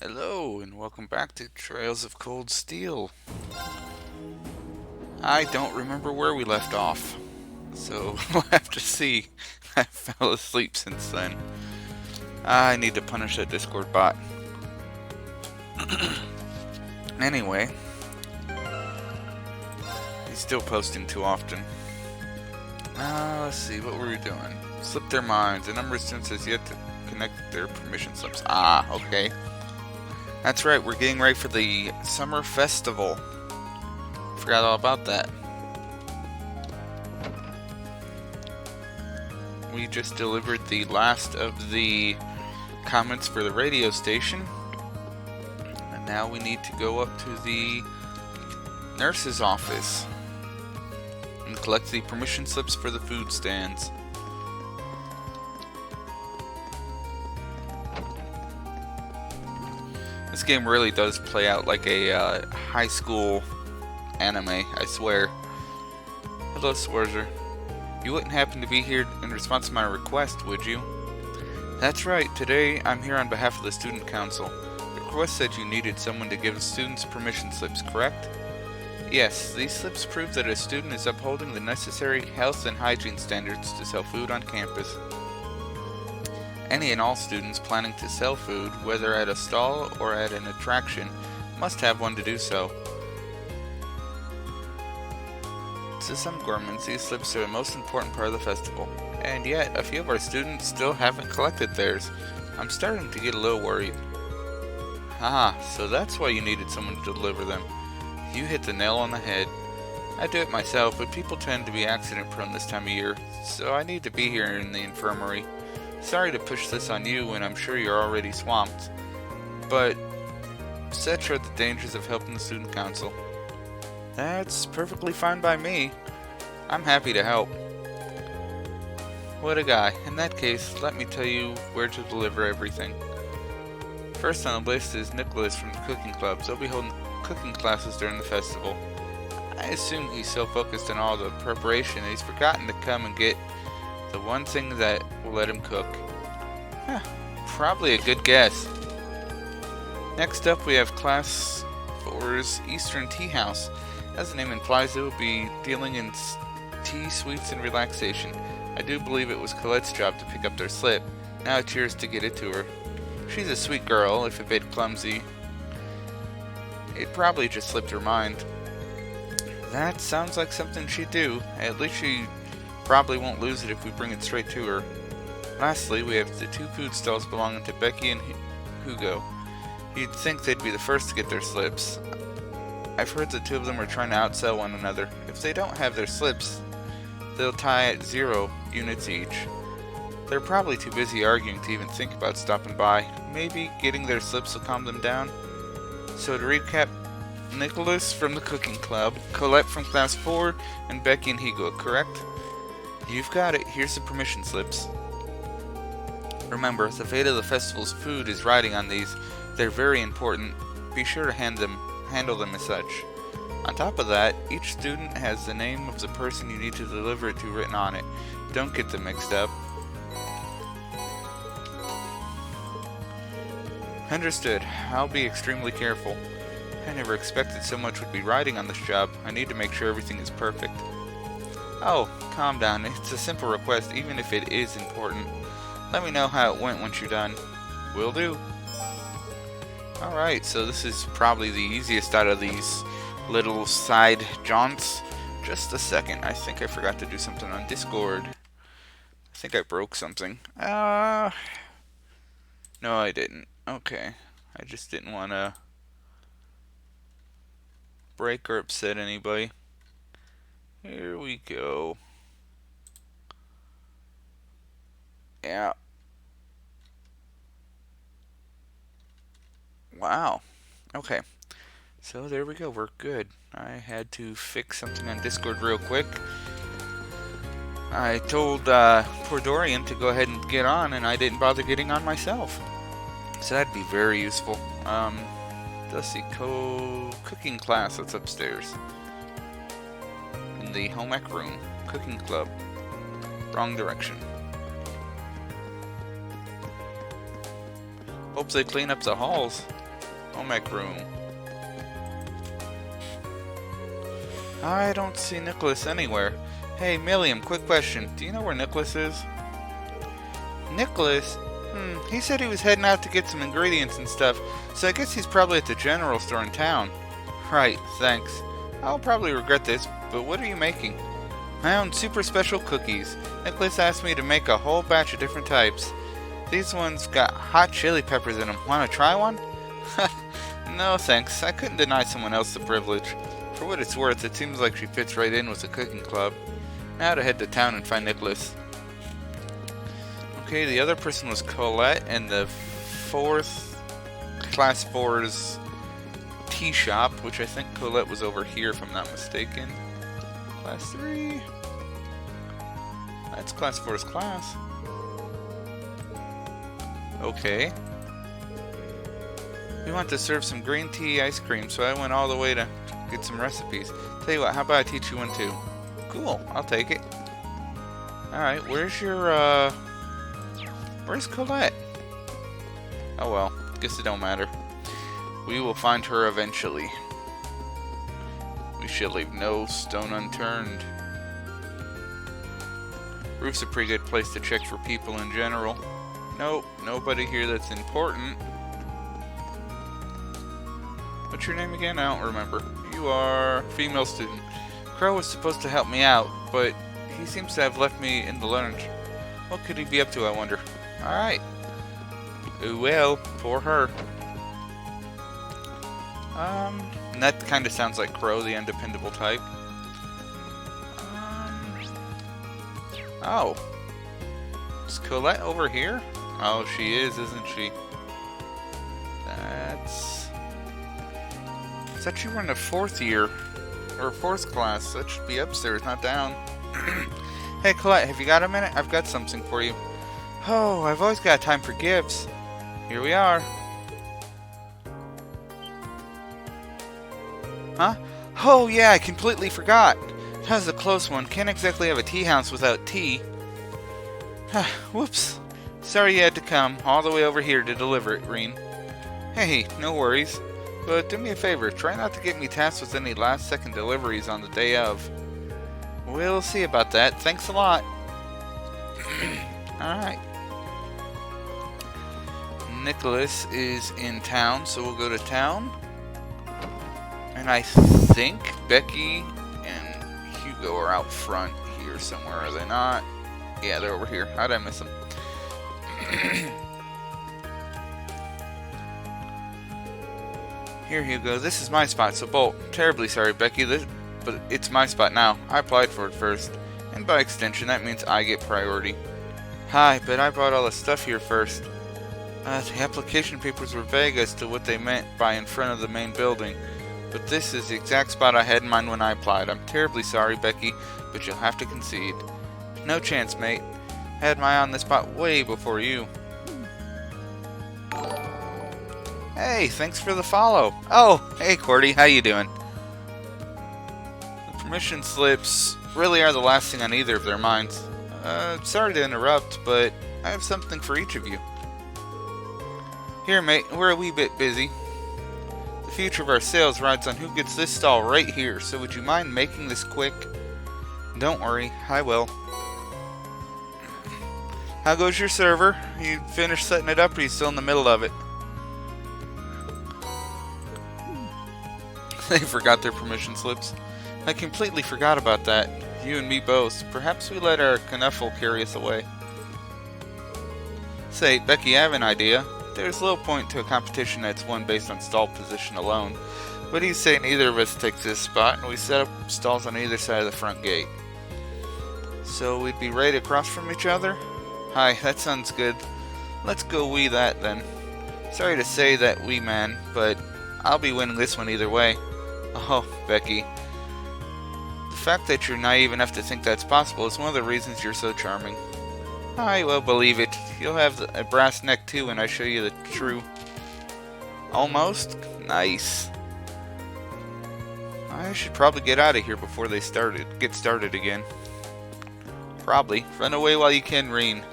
Hello, and welcome back to Trails of Cold Steel. I don't remember where we left off, so we'll have to see. I fell asleep since then. I need to punish that Discord bot. Anyway, he's still posting too often. Let's see, what were we doing? Slipped their minds. A number of students has yet to connect their permission slips. Okay. That's right, we're getting ready for the summer festival. Forgot all about that. We just delivered the last of the comments for the radio station. And now we need to go up to the nurse's office and collect the permission slips for the food stands. This game really does play out like a high school anime, I swear. Hello, Swerzer. You wouldn't happen to be here in response to my request, would you? That's right, today I'm here on behalf of the Student Council. The request said you needed someone to give students permission slips, correct? Yes, these slips prove that a student is upholding the necessary health and hygiene standards to sell food on campus. Any and all students planning to sell food, whether at a stall or at an attraction, must have one to do so. To some Gormans, these slips are the most important part of the festival, and yet a few of our students still haven't collected theirs. I'm starting to get a little worried. So that's why you needed someone to deliver them. You hit the nail on the head. I do it myself, but people tend to be accident prone this time of year, so I need to be here in the infirmary. Sorry to push this on you when I'm sure you're already swamped, but such are the dangers of helping the student council. That's perfectly fine by me. I'm happy to help. What a guy. In that case, let me tell you where to deliver everything. First on the list is Nicholas from the cooking clubs. They'll be holding cooking classes during the festival. I assume he's so focused on all the preparation that he's forgotten to come and get the one thing that will let him cook. Probably a good guess. Next up we have Class 4's Eastern Tea House. As the name implies, it will be dealing in tea, sweets, and relaxation. I do believe it was Colette's job to pick up their slip. Now it's yours to get it to her. She's a sweet girl, if a bit clumsy. It probably just slipped her mind. That sounds like something she'd do. At least she probably won't lose it if we bring it straight to her. Lastly, we have the two food stalls belonging to Becky and Hugo. You'd think they'd be the first to get their slips. I've heard the two of them are trying to outsell one another. If they don't have their slips, they'll tie at 0 units each. They're probably too busy arguing to even think about stopping by. Maybe getting their slips will calm them down. So to recap, Nicholas from the cooking club, Colette from class 4, and Becky and Hugo, correct? You've got it. Here's the permission slips. Remember, the fate of the festival's food is riding on these. They're very important. Be sure to handle them as such. On top of that, each student has the name of the person you need to deliver it to written on it. Don't get them mixed up. Understood. I'll be extremely careful. I never expected so much would be riding on this job. I need to make sure everything is perfect. Oh, calm down. It's a simple request, even if it is important. Let me know how it went once you're done. Will do. Alright, so this is probably the easiest out of these little side jaunts. Just a second. I think I forgot to do something on Discord. I think I broke something. No, I didn't. Okay. I just didn't want to break or upset anybody. Here we go. Yeah. Wow. Okay. So there we go. We're good. I had to fix something on Discord real quick. I told poor Dorian to go ahead and get on, and I didn't bother getting on myself. So that'd be very useful. Let's see. Cooking class that's upstairs. In the home ec room. Cooking club. Wrong direction. Hope they clean up the halls. Home ec room. I don't see Nicholas anywhere. Hey, Milliam, quick question. Do you know where Nicholas is? Nicholas? He said he was heading out to get some ingredients and stuff, so I guess he's probably at the general store in town. Right, thanks. I'll probably regret this, but what are you making? My own super special cookies. Nicholas asked me to make a whole batch of different types. These ones got hot chili peppers in them. Want to try one? No, thanks. I couldn't deny someone else the privilege. For what it's worth, it seems like she fits right in with the cooking club. Now to head to town and find Nicholas. Okay, the other person was Colette, and the Class 4's tea shop, which I think Colette was over here if I'm not mistaken. Class 3? That's Class 4's class. Okay. We want to serve some green tea ice cream, so I went all the way to get some recipes. Tell you what, how about I teach you one too? Cool, I'll take it. Alright, where's Colette? Oh well, guess it don't matter. We will find her eventually. We shall leave no stone unturned. Roof's a pretty good place to check for people in general. Nope, nobody here that's important. What's your name again? I don't remember. You are female student. Crow was supposed to help me out, but he seems to have left me in the lurch. What could he be up to, I wonder? Alright. Well, poor her. And that kind of sounds like Crow, the undependable type. Oh. Is Colette over here? Oh, she is, isn't she? That's... Is that you were in the 4th year? Or 4th class? That should be upstairs, not down. Hey, Colette, have you got a minute? I've got something for you. Oh, I've always got time for gifts. Here we are. Huh? Oh, yeah, I completely forgot. That was a close one. Can't exactly have a tea house without tea. Whoops. Sorry you had to come all the way over here to deliver it, Reen. Hey, no worries. But do me a favor, try not to get me tasked with any last-second deliveries on the day of. We'll see about that. Thanks a lot. Alright. Nicholas is in town, so we'll go to town. And I think Becky and Hugo are out front here somewhere, are they not? Yeah, they're over here. How'd I miss them? Here, Hugo, this is my spot, so Bolt. Terribly sorry, Becky, but it's my spot now. I applied for it first. And by extension, that means I get priority. Hi, but I brought all the stuff here first. The application papers were vague as to what they meant by in front of the main building. But this is the exact spot I had in mind when I applied. I'm terribly sorry, Becky, but you'll have to concede. No chance, mate. I had my eye on this spot way before you. Hey, thanks for the follow. Oh, hey Cordy, how you doing? The permission slips really are the last thing on either of their minds. Sorry to interrupt, but I have something for each of you. Here, mate, we're a wee bit busy. The future of our sales rides on who gets this stall right here, so would you mind making this quick? Don't worry, I will. How goes your server? You finished setting it up, or are you still in the middle of it? They forgot their permission slips. I completely forgot about that. You and me both. Perhaps we let our knuffle carry us away. Say, Becky, I have an idea. There's little point to a competition that's won based on stall position alone. What do you say neither of us takes this spot and we set up stalls on either side of the front gate? So we'd be right across from each other? Hi, that sounds good. Let's go we that then. Sorry to say that we man, but I'll be winning this one either way. Oh, Becky. The fact that you're naive enough to think that's possible is one of the reasons you're so charming. I will believe it. You'll have a brass neck too when I show you the true... Almost? Nice. I should probably get out of here before they get started again. Probably. Run away while you can, Reen.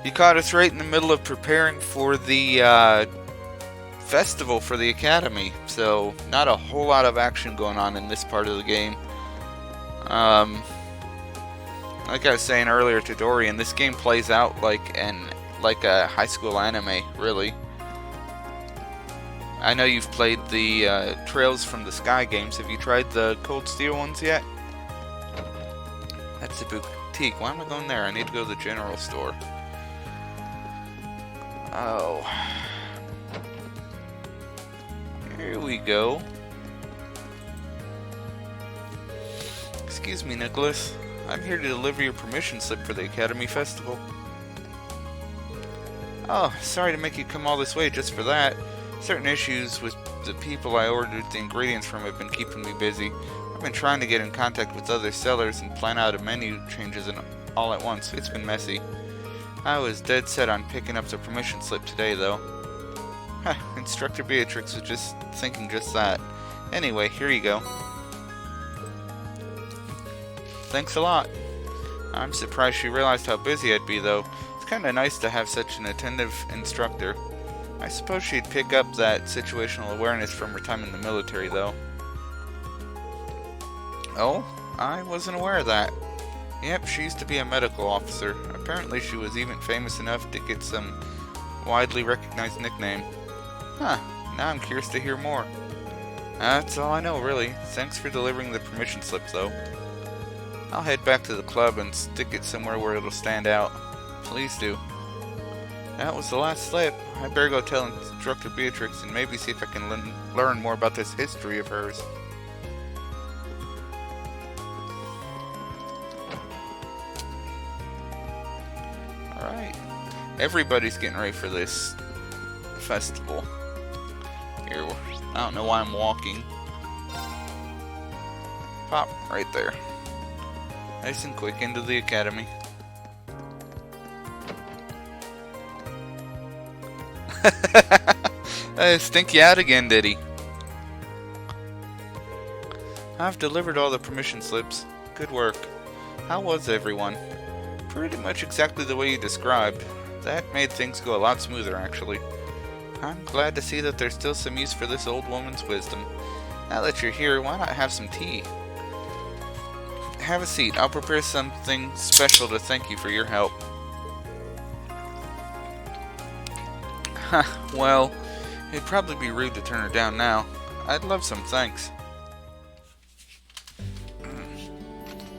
You caught us right in the middle of preparing for the festival for the Academy, so not a whole lot of action going on in this part of the game. Like I was saying earlier to Dorian, this game plays out like a high school anime, really. I know you've played the Trails from the Sky games. Have you tried the Cold Steel ones yet? That's the boutique. Why am I going there? I need to go to the general store. Oh. Here we go. Excuse me, Nicholas. I'm here to deliver your permission slip for the Academy Festival. Oh, sorry to make you come all this way just for that. Certain issues with the people I ordered the ingredients from have been keeping me busy. I've been trying to get in contact with other sellers and plan out a menu changes all at once. It's been messy. I was dead set on picking up the permission slip today, though. Instructor Beatrix was just thinking just that. Anyway, here you go. Thanks a lot. I'm surprised she realized how busy I'd be, though. It's kinda nice to have such an attentive instructor. I suppose she'd pick up that situational awareness from her time in the military, though. Oh? I wasn't aware of that. Yep, she used to be a medical officer. Apparently she was even famous enough to get some widely recognized nickname. Huh, now I'm curious to hear more. That's all I know, really. Thanks for delivering the permission slip, though. I'll head back to the club and stick it somewhere where it'll stand out. Please do. That was the last slip. I better go tell Instructor Beatrix and maybe see if I can learn more about this history of hers. Alright. Everybody's getting ready for this festival. Here, I don't know why I'm walking. Pop, right there. Nice and quick into the academy. Stink you out again, did he? I've delivered all the permission slips. Good work. How was everyone? Pretty much exactly the way you described. That made things go a lot smoother, actually. I'm glad to see that there's still some use for this old woman's wisdom. Now that you're here, why not have some tea? Have a seat. I'll prepare something special to thank you for your help. Well, it'd probably be rude to turn her down now. I'd love some thanks.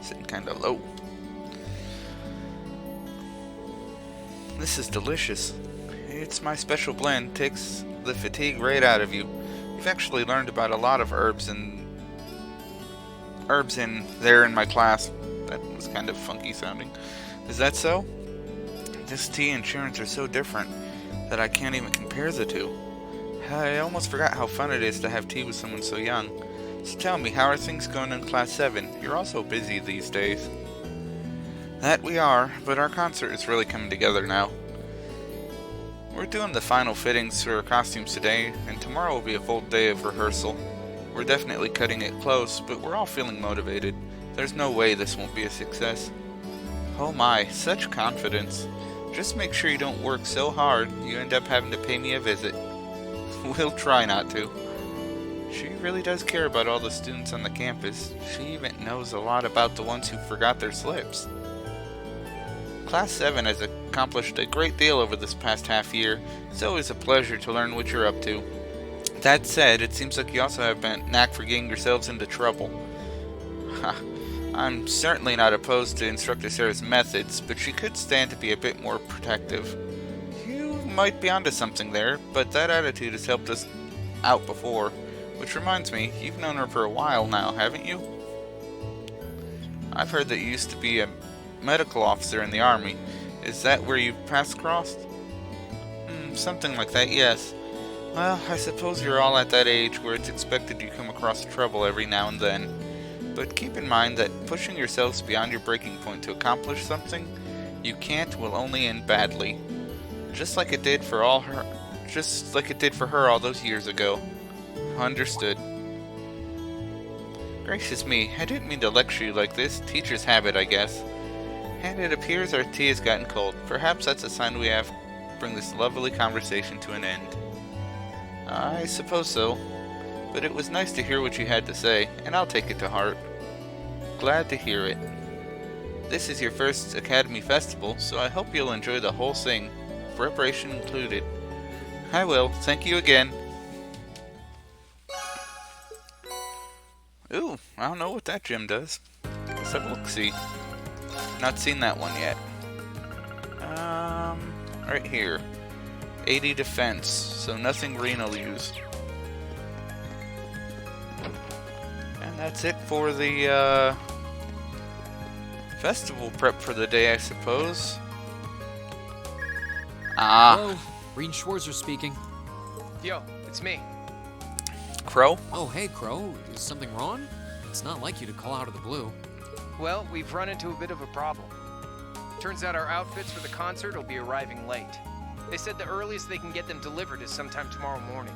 Sitting kinda low. This is delicious. It's my special blend. Takes the fatigue right out of you. We've actually learned about a lot of herbs in there in my class. That was kind of funky sounding. Is that so? This tea and Sharon's are so different that I can't even compare the two. I almost forgot how fun it is to have tea with someone so young. So tell me, how are things going in Class 7? You're all so busy these days. That we are, but our concert is really coming together now. We're doing the final fittings to our costumes today, and tomorrow will be a full day of rehearsal. We're definitely cutting it close, but we're all feeling motivated. There's no way this won't be a success. Oh my, such confidence. Just make sure you don't work so hard you end up having to pay me a visit. We'll try not to. She really does care about all the students on the campus. She even knows a lot about the ones who forgot their slips. Class 7 has accomplished a great deal over this past half year. It's always a pleasure to learn what you're up to. That said, it seems like you also have a knack for getting yourselves into trouble. I'm certainly not opposed to Instructor Sarah's methods, but she could stand to be a bit more protective. You might be onto something there, but that attitude has helped us out before. Which reminds me, you've known her for a while now, haven't you? I've heard that you used to be a medical officer in the Army. Is that where you paths crossed? Something like that, yes. Well, I suppose you're all at that age where it's expected you come across trouble every now and then. But keep in mind that pushing yourselves beyond your breaking point to accomplish something you can't will only end badly. Just like it did for her all those years ago. Understood. Gracious me, I didn't mean to lecture you like this. Teachers have it, I guess. And it appears our tea has gotten cold. Perhaps that's a sign we have to bring this lovely conversation to an end. I suppose so. But it was nice to hear what you had to say, and I'll take it to heart. Glad to hear it. This is your first Academy Festival, so I hope you'll enjoy the whole thing, preparation included. I will. Thank you again. Ooh, I don't know what that gym does. Let's have a look-see. Not seen that one yet. Right here. 80 defense, so nothing Reen will use. And that's it for the, festival prep for the day, I suppose. Hello, Reen Schwarzer speaking. Yo, it's me. Crow? Oh, hey, Crow. Is something wrong? It's not like you to call out of the blue. Well, we've run into a bit of a problem. Turns out our outfits for the concert will be arriving late. They said the earliest they can get them delivered is sometime tomorrow morning.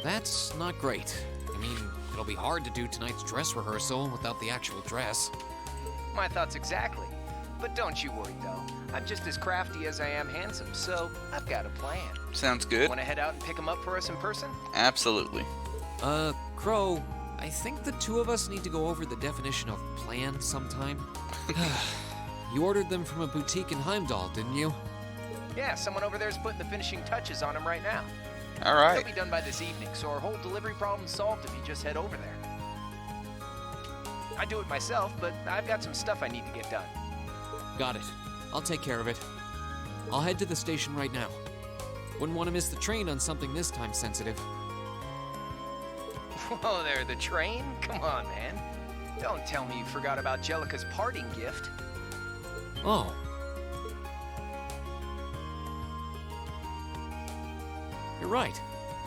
That's not great. I mean, it'll be hard to do tonight's dress rehearsal without the actual dress. My thoughts exactly. But don't you worry, though. I'm just as crafty as I am handsome, so I've got a plan. Sounds good. Want to head out and pick them up for us in person? Absolutely. Crow, I think the two of us need to go over the definition of plan sometime. You ordered them from a boutique in Heimdall, didn't you? Yeah, someone over there's putting the finishing touches on them right now. Alright. They'll be done by this evening, so our whole delivery problem's solved if you just head over there. I do it myself, but I've got some stuff I need to get done. Got it. I'll take care of it. I'll head to the station right now. Wouldn't want to miss the train on something this time sensitive. Whoa there, the train? Come on, man. Don't tell me you forgot about Jellica's parting gift. Oh. You're right.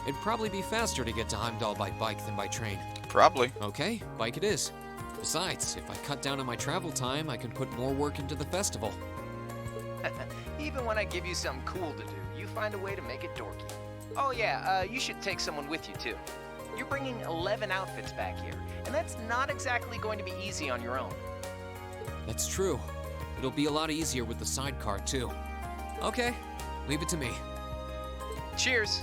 It'd probably be faster to get to Heimdall by bike than by train. Probably. Okay, bike it is. Besides, if I cut down on my travel time, I can put more work into the festival. Even when I give you something cool to do, you find a way to make it dorky. Oh yeah, you should take someone with you too. You're bringing 11 outfits back here, and that's not exactly going to be easy on your own. That's true. It'll be a lot easier with the sidecar too. Okay, leave it to me. Cheers!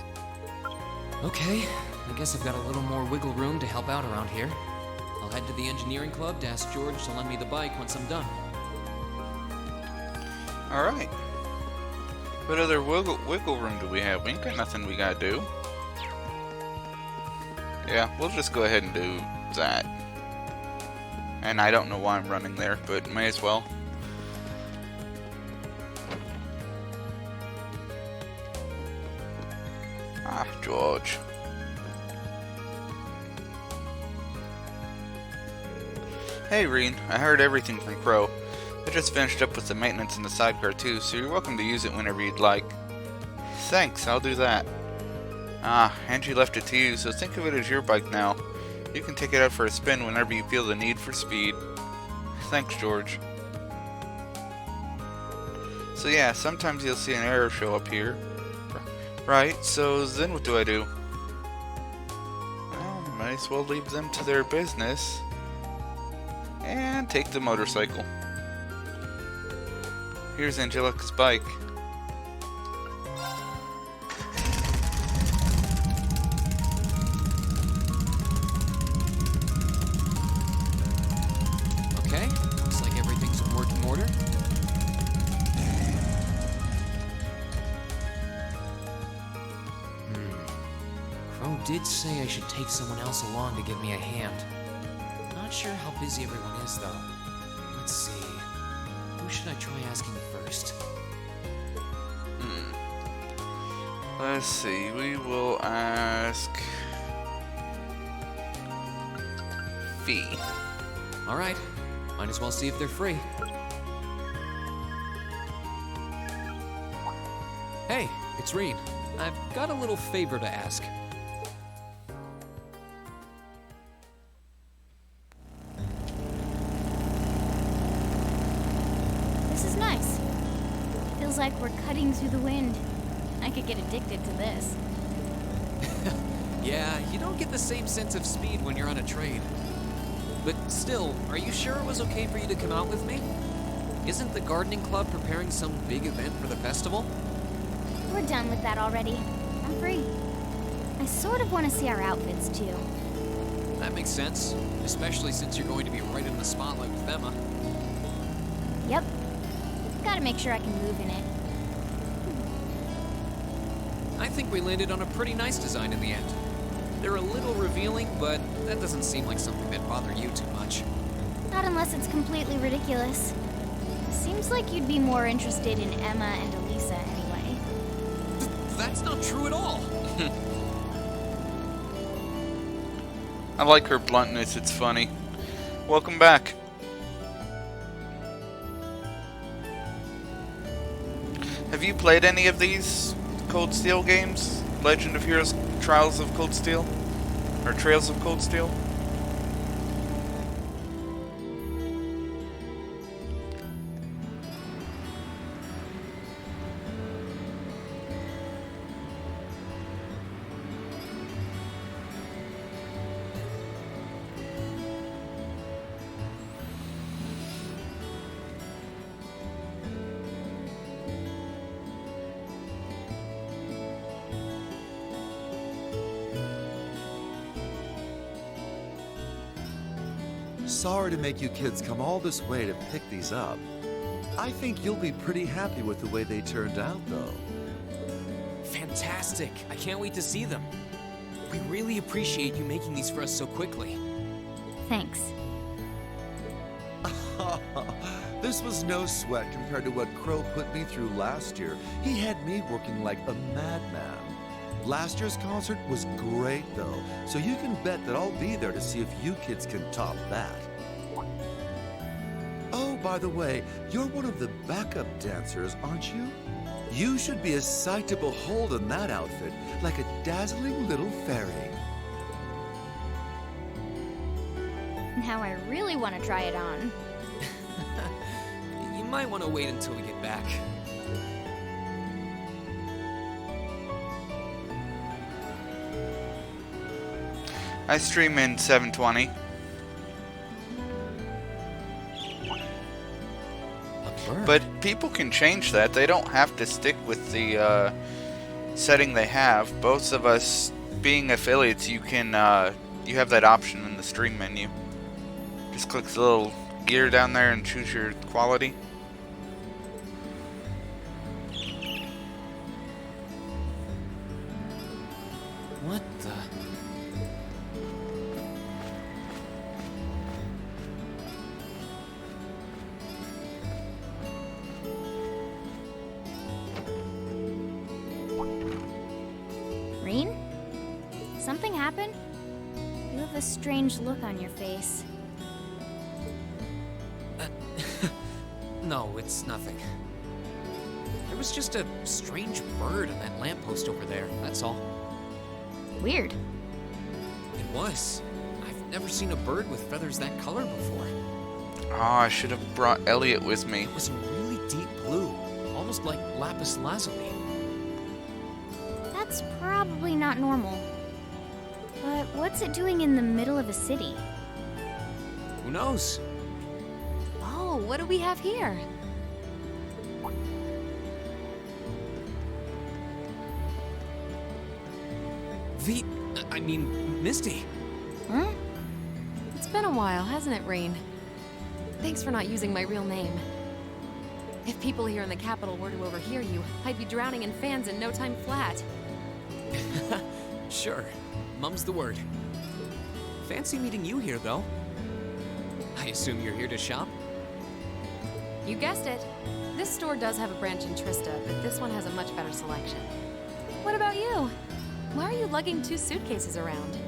Okay, I guess I've got a little more wiggle room to help out around here. I'll head to the engineering club to ask George to lend me the bike once I'm done. Alright. What other wiggle room do we have? We ain't got nothing we gotta do. Yeah, we'll just go ahead and do that. And I don't know why I'm running there, but may as well. Ah, George. Hey, Reen. I heard everything from Crow. I just finished up with the maintenance in the sidecar too, so you're welcome to use it whenever you'd like. Thanks, I'll do that. Ah, Angie left it to you, so think of it as your bike now. You can take it out for a spin whenever you feel the need for speed. Thanks, George. So yeah, sometimes you'll see an arrow show up here. Right, so then what do I do? Well, might as well leave them to their business. And take the motorcycle. Here's Angelica's bike. Okay, looks like everything's in working order. Crow did say I should take someone else along to give me a hand. Not sure how busy everyone is, though. Let's see. Who should I try asking first? Let's see, we will ask Fee. Alright, might as well see if they're free. Hey, it's Reen. I've got a little favor to ask. This is nice. Feels like we're cutting through the wind. I could get addicted to this. Yeah, you don't get the same sense of speed when you're on a train. But still, are you sure it was okay for you to come out with me? Isn't the gardening club preparing some big event for the festival? We're done with that already. I'm free. I sort of want to see our outfits too. That makes sense, especially since you're going to be right in the spotlight with Emma. Yep. Gotta make sure I can move in it. I think we landed on a pretty nice design in the end. They're a little revealing, but that doesn't seem like something that'd bother you too much. Not unless it's completely ridiculous. Seems like you'd be more interested in Emma and Elisa anyway. That's not true at all. I like her bluntness, it's funny. Welcome back. Have you played any of these Cold Steel games? Legend of Heroes Trials of Cold Steel? Or Trails of Cold Steel? Sorry to make you kids come all this way to pick these up. I think you'll be pretty happy with the way they turned out, though. Fantastic. I can't wait to see them. We really appreciate you making these for us so quickly. Thanks. This was no sweat compared to what Crow put me through last year. He had me working like a madman. Last year's concert was great, though, so you can bet that I'll be there to see if you kids can top that. Oh, by the way, you're one of the backup dancers, aren't you? You should be a sight to behold in that outfit, like a dazzling little fairy. Now I really want to try it on. You might want to wait until we get back. I stream in 720. But people can change that. They don't have to stick with the setting they have. Both of us being affiliates, you can you have that option in the stream menu. Just click the little gear down there and choose your quality. What the? Reen? Something happened? You have a strange look on your face. No, it's nothing. There was just a strange bird on that lamppost over there, that's all. Weird. It was. I've never seen a bird with feathers that color before. Oh, I should have brought Elliot with me. It was a really deep blue, almost like lapis lazuli. That's probably not normal. But what's it doing in the middle of a city? Who knows? Oh, what do we have here? Misty. Huh? It's been a while, hasn't it, Rain? Thanks for not using my real name. If people here in the capital were to overhear you, I'd be drowning in fans in no time flat. Sure. Mum's the word. Fancy meeting you here, though. I assume you're here to shop? You guessed it. This store does have a branch in Trista, but this one has a much better selection. What about you? Why are you lugging 2 suitcases around?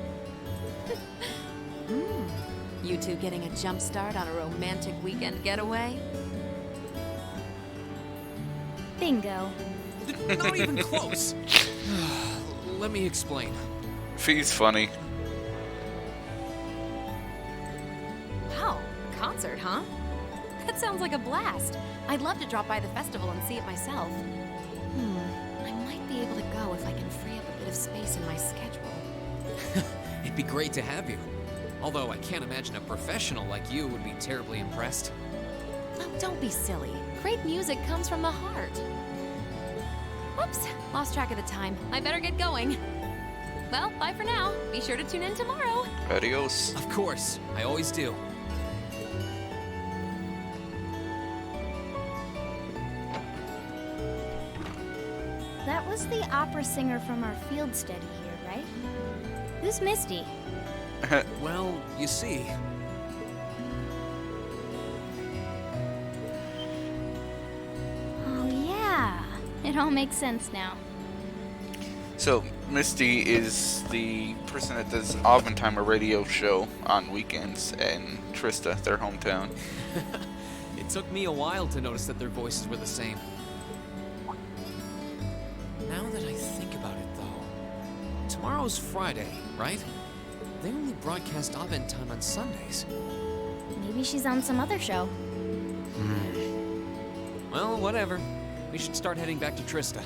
You two getting a jump start on a romantic weekend getaway? Bingo. Not even close. Let me explain. Fee's funny. Wow, a concert, huh? That sounds like a blast. I'd love to drop by the festival and see it myself. I might be able to go if I can free up a bit of space in my schedule. It'd be great to have you. Although I can't imagine a professional like you would be terribly impressed. Oh, don't be silly. Great music comes from the heart. Whoops, lost track of the time. I better get going. Well, bye for now. Be sure to tune in tomorrow. Adios. Of course, I always do. That was the opera singer from our field study here, right? Who's Misty? Well, you see, Oh yeah, it all makes sense now. So, Misty is the person that does Augmentime, a radio show on weekends in Trista, their hometown. it took me a while to notice that their voices were the same. Now that I think about it, though, tomorrow's Friday, right? They only broadcast Augmentime on Sundays. Maybe she's on some other show. Well, whatever. We should start heading back to Trista.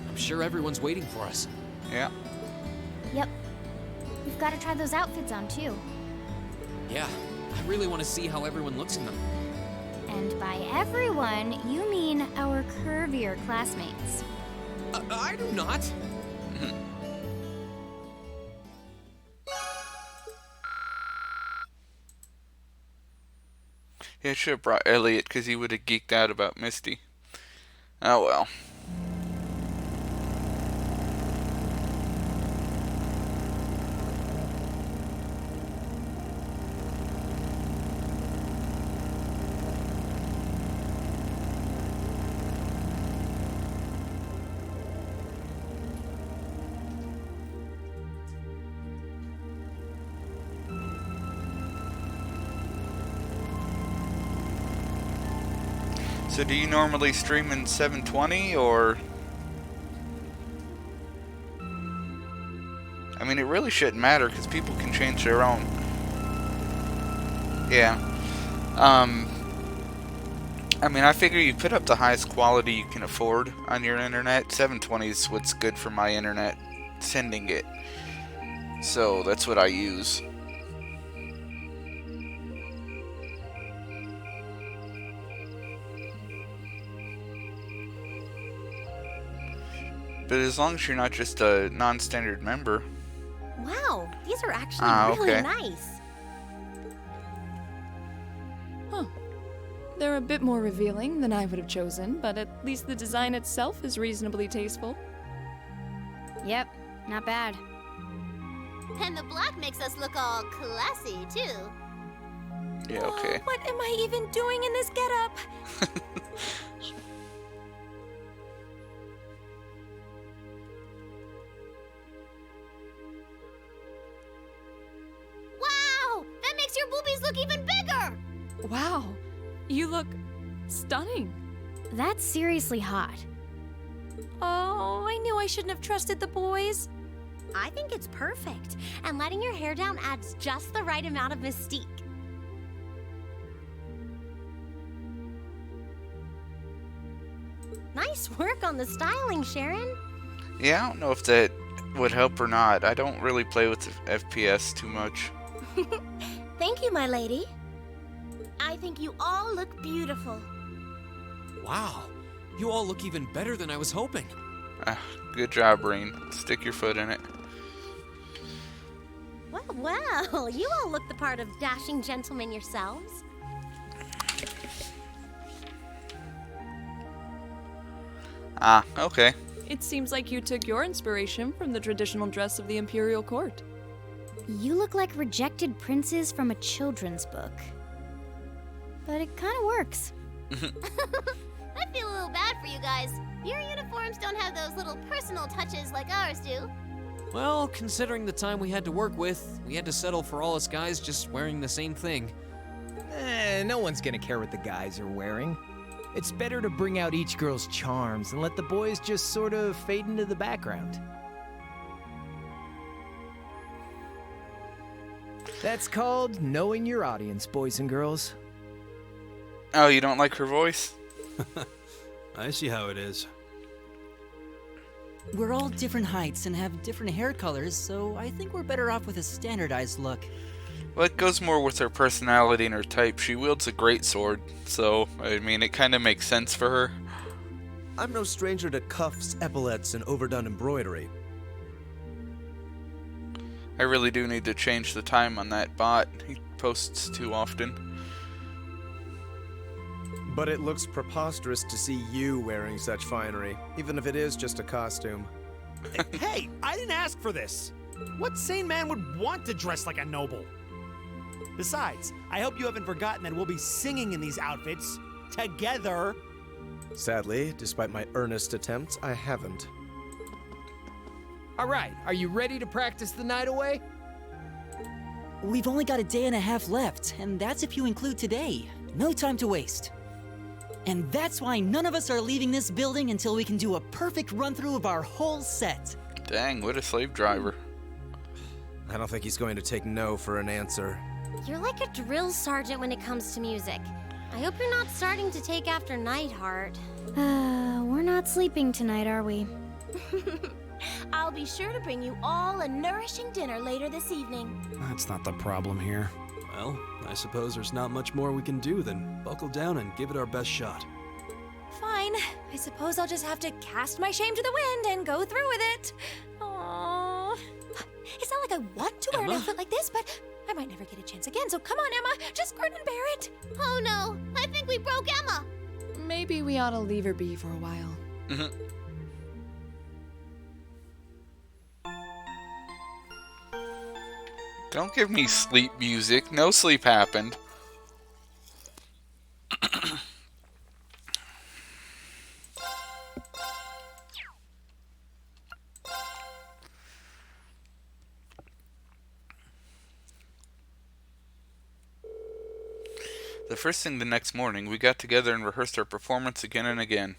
I'm sure everyone's waiting for us. Yeah. Yep. We've got to try those outfits on too. Yeah, I really want to see how everyone looks in them. And by everyone, you mean our curvier classmates. I do not. Yeah, I should have brought Elliot because he would have geeked out about Misty. Oh well. So do you normally stream in 720 or? I mean, it really shouldn't matter because people can change their own. Yeah. I mean, I figure you put up the highest quality you can afford on your internet. 720 is what's good for my internet sending it. So that's what I use. But as long as you're not just a non-standard member. Wow, these are actually really okay. nice. Huh. They're a bit more revealing than I would have chosen, but at least the design itself is reasonably tasteful. Yep, not bad. And the black makes us look all classy, too. Yeah, okay. What am I even doing in this getup? Wow, that makes your boobies look even bigger. Wow, you look stunning. That's seriously hot. Oh, I knew I shouldn't have trusted the boys. I think it's perfect, and letting your hair down adds just the right amount of mystique. Nice work on the styling, Sharon. Yeah, I don't know if that would help or not. I don't really play with FPS too much. Thank you, my lady. I think you all look beautiful. Wow, you all look even better than I was hoping. Good job, Rain. Stick your foot in it. Well, you all look the part of dashing gentlemen yourselves. Ah, okay. It seems like you took your inspiration from the traditional dress of the Imperial Court. You look like rejected princes from a children's book. But it kind of works. I feel a little bad for you guys. Your uniforms don't have those little personal touches like ours do. Well, considering the time we had to work with, we had to settle for all us guys just wearing the same thing. No one's gonna care what the guys are wearing. It's better to bring out each girl's charms and let the boys just sort of fade into the background. That's called knowing your audience, boys and girls. Oh, you don't like her voice? I see how it is. We're all different heights and have different hair colors, so I think we're better off with a standardized look. Well, it goes more with her personality and her type. She wields a great sword, so, I mean, it kind of makes sense for her. I'm no stranger to cuffs, epaulets, and overdone embroidery. I really do need to change the time on that bot. He posts too often. But it looks preposterous to see you wearing such finery, even if it is just a costume. Hey, I didn't ask for this. What sane man would want to dress like a noble? Besides, I hope you haven't forgotten that we'll be singing in these outfits together. Sadly, despite my earnest attempts, I haven't. All right, are you ready to practice the night away? We've only got a day and a half left, and that's if you include today. No time to waste. And that's why none of us are leaving this building until we can do a perfect run-through of our whole set. Dang, what a slave driver. I don't think he's going to take no for an answer. You're like a drill sergeant when it comes to music. I hope you're not starting to take after Nightheart. We're not sleeping tonight, are we? I'll be sure to bring you all a nourishing dinner later this evening. That's not the problem here. Well, I suppose there's not much more we can do than buckle down and give it our best shot. Fine. I suppose I'll just have to cast my shame to the wind and go through with it. Aww. It's not like I want to wear an outfit like this, but I might never get a chance again, so come on, Emma. Just grin and bear it. Oh no, I think we broke Emma. Maybe we ought to leave her be for a while. Don't give me sleep music. No sleep happened. The first thing the next morning, we got together and rehearsed our performance again and again.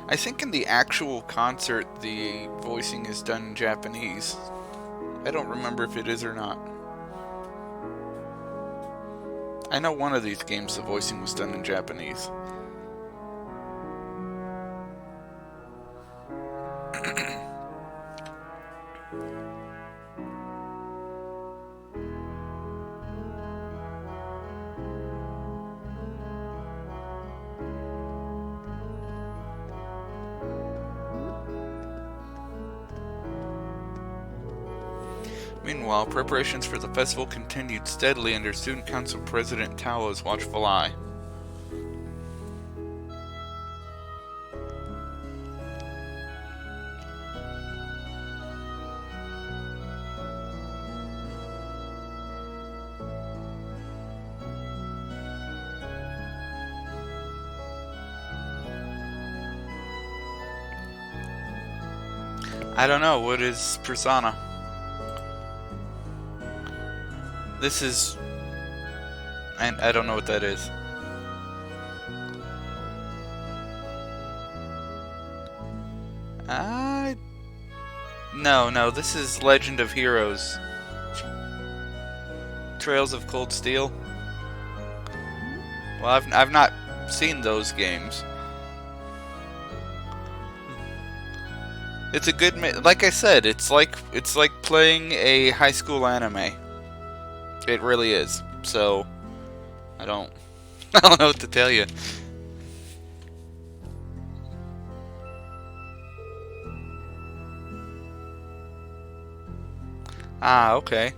I think in the actual concert, the voicing is done in Japanese. I don't remember if it is or not. I know one of these games the voicing was done in Japanese. Meanwhile, preparations for the festival continued steadily under Student Council President Tao's watchful eye. I don't know, what is Persona? This is... I don't know what that is. No, this is Legend of Heroes. Trails of Cold Steel. Well, I've not seen those games. It's a good, like I said, it's like playing a high school anime. It really is. So I don't know what to tell you. Ah, okay.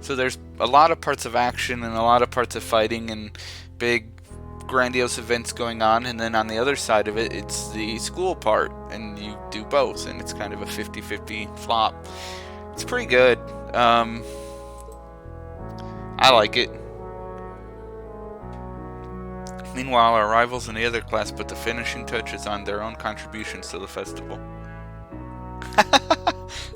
So there's a lot of parts of action and a lot of parts of fighting and big grandiose events going on, and then on the other side of it, it's the school part, and you do both, and it's kind of a 50-50 flop. It's pretty good. I like it. Meanwhile, our rivals in the other class put the finishing touches on their own contributions to the festival.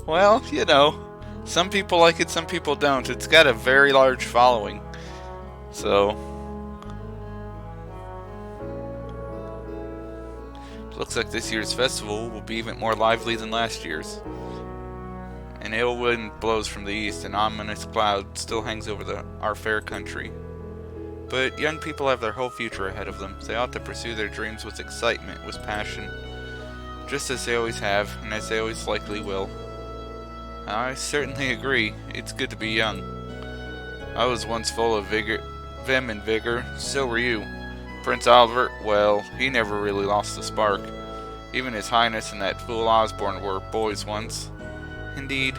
Well, you know, some people like it, some people don't. It's got a very large following. So looks like this year's festival will be even more lively than last year's. An ill wind blows from the east, an ominous cloud still hangs over our fair country. But young people have their whole future ahead of them. They ought to pursue their dreams with excitement, with passion, just as they always have, and as they always likely will. I certainly agree. It's good to be young. I was once full of vim and vigor. So were you. Prince Albert, well, he never really lost the spark. Even His Highness and that fool Osborne were boys once. Indeed.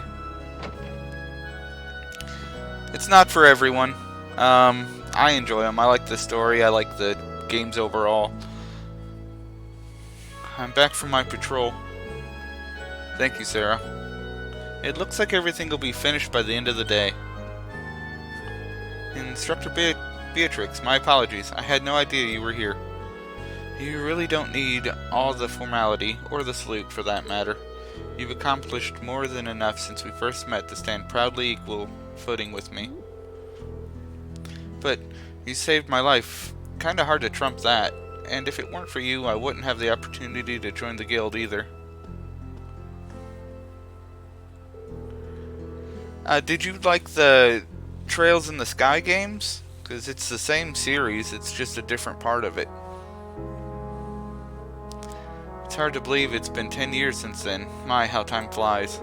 It's not for everyone. I enjoy them. I like the story. I like the games overall. I'm back from my patrol. Thank you, Sarah. It looks like everything will be finished by the end of the day. Instructor Beatrix, my apologies. I had no idea you were here. You really don't need all the formality, or the salute for that matter. You've accomplished more than enough since we first met to stand proudly equal footing with me. But you saved my life. Kinda hard to trump that. And if it weren't for you, I wouldn't have the opportunity to join the guild either. Did you like the Trails in the Sky games? Because it's the same series, it's just a different part of it. It's hard to believe it's been 10 years since then. My, how time flies.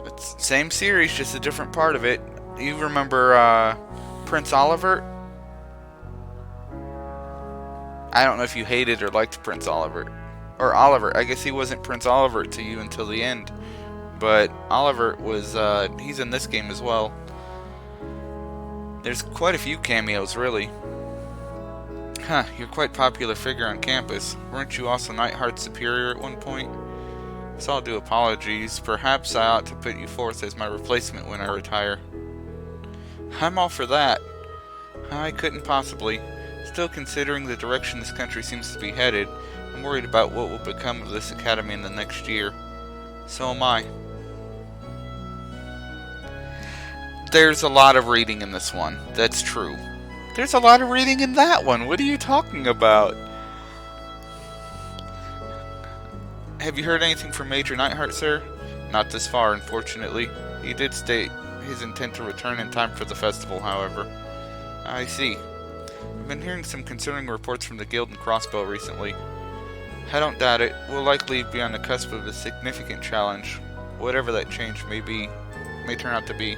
It's same series, just a different part of it. You remember Prince Oliver? I don't know if you hated or liked Prince Oliver. Or Oliver. I guess he wasn't Prince Oliver to you until the end. But Oliver was, he's in this game as well. There's quite a few cameos, really. Huh, you're quite a popular figure on campus. Weren't you also Nightheart's superior at one point? So I'll do apologies. Perhaps I ought to put you forth as my replacement when I retire. I'm all for that. I couldn't possibly. Still, considering the direction this country seems to be headed, I'm worried about what will become of this academy in the next year. So am I. There's a lot of reading in this one. That's true. There's a lot of reading in that one. What are you talking about? Have you heard anything from Major Nightheart, sir? Not this far, unfortunately. He did state his intent to return in time for the festival, however. I see. I've been hearing some concerning reports from the Guild and Crossbow recently. I don't doubt it. We'll likely be on the cusp of a significant challenge, whatever that change may turn out to be.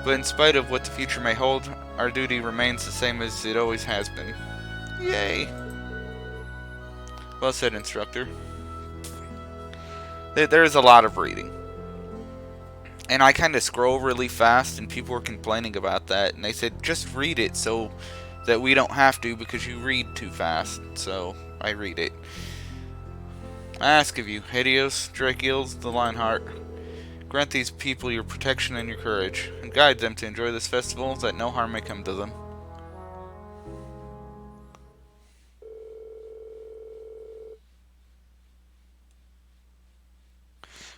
But in spite of what the future may hold, our duty remains the same as it always has been. Yay! Well said, instructor. There is a lot of reading. And I kind of scroll really fast, and people were complaining about that. And they said, just read it so that we don't have to because you read too fast. So I read it. I ask of you, Helios, Drakeels, the Lionheart, grant these people your protection and your courage, and guide them to enjoy this festival, that no harm may come to them.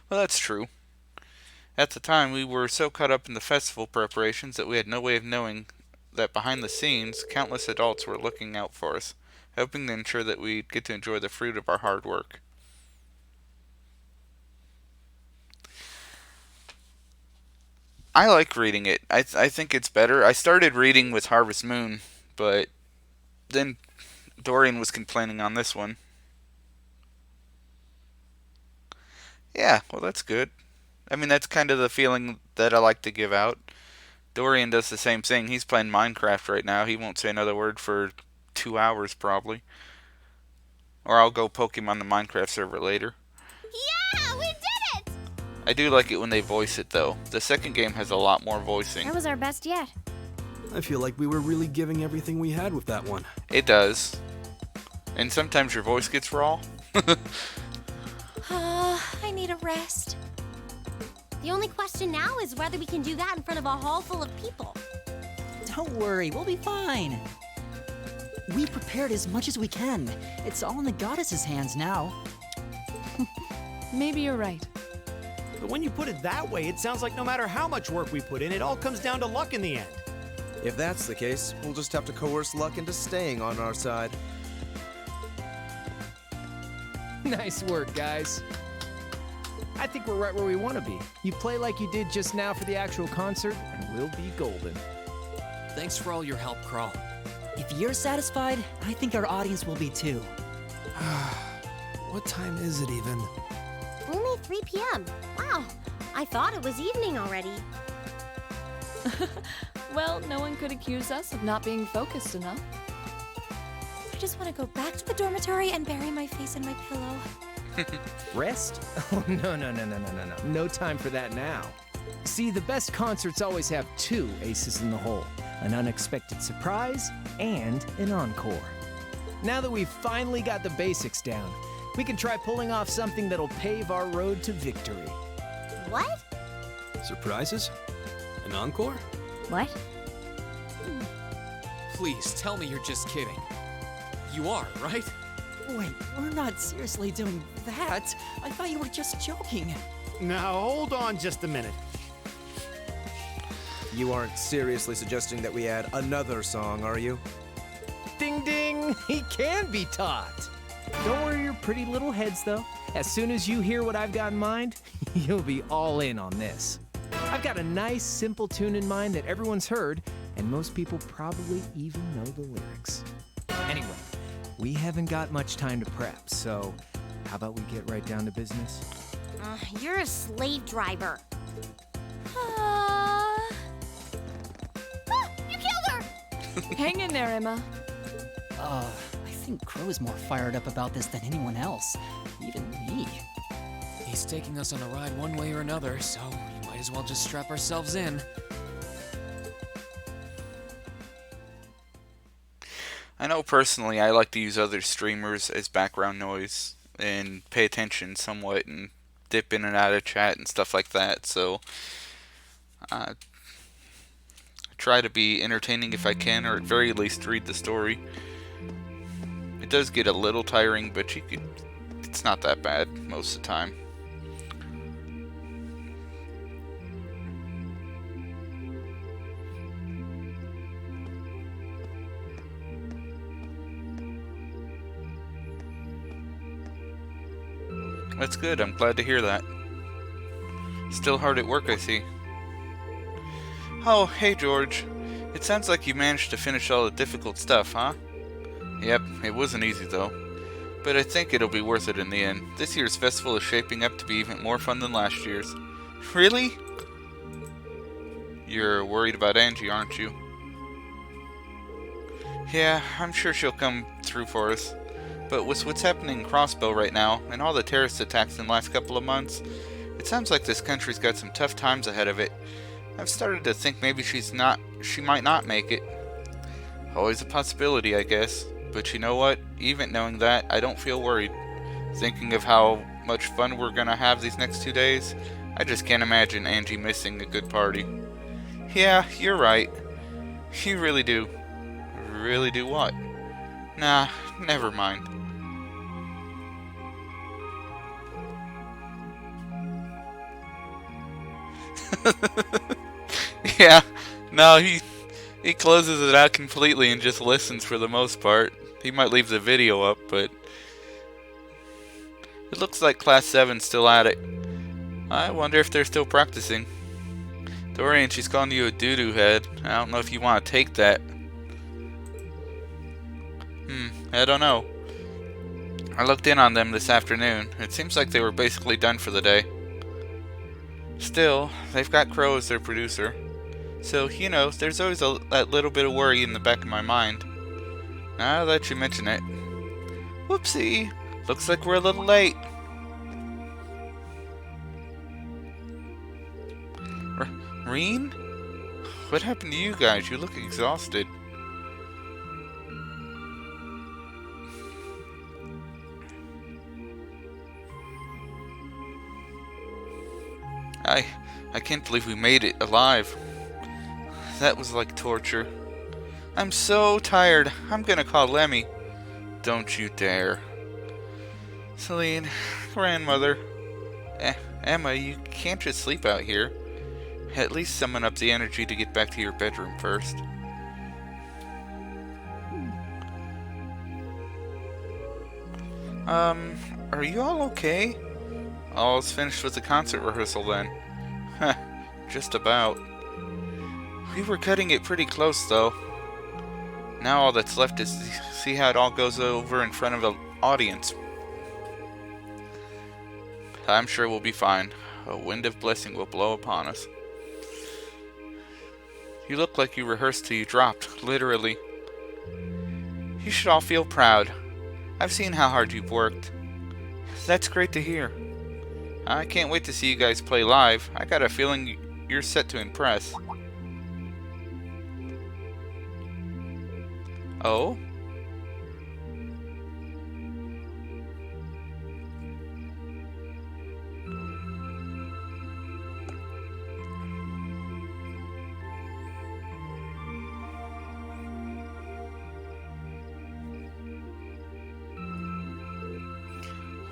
Well, that's true. At the time, we were so caught up in the festival preparations that we had no way of knowing that behind the scenes, countless adults were looking out for us, hoping to ensure that we'd get to enjoy the fruit of our hard work. I like reading it. I think it's better. I started reading with Harvest Moon, but then Dorian was complaining on this one. Yeah, well, that's good. I mean, that's kind of the feeling that I like to give out. Dorian does the same thing. He's playing Minecraft right now. He won't say another word for 2 hours probably. Or I'll go poke him on the Minecraft server later. Yeah, we did it! I do like it when they voice it though. The second game has a lot more voicing. That was our best yet. I feel like we were really giving everything we had with that one. It does. And sometimes your voice gets raw. I need a rest. The only question now is whether we can do that in front of a hall full of people. Don't worry, we'll be fine. We prepared as much as we can. It's all in the goddess's hands now. Maybe you're right. But when you put it that way, it sounds like no matter how much work we put in, it all comes down to luck in the end. If that's the case, we'll just have to coerce luck into staying on our side. Nice work, guys. I think we're right where we want to be. You play like you did just now for the actual concert, and we'll be golden. Thanks for all your help, Crawl. If you're satisfied, I think our audience will be too. What time is it even? Only 3 p.m. Wow, I thought it was evening already. Well, no one could accuse us of not being focused enough. I just want to go back to the dormitory and bury my face in my pillow. Rest? Oh, no. No time for that now. See, the best concerts always have 2 aces in the hole. An unexpected surprise and an encore. Now that we've finally got the basics down, we can try pulling off something that'll pave our road to victory. What? Surprises? An encore? What? Please, tell me you're just kidding. You are, right? Wait, we're not seriously doing that. I thought you were just joking. Now, hold on just a minute. You aren't seriously suggesting that we add another song, are you? Ding ding! He can be taught! Don't worry your pretty little heads, though. As soon as you hear what I've got in mind, you'll be all in on this. I've got a nice, simple tune in mind that everyone's heard, and most people probably even know the lyrics. Anyway, we haven't got much time to prep, so how about we get right down to business? You're a slave driver. You killed her! Hang in there, Emma. I think Crow's more fired up about this than anyone else. Even me. He's taking us on a ride one way or another, so we might as well just strap ourselves in. I know personally I like to use other streamers as background noise and pay attention somewhat and dip in and out of chat and stuff like that, so I try to be entertaining if I can, or at very least read the story. It does get a little tiring, but it's not that bad most of the time. That's good, I'm glad to hear that. Still hard at work, I see. Oh, hey George. It sounds like you managed to finish all the difficult stuff, huh? Yep, it wasn't easy though. But I think it'll be worth it in the end. This year's festival is shaping up to be even more fun than last year's. Really? You're worried about Angie, aren't you? Yeah, I'm sure she'll come through for us. But with what's happening in Crossbow right now, and all the terrorist attacks in the last couple of months, it sounds like this country's got some tough times ahead of it. I've started to think maybe she might not make it. Always a possibility, I guess. But you know what? Even knowing that, I don't feel worried. Thinking of how much fun we're gonna have these next 2 days, I just can't imagine Angie missing a good party. Yeah, you're right. You really do. Really do what? Nah, never mind. Yeah, no, he closes it out completely and just listens for the most part. He might leave the video up, but it looks like Class 7's still at it. I wonder if they're still practicing. Dorian, she's calling you a doo-doo head. I don't know if you want to take that. I don't know. I looked in on them this afternoon. It seems like they were basically done for the day. Still, they've got Crow as their producer. So, you know, there's always that little bit of worry in the back of my mind. Now that you mention it. Whoopsie! Looks like we're a little late. Reen? What happened to you guys? You look exhausted. I can't believe we made it alive. That was like torture. I'm so tired. I'm gonna call Lemmy. Don't you dare. Celine, grandmother. Emma, you can't just sleep out here. At least summon up the energy to get back to your bedroom first. Are you all okay? All's finished with the concert rehearsal then. Heh, just about. We were cutting it pretty close though. Now all that's left is to see how it all goes over in front of an audience. I'm sure we'll be fine. A wind of blessing will blow upon us. You look like you rehearsed till you dropped, literally. You should all feel proud. I've seen how hard you've worked. That's great to hear. I can't wait to see you guys play live. I got a feeling you're set to impress. Oh?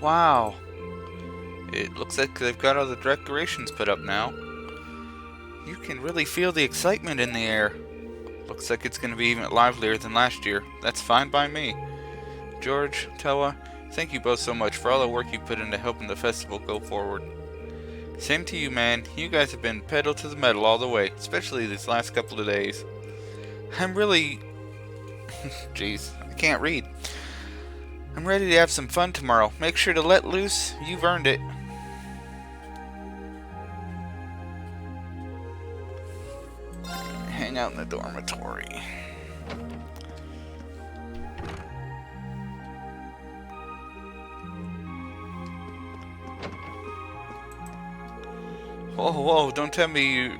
Wow. It looks like they've got all the decorations put up now. You can really feel the excitement in the air. Looks like it's going to be even livelier than last year. That's fine by me. George, Tewa, thank you both so much for all the work you put into helping the festival go forward. Same to you, man. You guys have been pedal to the metal all the way, especially these last couple of days. I'm really... Jeez, I can't read. I'm ready to have some fun tomorrow. Make sure to let loose. You've earned it. Hang out in the dormitory. Whoa, don't tell me you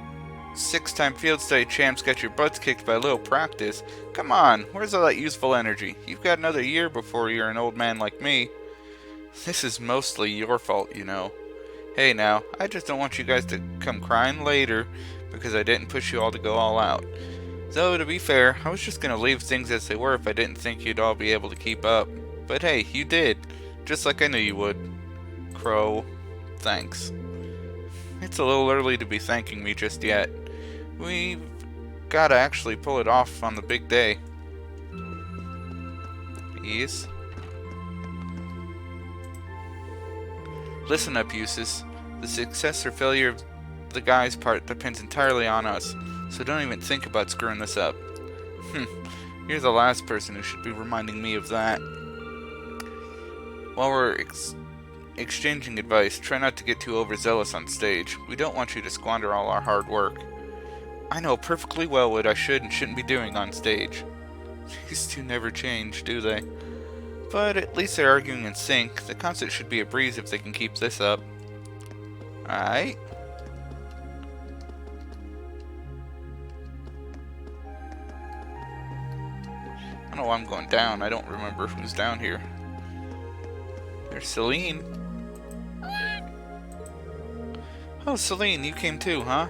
6-time field study champs got your butts kicked by a little practice. Come on, where's all that useful energy? You've got another year before you're an old man like me. This is mostly your fault, you know. Hey now, I just don't want you guys to come crying later because I didn't push you all to go all out. Though, to be fair, I was just gonna leave things as they were if I didn't think you'd all be able to keep up. But hey, you did. Just like I knew you would. Crow, thanks. It's a little early to be thanking me just yet. We've gotta actually pull it off on the big day. Yes? Listen up, Eustace. The success or failure of the guy's part depends entirely on us, so don't even think about screwing this up. You're the last person who should be reminding me of that. While we're exchanging advice, try not to get too overzealous on stage. We don't want you to squander all our hard work. I know perfectly well what I should and shouldn't be doing on stage. These two never change, do they? But at least they're arguing in sync. The concert should be a breeze if they can keep this up. Alright. I don't know why I'm going down. I don't remember who's down here. There's Celine. Oh, Celine, you came too, huh?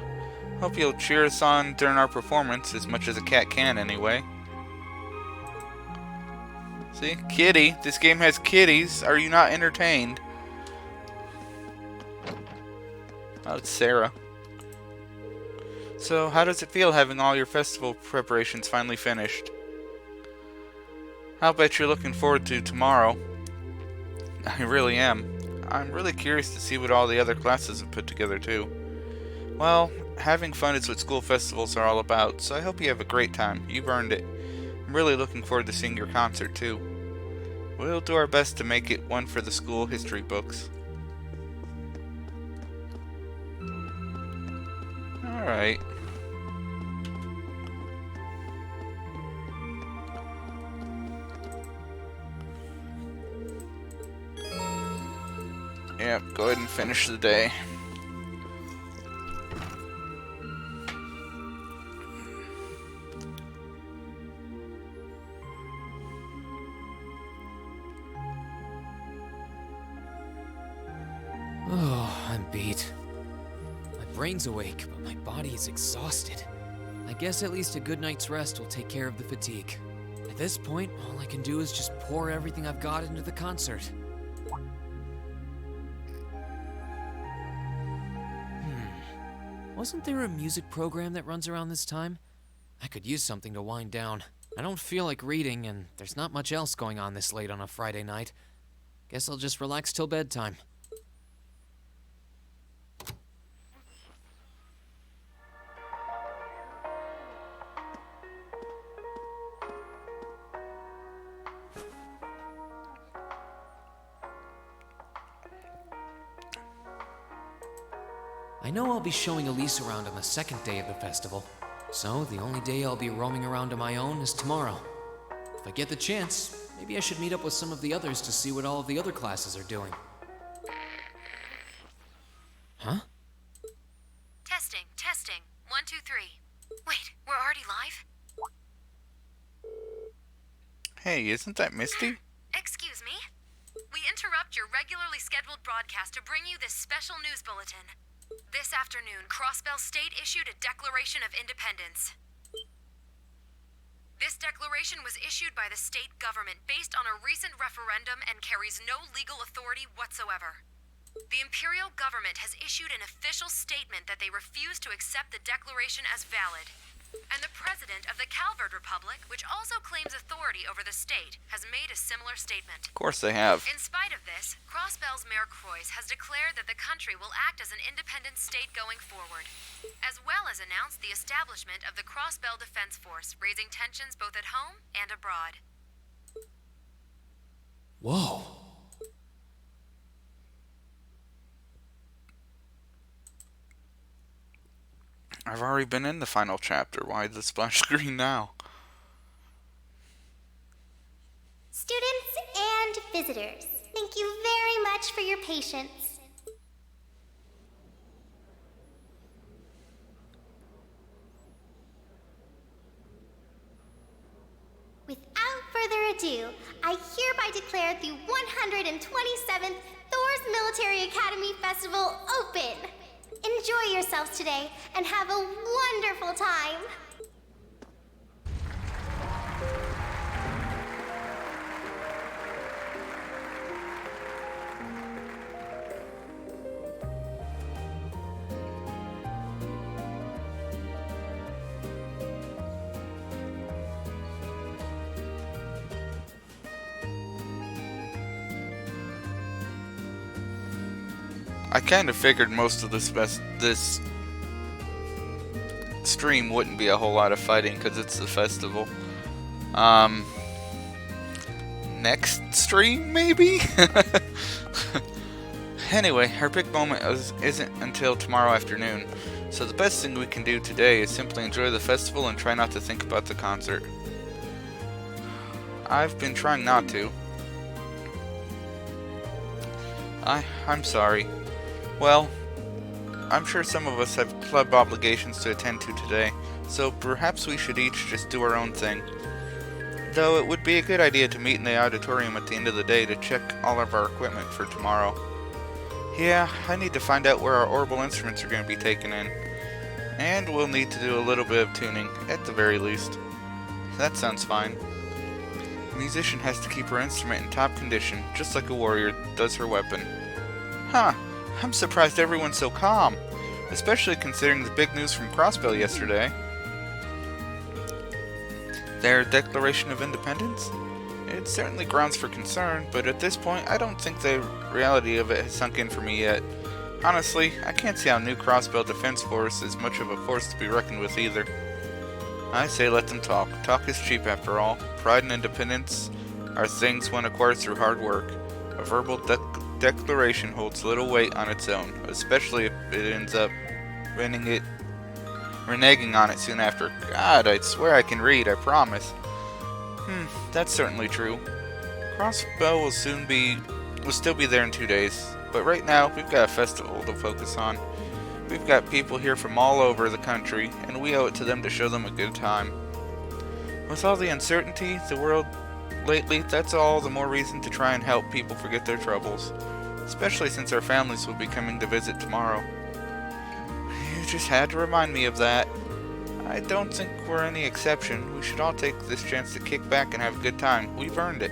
Hope you'll cheer us on during our performance, as much as a cat can anyway. See? Kitty. This game has kitties. Are you not entertained? Oh, it's Sarah. So, how does it feel having all your festival preparations finally finished? I'll bet you're looking forward to tomorrow. I really am. I'm really curious to see what all the other classes have put together, too. Well, having fun is what school festivals are all about, so I hope you have a great time. You've earned it. I'm really looking forward to seeing your concert, too. We'll do our best to make it one for the school history books. Alright. Yep, go ahead and finish the day. Oh, I'm beat. My brain's awake, but my body is exhausted. I guess at least a good night's rest will take care of the fatigue. At this point, all I can do is just pour everything I've got into the concert. Wasn't there a music program that runs around this time? I could use something to wind down. I don't feel like reading, and there's not much else going on this late on a Friday night. Guess I'll just relax till bedtime. I know I'll be showing Elise around on the second day of the festival, so the only day I'll be roaming around on my own is tomorrow. If I get the chance, maybe I should meet up with some of the others to see what all of the other classes are doing. Huh? Testing, testing. 1, 2, 3. Wait, we're already live? Hey, isn't that Misty? Excuse me? We interrupt your regularly scheduled broadcast to bring you this special news bulletin. This afternoon, Crossbell State issued a Declaration of Independence. This declaration was issued by the state government based on a recent referendum and carries no legal authority whatsoever. The Imperial government has issued an official statement that they refuse to accept the declaration as valid. And the president of the Calvard Republic, which also claims authority over the state, has made a similar statement. Of course they have. In spite of this, Crossbell's Mayor Croix has declared that the country will act as an independent state going forward, as well as announced the establishment of the Crossbell Defense Force, raising tensions both at home and abroad. Whoa. I've already been in the final chapter. Why the splash screen now? Students and visitors, thank you very much for your patience. Without further ado, I hereby declare the 127th Thor's Military Academy Festival open. Enjoy yourselves today and have a wonderful time. I kind of figured most of this stream wouldn't be a whole lot of fighting because it's the festival. Next stream, maybe? Anyway, our big moment isn't until tomorrow afternoon, so the best thing we can do today is simply enjoy the festival and try not to think about the concert. I've been trying not to. I'm sorry. Well, I'm sure some of us have club obligations to attend to today, so perhaps we should each just do our own thing. Though it would be a good idea to meet in the auditorium at the end of the day to check all of our equipment for tomorrow. Yeah, I need to find out where our orbital instruments are going to be taken in. And we'll need to do a little bit of tuning, at the very least. That sounds fine. A musician has to keep her instrument in top condition, just like a warrior does her weapon. Huh. I'm surprised everyone's so calm, especially considering the big news from Crossbell yesterday. Their Declaration of Independence? It's certainly grounds for concern, but at this point I don't think the reality of it has sunk in for me yet. Honestly, I can't see how New Crossbell Defense Force is much of a force to be reckoned with either. I say let them talk. Talk is cheap after all. Pride and independence are things one acquires through hard work. A verbal declaration holds little weight on its own, especially if it ends up reneging on it soon after. God, I swear I can read, I promise. That's certainly true. Crossbell will still be there in 2 days, but right now we've got a festival to focus on. We've got people here from all over the country, and we owe it to them to show them a good time. With all the uncertainty the world lately, that's all the more reason to try and help people forget their troubles, especially since our families will be coming to visit tomorrow. You just had to remind me of that. I don't think we're any exception. We should all take this chance to kick back and have a good time. We've earned it.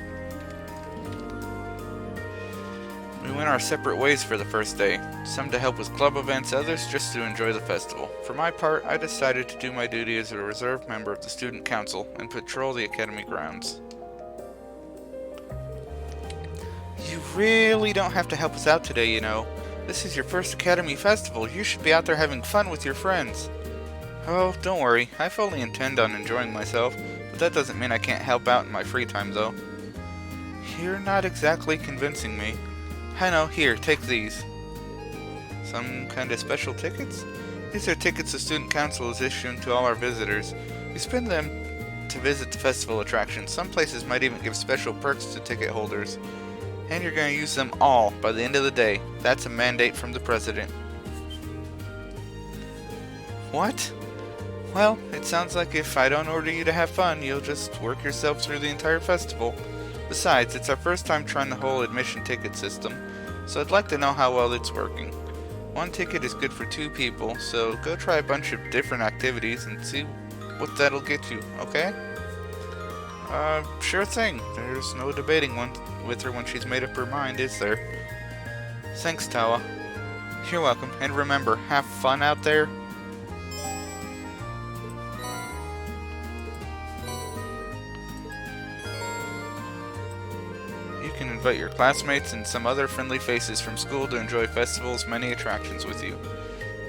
We went our separate ways for the first day, some to help with club events, others just to enjoy the festival. For my part, I decided to do my duty as a reserve member of the student council and patrol the academy grounds. You really don't have to help us out today, you know. This is your first academy festival. You should be out there having fun with your friends. Oh, don't worry. I fully intend on enjoying myself, but that doesn't mean I can't help out in my free time, though. You're not exactly convincing me. I know, here, take these. Some kind of special tickets? These are tickets the student council is issuing to all our visitors. We spend them to visit the festival attractions. Some places might even give special perks to ticket holders. And you're going to use them all by the end of the day. That's a mandate from the president. What? Well, it sounds like if I don't order you to have fun, you'll just work yourself through the entire festival. Besides, it's our first time trying the whole admission ticket system, so I'd like to know how well it's working. 1 ticket is good for 2 people, so go try a bunch of different activities and see what that'll get you, okay? Sure thing. There's no debating with her when she's made up her mind, is there? Thanks, Tawa. You're welcome, and remember, have fun out there. You can invite your classmates and some other friendly faces from school to enjoy festival's many attractions with you.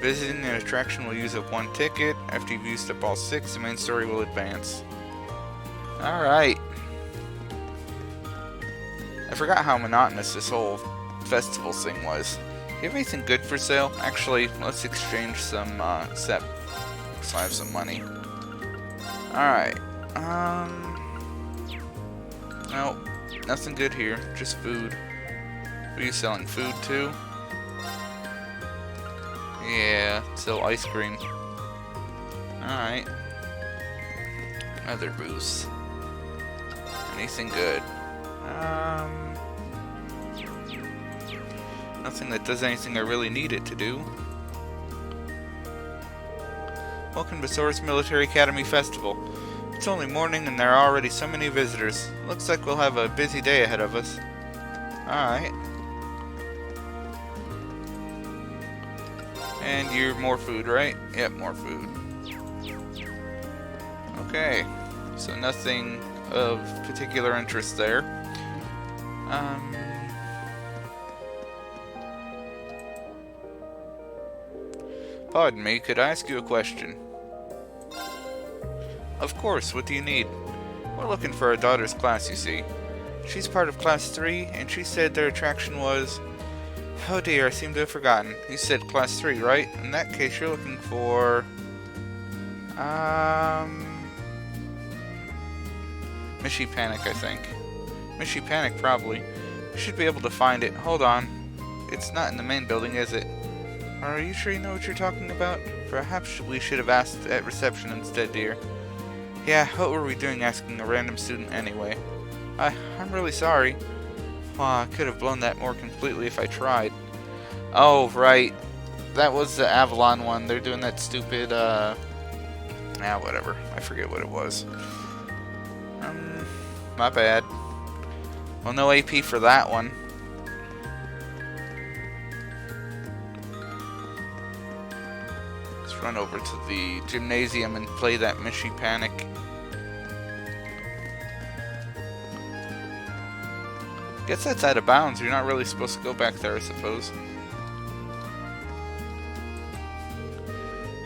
Visiting an attraction will use up 1 ticket. After you've used up all 6, the main story will advance. Alright. I forgot how monotonous this whole festival thing was. Do you have anything good for sale? Actually, let's exchange some, so I have some money. Alright. Nope. Nothing good here, just food. Are you selling food too? Yeah, sell ice cream. Alright. Other booths. Anything good? Nothing that does anything I really need it to do. Welcome to Soares Military Academy Festival. It's only morning and there are already so many visitors. Looks like we'll have a busy day ahead of us. Alright. And you're more food, right? Yep, more food. Okay. So nothing of particular interest there. Pardon me, could I ask you a question? Of course, what do you need? We're looking for our daughter's class, you see. She's part of class 3, and she said their attraction was... Oh dear, I seem to have forgotten. You said class 3, right? In that case, you're looking for... Mishy Panic, I think. Mishy Panic, probably. You should be able to find it. Hold on. It's not in the main building, is it? Are you sure you know what you're talking about? Perhaps we should have asked at reception instead, dear. Yeah, what were we doing asking a random student anyway? I'm really sorry. Well, I could have blown that more completely if I tried. Oh, right. That was the Avalon one. They're doing that stupid, whatever. I forget what it was. My bad. Well, no AP for that one. Let's run over to the gymnasium and play that Mishy Panic. Guess that's out of bounds. You're not really supposed to go back there, I suppose.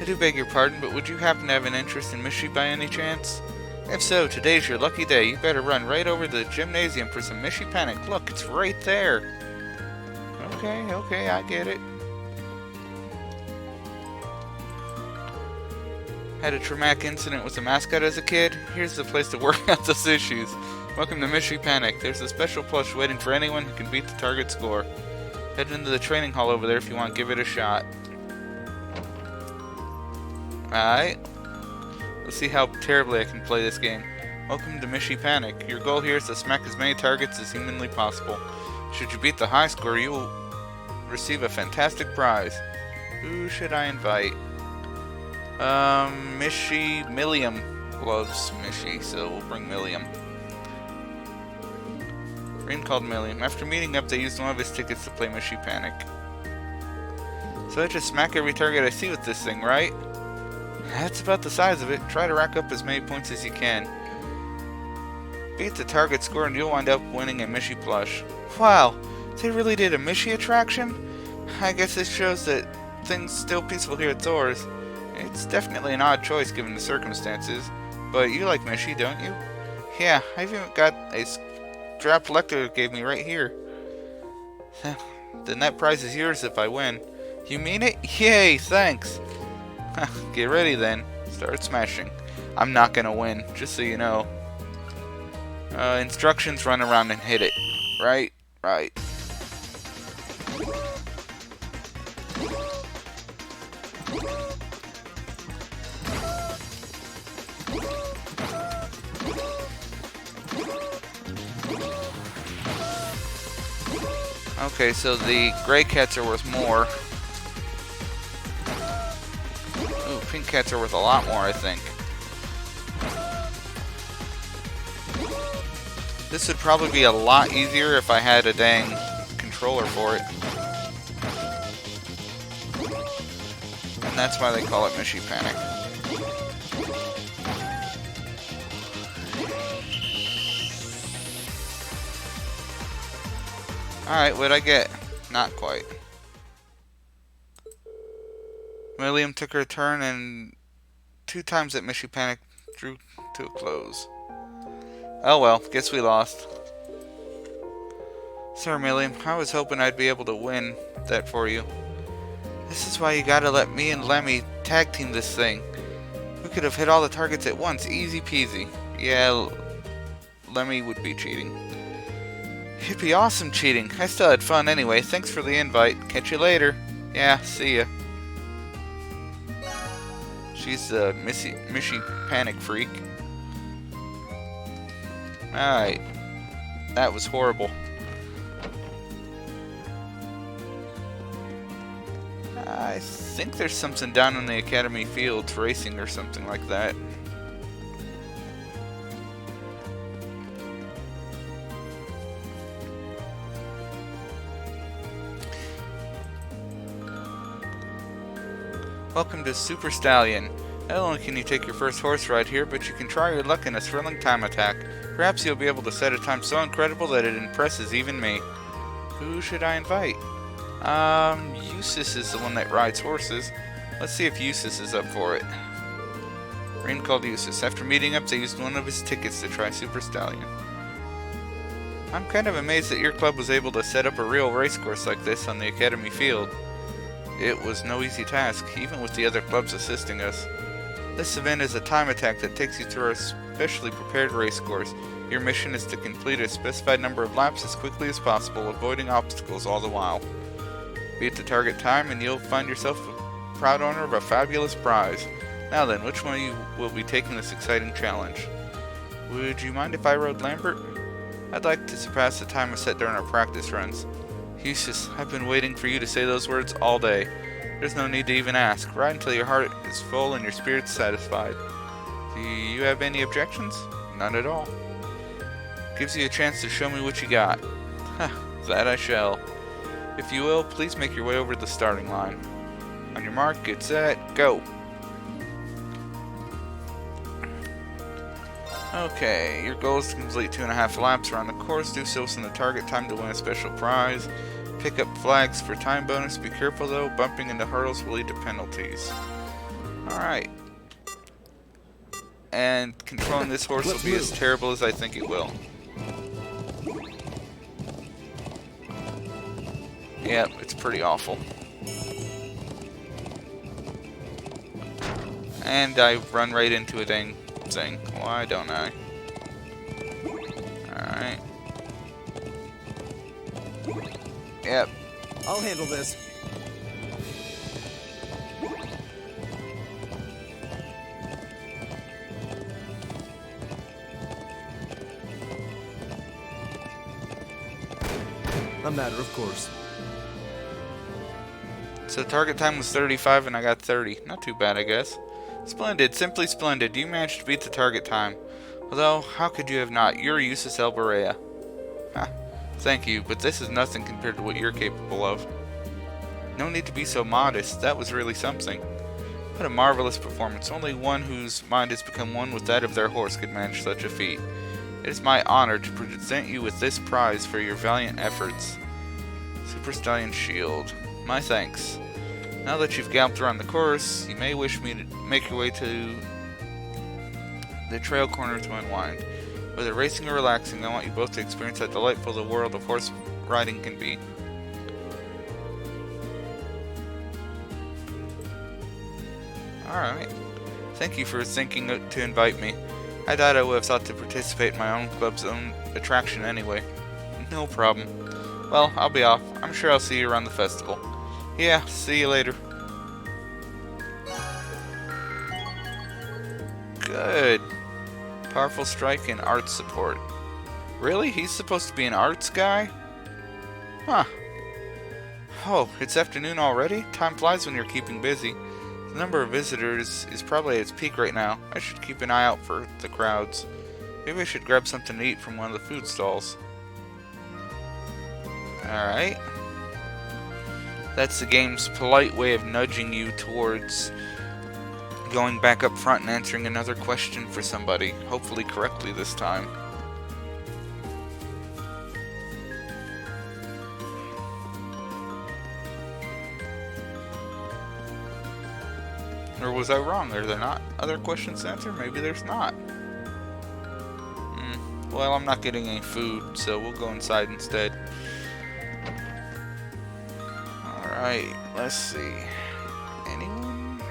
I do beg your pardon, but would you happen to have an interest in Mishy by any chance? If so, today's your lucky day. You better run right over to the gymnasium for some Mishy Panic. Look, it's right there. Okay, I get it. Had a traumatic incident with a mascot as a kid? Here's the place to work out those issues. Welcome to Mishy Panic. There's a special plush waiting for anyone who can beat the target score. Head into the training hall over there if you want to give it a shot. Alright. Let's see how terribly I can play this game. Welcome to Mishy Panic. Your goal here is to smack as many targets as humanly possible. Should you beat the high score, you will receive a fantastic prize. Who should I invite? Milliam loves Mishy, so we'll bring Milliam. Rain called Milliam. After meeting up, they used one of his tickets to play Mishy Panic. So I just smack every target I see with this thing, right? That's about the size of it. Try to rack up as many points as you can. Beat the target score and you'll wind up winning a Mishy plush. Wow, they really did a Mishy attraction? I guess this shows that things still peaceful here at Thor's. It's definitely an odd choice given the circumstances, but you like Mishy, don't you? Yeah, I've even got a strap Lecter gave me right here. The net prize is yours if I win. You mean it? Yay, thanks. Get ready then. Start smashing. I'm not gonna win, just so you know. Instructions, run around and hit it. Right. Okay, so the gray cats are worth more. Ooh, pink cats are worth a lot more, I think. This would probably be a lot easier if I had a dang controller for it. And that's why they call it Mishy Panic. Alright, what'd I get? Not quite. Milliam took her turn and 2 times that Mishy Panic drew to a close. Oh well, guess we lost. Sorry, Milliam. I was hoping I'd be able to win that for you. This is why you gotta let me and Lemmy tag team this thing. We could have hit all the targets at once, easy peasy. Yeah, Lemmy would be cheating. It'd be awesome cheating. I still had fun anyway. Thanks for the invite. Catch you later. Yeah, see ya. She's a Mishy Panic freak. Alright. That was horrible. I think there's something down in the Academy Fields racing or something like that. Welcome to Super Stallion. Not only can you take your first horse ride here, but you can try your luck in a thrilling time attack. Perhaps you'll be able to set a time so incredible that it impresses even me. Who should I invite? Eustace is the one that rides horses. Let's see if Eustace is up for it. Rain called Eustace. After meeting up, they used one of his tickets to try Super Stallion. I'm kind of amazed that your club was able to set up a real race course like this on the Academy Field. It was no easy task, even with the other clubs assisting us. This event is a time attack that takes you through a specially prepared race course. Your mission is to complete a specified number of laps as quickly as possible, avoiding obstacles all the while. Beat the target time and you'll find yourself a proud owner of a fabulous prize. Now then, which one of you will be taking this exciting challenge? Would you mind if I rode Lambert? I'd like to surpass the time I set during our practice runs. Eustace, I've been waiting for you to say those words all day. There's no need to even ask. Ride until your heart is full and your spirit's satisfied. Do you have any objections? None at all. Gives you a chance to show me what you got. That I shall. If you will, please make your way over to the starting line. On your mark, get set, go! Okay, your goal is to complete 2.5 laps around the course. Do so within the target time to win a special prize. Pick up flags for time bonus. Be careful though, bumping into hurdles will lead to penalties. Alright. And controlling this horse will be as terrible as I think it will. Yep, it's pretty awful. And I run right into a dang thing. Why don't I? Alright. Yep. I'll handle this. A matter of course. So target time was 35 and I got 30. Not too bad, I guess. Splendid, simply splendid. You managed to beat the target time. Although, how could you have not? You're Eustace Alberea. Ha, thank you, but this is nothing compared to what you're capable of. No need to be so modest. That was really something. What a marvelous performance. Only one whose mind has become one with that of their horse could manage such a feat. It is my honor to present you with this prize for your valiant efforts. Super Stallion Shield. My thanks. Now that you've galloped around the course, you may wish me to make your way to the trail corner to unwind. Whether racing or relaxing, I want you both to experience how delightful the world of horse riding can be. Alright. Thank you for thinking to invite me. I doubt I would have thought to participate in my own club's own attraction anyway. No problem. Well, I'll be off. I'm sure I'll see you around the festival. Yeah, see you later. Good. Powerful strike and arts support. Really? He's supposed to be an arts guy? Huh. Oh, it's afternoon already? Time flies when you're keeping busy. The number of visitors is probably at its peak right now. I should keep an eye out for the crowds. Maybe I should grab something to eat from one of the food stalls. Alright. That's the game's polite way of nudging you towards going back up front and answering another question for somebody. Hopefully correctly this time. Or was I wrong? Are there not other questions to answer? Maybe there's not. Well, I'm not getting any food, so we'll go inside instead. Alright, let's see. Anyone?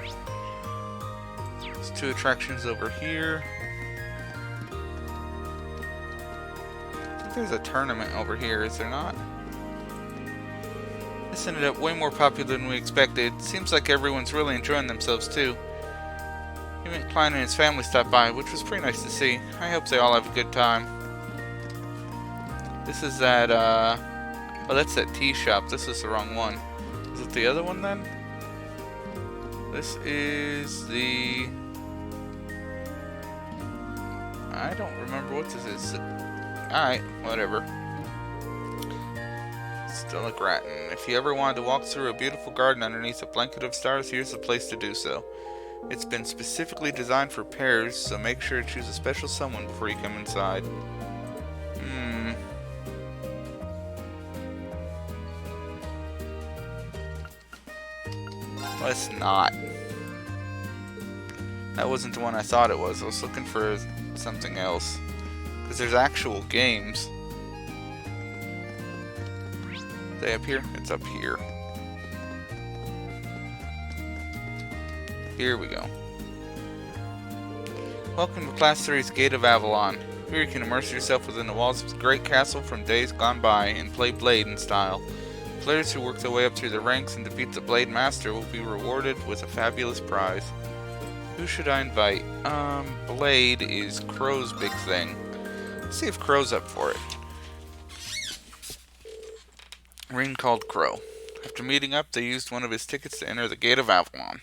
There's two attractions over here. I think there's a tournament over here, is there not? This ended up way more popular than we expected. Seems like everyone's really enjoying themselves too. Even Klein and his family stopped by, which was pretty nice to see. I hope they all have a good time. This is that, oh, that's that tea shop. This is the wrong one. Is it the other one then? This is the... I don't remember what this is. Alright, whatever. Stella Grattan. If you ever wanted to walk through a beautiful garden underneath a blanket of stars, here's the place to do so. It's been specifically designed for pairs, so make sure to choose a special someone before you come inside. Let's not. That wasn't the one I thought it was. I was looking for something else. Because there's actual games. Are they up here? It's up here. Here we go. Welcome to Class 3's Gate of Avalon. Here you can immerse yourself within the walls of the great castle from days gone by and play Blade in style. Players who work their way up through the ranks and defeat the Blade Master will be rewarded with a fabulous prize. Who should I invite? Blade is Crow's big thing. Let's see if Crow's up for it. Ring called Crow. After meeting up, they used one of his tickets to enter the Gate of Avalon.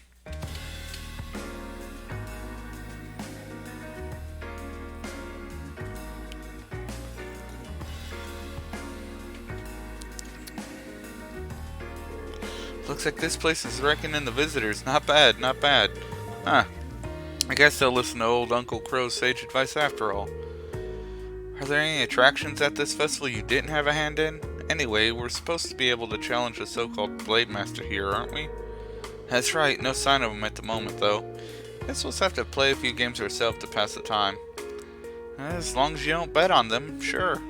Looks like this place is raking in the visitors. Not bad, not bad. Huh. I guess they'll listen to old Uncle Crow's sage advice after all. Are there any attractions at this festival you didn't have a hand in? Anyway, we're supposed to be able to challenge the so-called Blade Master here, aren't we? That's right, no sign of them at the moment though. Guess we'll just have to play a few games ourselves to pass the time. As long as you don't bet on them, sure.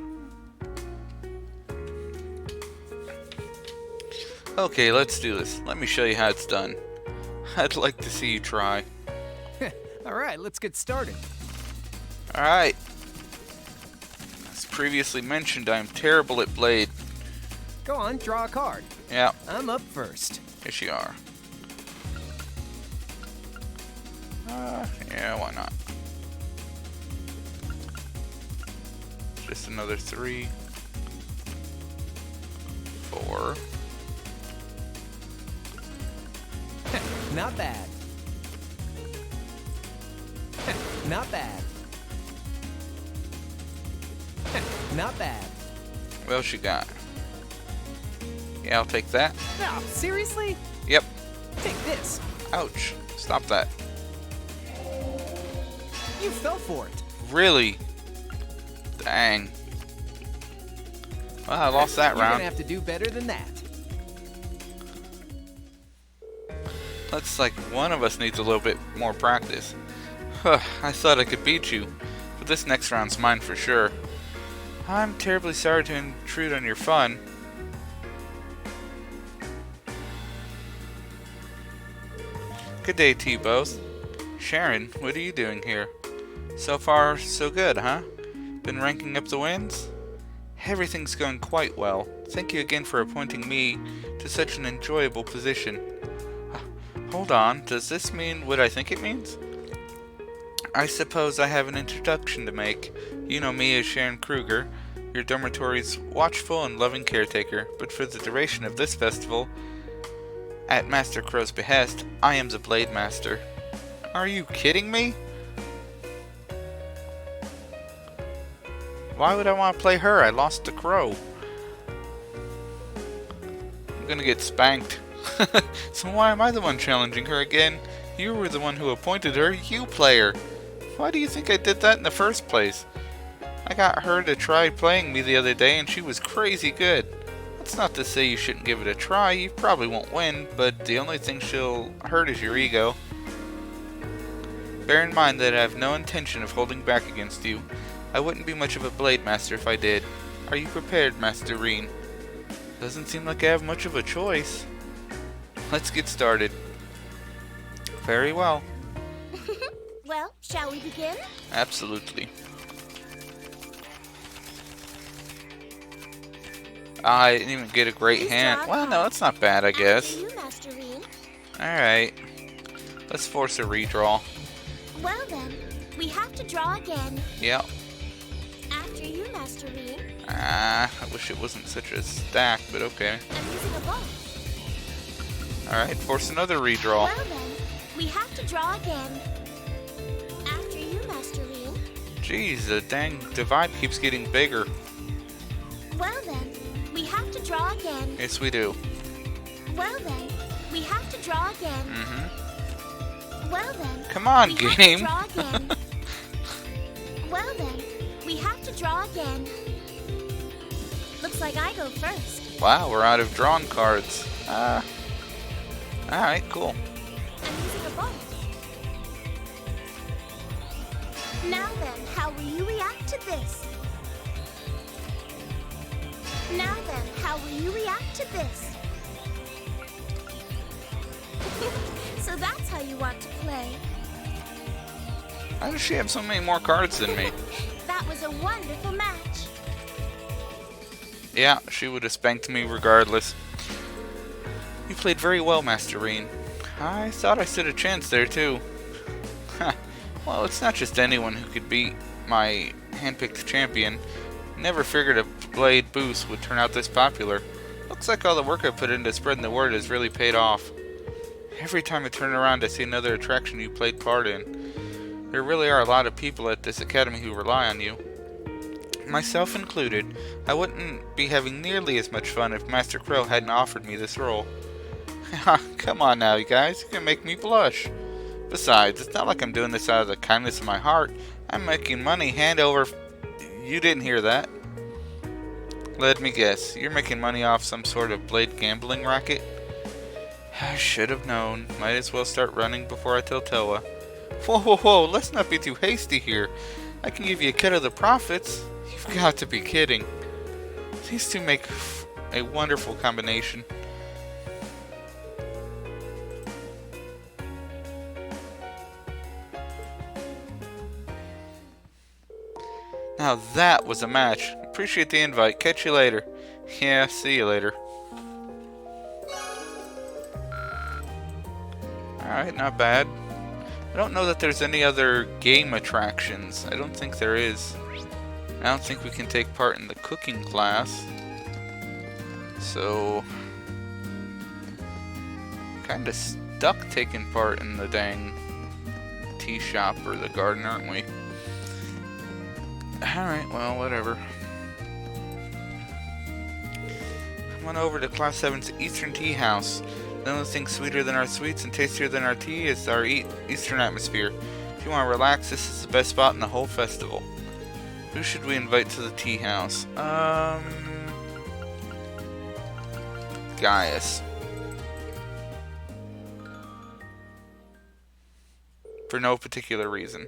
Okay, let's do this. Let me show you how it's done. I'd like to see you try. Alright, let's get started. Alright. As previously mentioned, I am terrible at Blade. Go on, draw a card. Yeah. I'm up first. Yes, you are. Yeah, why not? Just another 3, 4. Not bad. Not bad. Not bad. What else you got? Yeah, I'll take that. No, seriously? Yep. Take this. Ouch. Stop that. You fell for it. Really? Dang. Well, I lost that You're round. gonna have to do better than that. Looks like one of us needs a little bit more practice. Huh, I thought I could beat you, but this next round's mine for sure. I'm terribly sorry to intrude on your fun. Good day to you both. Sharon, what are you doing here? So far, so good, huh? Been ranking up the wins? Everything's going quite well. Thank you again for appointing me to such an enjoyable position. Hold on, does this mean what I think it means? I suppose I have an introduction to make. You know me as Sharon Kruger, your dormitory's watchful and loving caretaker, but for the duration of this festival, at Master Crow's behest, I am the Blade Master. Are you kidding me? Why would I want to play her? I lost to Crow. I'm gonna get spanked. So why am I the one challenging her again? You were the one who appointed her, you player. Why do you think I did that in the first place? I got her to try playing me the other day and she was crazy good. That's not to say you shouldn't give it a try, you probably won't win, but the only thing she'll hurt is your ego. Bear in mind that I have no intention of holding back against you. I wouldn't be much of a Blade Master if I did. Are you prepared, Master Reen? Doesn't seem like I have much of a choice. Let's get started. Very well. Well, shall we begin? Absolutely. I didn't even get a great hand. Well, no, that's not bad, I guess. After you, Master Reen. Alright. Let's force a redraw. Well then, we have to draw again. Yep. After you, Master Reen. I wish it wasn't such a stack, but okay. I'm using a ball. Alright, force another redraw. Well then, we have to draw again. After you, Master Reen. Jeez, the dang divide keeps getting bigger. Well then, we have to draw again. Yes, we do. Well then, we have to draw again. Mm-hmm. Well then, come on, we game. Have to draw again. Well then, we have to draw again. Looks like I go first. Wow, we're out of drawn cards. Alright, cool. I'm using a ball. Now then, how will you react to this? Now then, how will you react to this? So that's how you want to play. How does she have so many more cards than me? That was a wonderful match. Yeah, she would have spanked me regardless. You played very well, Master Reen. I thought I stood a chance there, too. Well, it's not just anyone who could beat my handpicked champion. Never figured a Blade boost would turn out this popular. Looks like all the work I put into spreading the word has really paid off. Every time I turn around, I see another attraction you played part in. There really are a lot of people at this academy who rely on you. Myself included. I wouldn't be having nearly as much fun if Master Crow hadn't offered me this role. Come on now, you guys. You're gonna make me blush. Besides, it's not like I'm doing this out of the kindness of my heart. I'm making money hand over... You didn't hear that. Let me guess. You're making money off some sort of Blade gambling racket? I should have known. Might as well start running before I tell Toa. Whoa, whoa, whoa, let's not be too hasty here. I can give you a cut of the profits. You've got to be kidding. These two make a wonderful combination. Now that was a match. Appreciate the invite. Catch you later. Yeah, see you later. Alright, not bad. I don't know that there's any other game attractions. I don't think there is. I don't think we can take part in the cooking class. So... kinda stuck taking part in the dang tea shop or the garden, aren't we? Alright, well, whatever. Come on over to Class 7's Eastern Tea House. The only thing sweeter than our sweets and tastier than our tea is our Eastern atmosphere. If you want to relax, this is the best spot in the whole festival. Who should we invite to the tea house? Gaius. For no particular reason.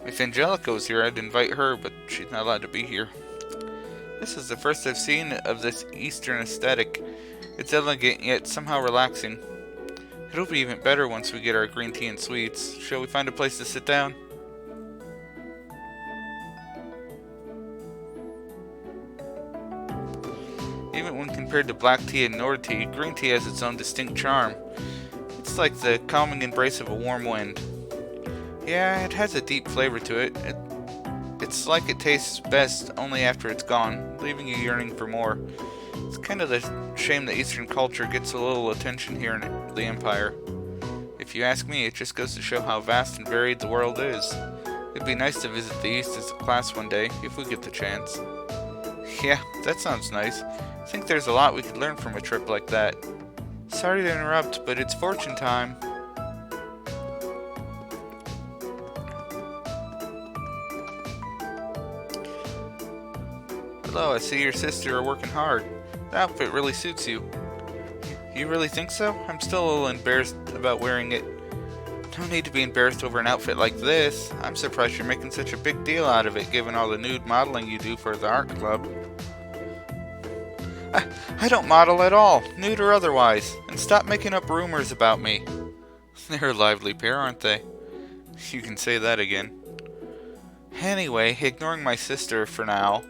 If Angelica was here, I'd invite her, but she's not allowed to be here. This is the first I've seen of this Eastern aesthetic. It's elegant, yet somehow relaxing. It'll be even better once we get our green tea and sweets. Shall we find a place to sit down? Even when compared to black tea and Nord tea, green tea has its own distinct charm. It's like the calming embrace of a warm wind. Yeah, it has a deep flavor to it. It's like it tastes best only after it's gone, leaving you yearning for more. It's kind of a shame that Eastern culture gets a little attention here in the Empire. If you ask me, it just goes to show how vast and varied the world is. It'd be nice to visit the East as a class one day, if we get the chance. Yeah, that sounds nice. I think there's a lot we could learn from a trip like that. Sorry to interrupt, but it's fortune time. Hello, I see your sister are working hard. The outfit really suits you. You really think so? I'm still a little embarrassed about wearing it. No need to be embarrassed over an outfit like this. I'm surprised you're making such a big deal out of it, given all the nude modeling you do for the art club. I don't model at all, nude or otherwise, and stop making up rumors about me. They're a lively pair, aren't they? You can say that again. Anyway, ignoring my sister for now,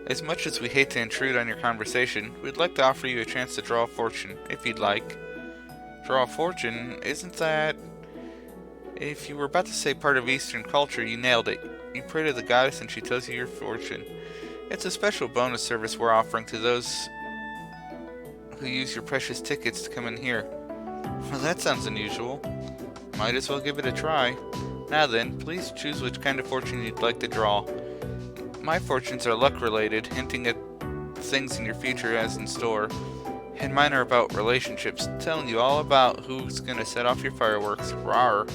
as much as we hate to intrude on your conversation, we'd like to offer you a chance to draw a fortune, if you'd like. Draw a fortune? Isn't that... If you were about to say part of Eastern culture, you nailed it. You pray to the goddess and she tells you your fortune. It's a special bonus service we're offering to those who use your precious tickets to come in here. Well, that sounds unusual. Might as well give it a try. Now then, please choose which kind of fortune you'd like to draw. My fortunes are luck-related, hinting at things in your future as in store. And mine are about relationships, telling you all about who's gonna set off your fireworks. Rawr.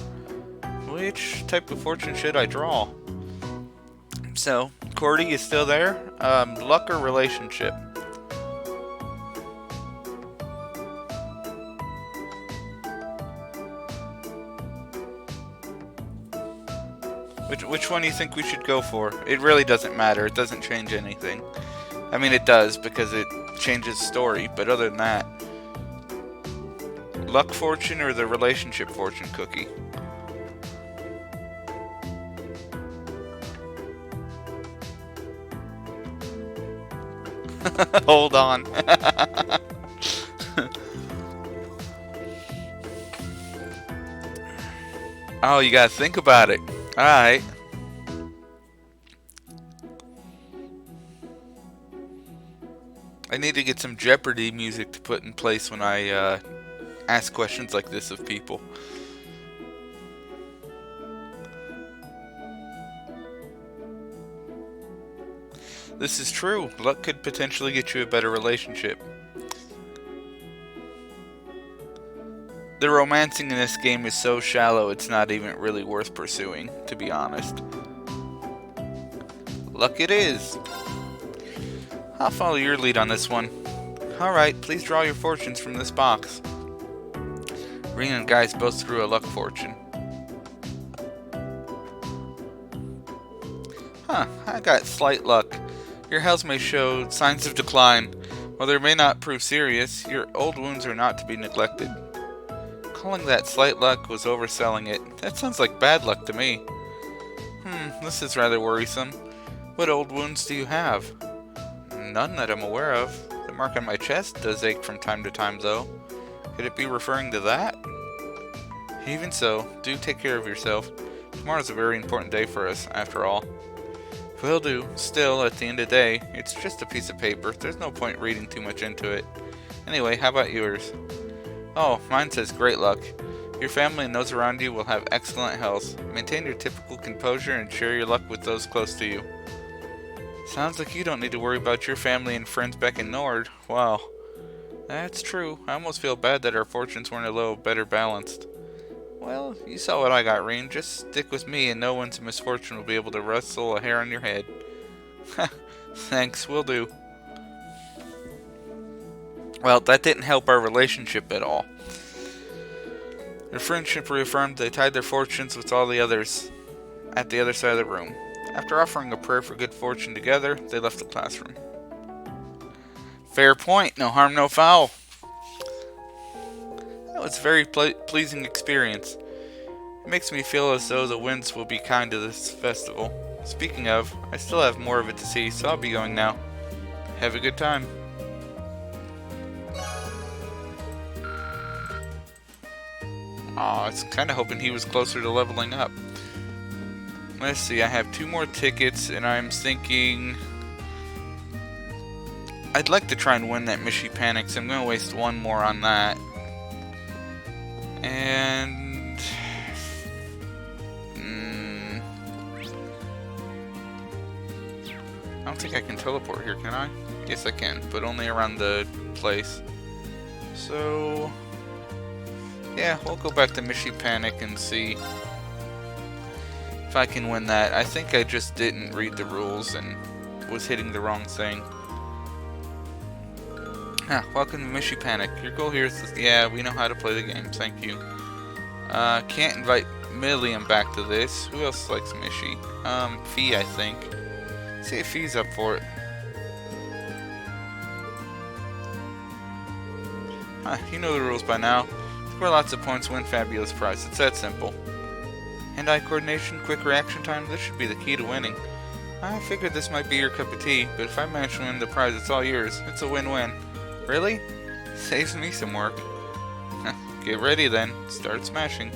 Which type of fortune should I draw? So, Cordy, you still there? Luck or relationship? Which one do you think we should go for? It really doesn't matter. It doesn't change anything. I mean, it does because it changes story, but other than that... Luck fortune or the relationship fortune cookie? Hold on. Oh, you gotta think about it. Alright. I need to get some Jeopardy music to put in place when I ask questions like this of people. This is true. Luck could potentially get you a better relationship. The romancing in this game is so shallow, it's not even really worth pursuing, to be honest. Luck it is. I'll follow your lead on this one. Alright, please draw your fortunes from this box. Ring and Guys both threw a luck fortune. Huh, I got slight luck. Your health may show signs of decline. While they may not prove serious, your old wounds are not to be neglected. Calling that slight luck was overselling it. That sounds like bad luck to me. This is rather worrisome. What old wounds do you have? None that I'm aware of. The mark on my chest does ache from time to time, though. Could it be referring to that? Even so, do take care of yourself. Tomorrow's a very important day for us, after all. Will do. Still, at the end of the day, it's just a piece of paper. There's no point reading too much into it. Anyway, how about yours? Oh, mine says great luck. Your family and those around you will have excellent health. Maintain your typical composure and share your luck with those close to you. Sounds like you don't need to worry about your family and friends back in Nord. Wow. That's true. I almost feel bad that our fortunes weren't a little better balanced. Well, you saw what I got, Rean. Just stick with me and no one's misfortune will be able to rustle a hair on your head. Thanks, will do. Well, that didn't help our relationship at all. Their friendship reaffirmed, they tied their fortunes with all the others at the other side of the room. After offering a prayer for good fortune together, they left the classroom. Fair point. No harm, no foul. That was a very pleasing experience. It makes me feel as though the winds will be kind to this festival. Speaking of, I still have more of it to see, so I'll be going now. Have a good time. Aw, I was kind of hoping he was closer to leveling up. Let's see, I have 2 more tickets, and I'm thinking I'd like to try and win that Mishy Panic, so I'm going to waste 1 more on that. And I don't think I can teleport here, can I? Yes, I can, but only around the place. So yeah, we'll go back to Mishy Panic and see if I can win that. I think I just didn't read the rules and was hitting the wrong thing. Welcome to Mishy Panic. Your goal here is to, yeah, we know how to play the game. Thank you. Can't invite Milliam back to this. Who else likes Mishy? Fee, I think. See if Fee's up for it. You know the rules by now. Score lots of points, win fabulous prize. It's that simple. Hand-eye coordination, quick reaction time, this should be the key to winning. I figured this might be your cup of tea, but if I manage to win the prize, it's all yours. It's a win-win. Really? Saves me some work. Get ready then. Start smashing.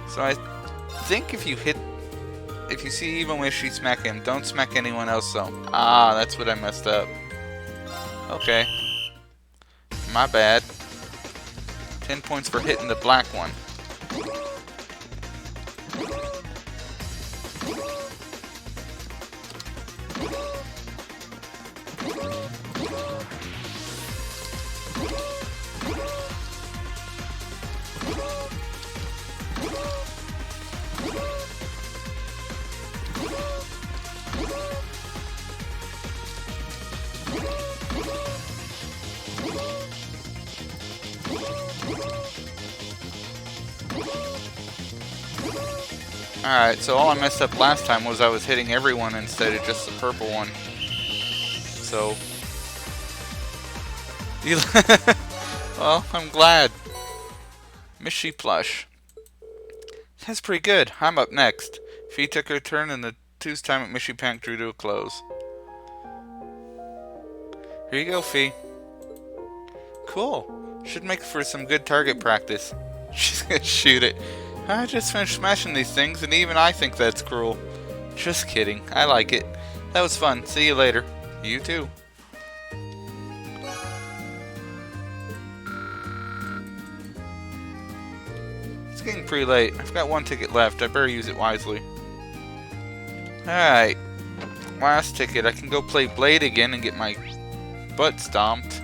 So I think if you see Evil Mishy, smack him. Don't smack anyone else though. Ah, that's what I messed up. Okay. My bad. 10 points for hitting the black one. Alright, so all I messed up last time was I was hitting everyone instead of just the purple one. So well, I'm glad. Mishy plush. That's pretty good. I'm up next. Fee took her turn and the 2's time at Mishy Panic drew to a close. Here you go, Fee. Cool. Should make for some good target practice. She's gonna shoot it. I just finished smashing these things, and even I think that's cruel. Just kidding. I like it. That was fun. See you later. You too. It's getting pretty late. I've got 1 ticket left. I better use it wisely. Alright. Last ticket. I can go play Blade again and get my butt stomped.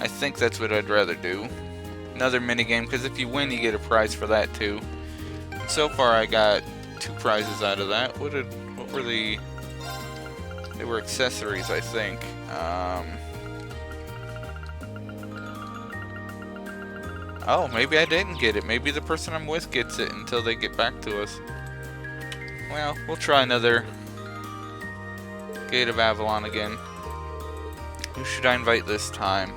I think that's what I'd rather do. Another minigame, because if you win, you get a prize for that too. And so far, I got 2 prizes out of that. What were the... They were accessories, I think. Oh, maybe I didn't get it. Maybe the person I'm with gets it until they get back to us. Well, we'll try another Gate of Avalon again. Who should I invite this time?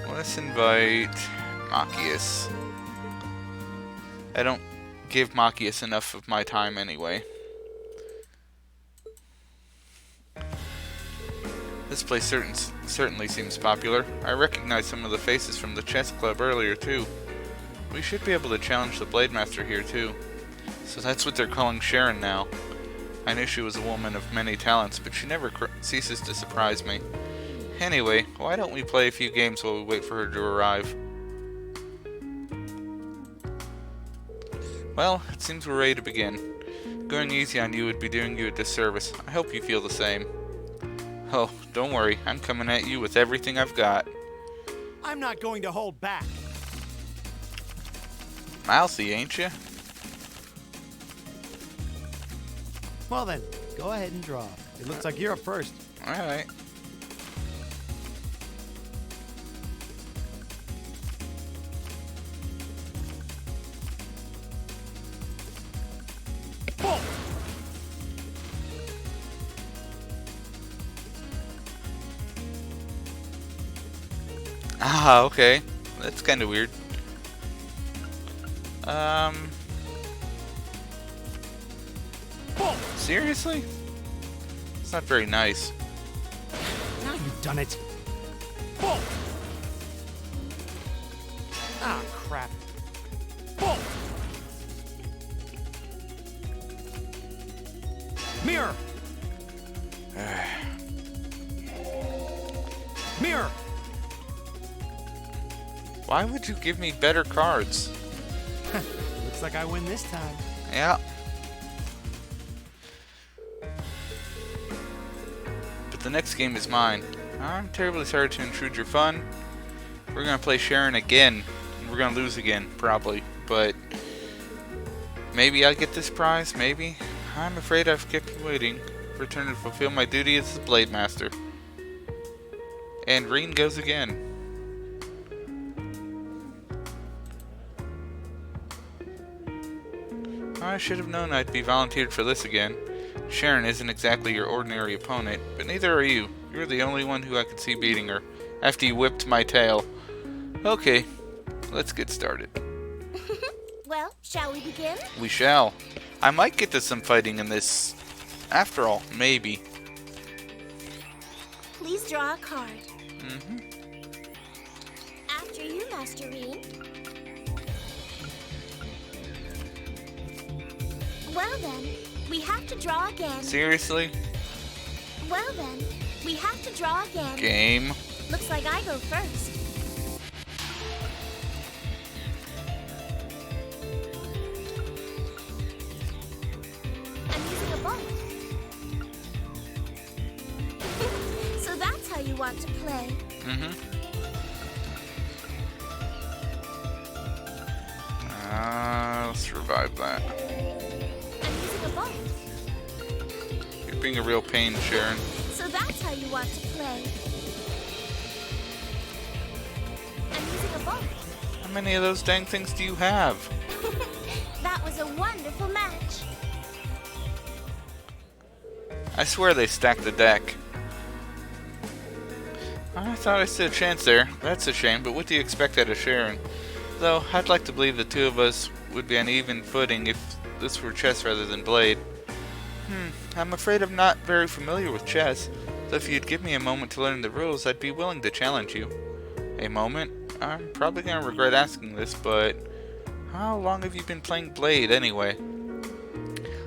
Let's invite Machias. I don't give Machias enough of my time anyway. This place certainly seems popular. I recognize some of the faces from the chess club earlier too. We should be able to challenge the Blade Master here too. So that's what they're calling Sharon now. I knew she was a woman of many talents, but she never ceases to surprise me. Anyway, why don't we play a few games while we wait for her to arrive? Well, it seems we're ready to begin. Going easy on you would be doing you a disservice. I hope you feel the same. Oh, don't worry. I'm coming at you with everything I've got. I'm not going to hold back. Mousy, ain't you? Well then, go ahead and draw. It looks like you're up first. Alright. Ah, okay. That's kind of weird. Seriously? It's not very nice. Now you've done it. Ah, crap. Mirror! Mirror! Why would you give me better cards? Looks like I win this time. Yeah. But the next game is mine. I'm terribly sorry to intrude your fun. We're gonna play Sharon again. And we're gonna lose again, probably. But maybe I get this prize, maybe. I'm afraid I've kept you waiting. Return to fulfill my duty as the Blade Master. And Reen goes again. I should have known I'd be volunteered for this again. Sharon isn't exactly your ordinary opponent, but neither are you. You're the only one who I could see beating her, after you whipped my tail. Okay, let's get started. Well, shall we begin? We shall. I might get to some fighting in this, after all, maybe. Please draw a card. Mm-hmm. After you, Master Reen. Well then, we have to draw again. Seriously? Well then, we have to draw again. Game. Looks like I go first. I'm using a ball. So that's how you want to play. Mm-hmm. Let's revive that. You're being a real pain, Sharon. So that's how you want to play. I'm using a ball. How many of those dang things do you have? That was a wonderful match. I swear they stacked the deck. I thought I stood a chance there. That's a shame, but what do you expect out of Sharon? Though, I'd like to believe the two of us would be on even footing if this were chess rather than Blade. I'm afraid I'm not very familiar with chess, so if you'd give me a moment to learn the rules, I'd be willing to challenge you. A moment? I'm probably going to regret asking this, but how long have you been playing Blade anyway?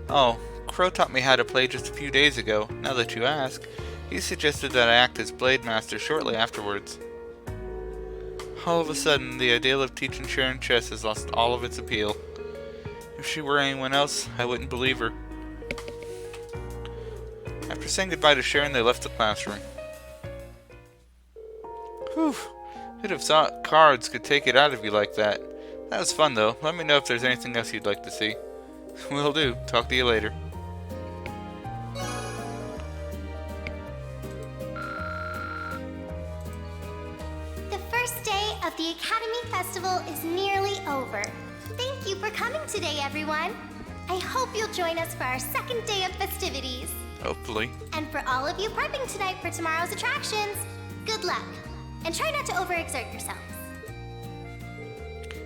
Oh, Crow taught me how to play just a few days ago. Now that you ask, he suggested that I act as Blade Master shortly afterwards. All of a sudden, the ideal of teaching Sharon chess has lost all of its appeal. If she were anyone else, I wouldn't believe her. After saying goodbye to Sharon, they left the classroom. Whew. Who'd have thought cards could take it out of you like that? That was fun, though. Let me know if there's anything else you'd like to see. Will do. Talk to you later. The first day of the Academy Festival is nearly over. Thank you for coming today, everyone. I hope you'll join us for our second day of festivities. Hopefully. And for all of you prepping tonight for tomorrow's attractions, good luck. And try not to overexert yourselves.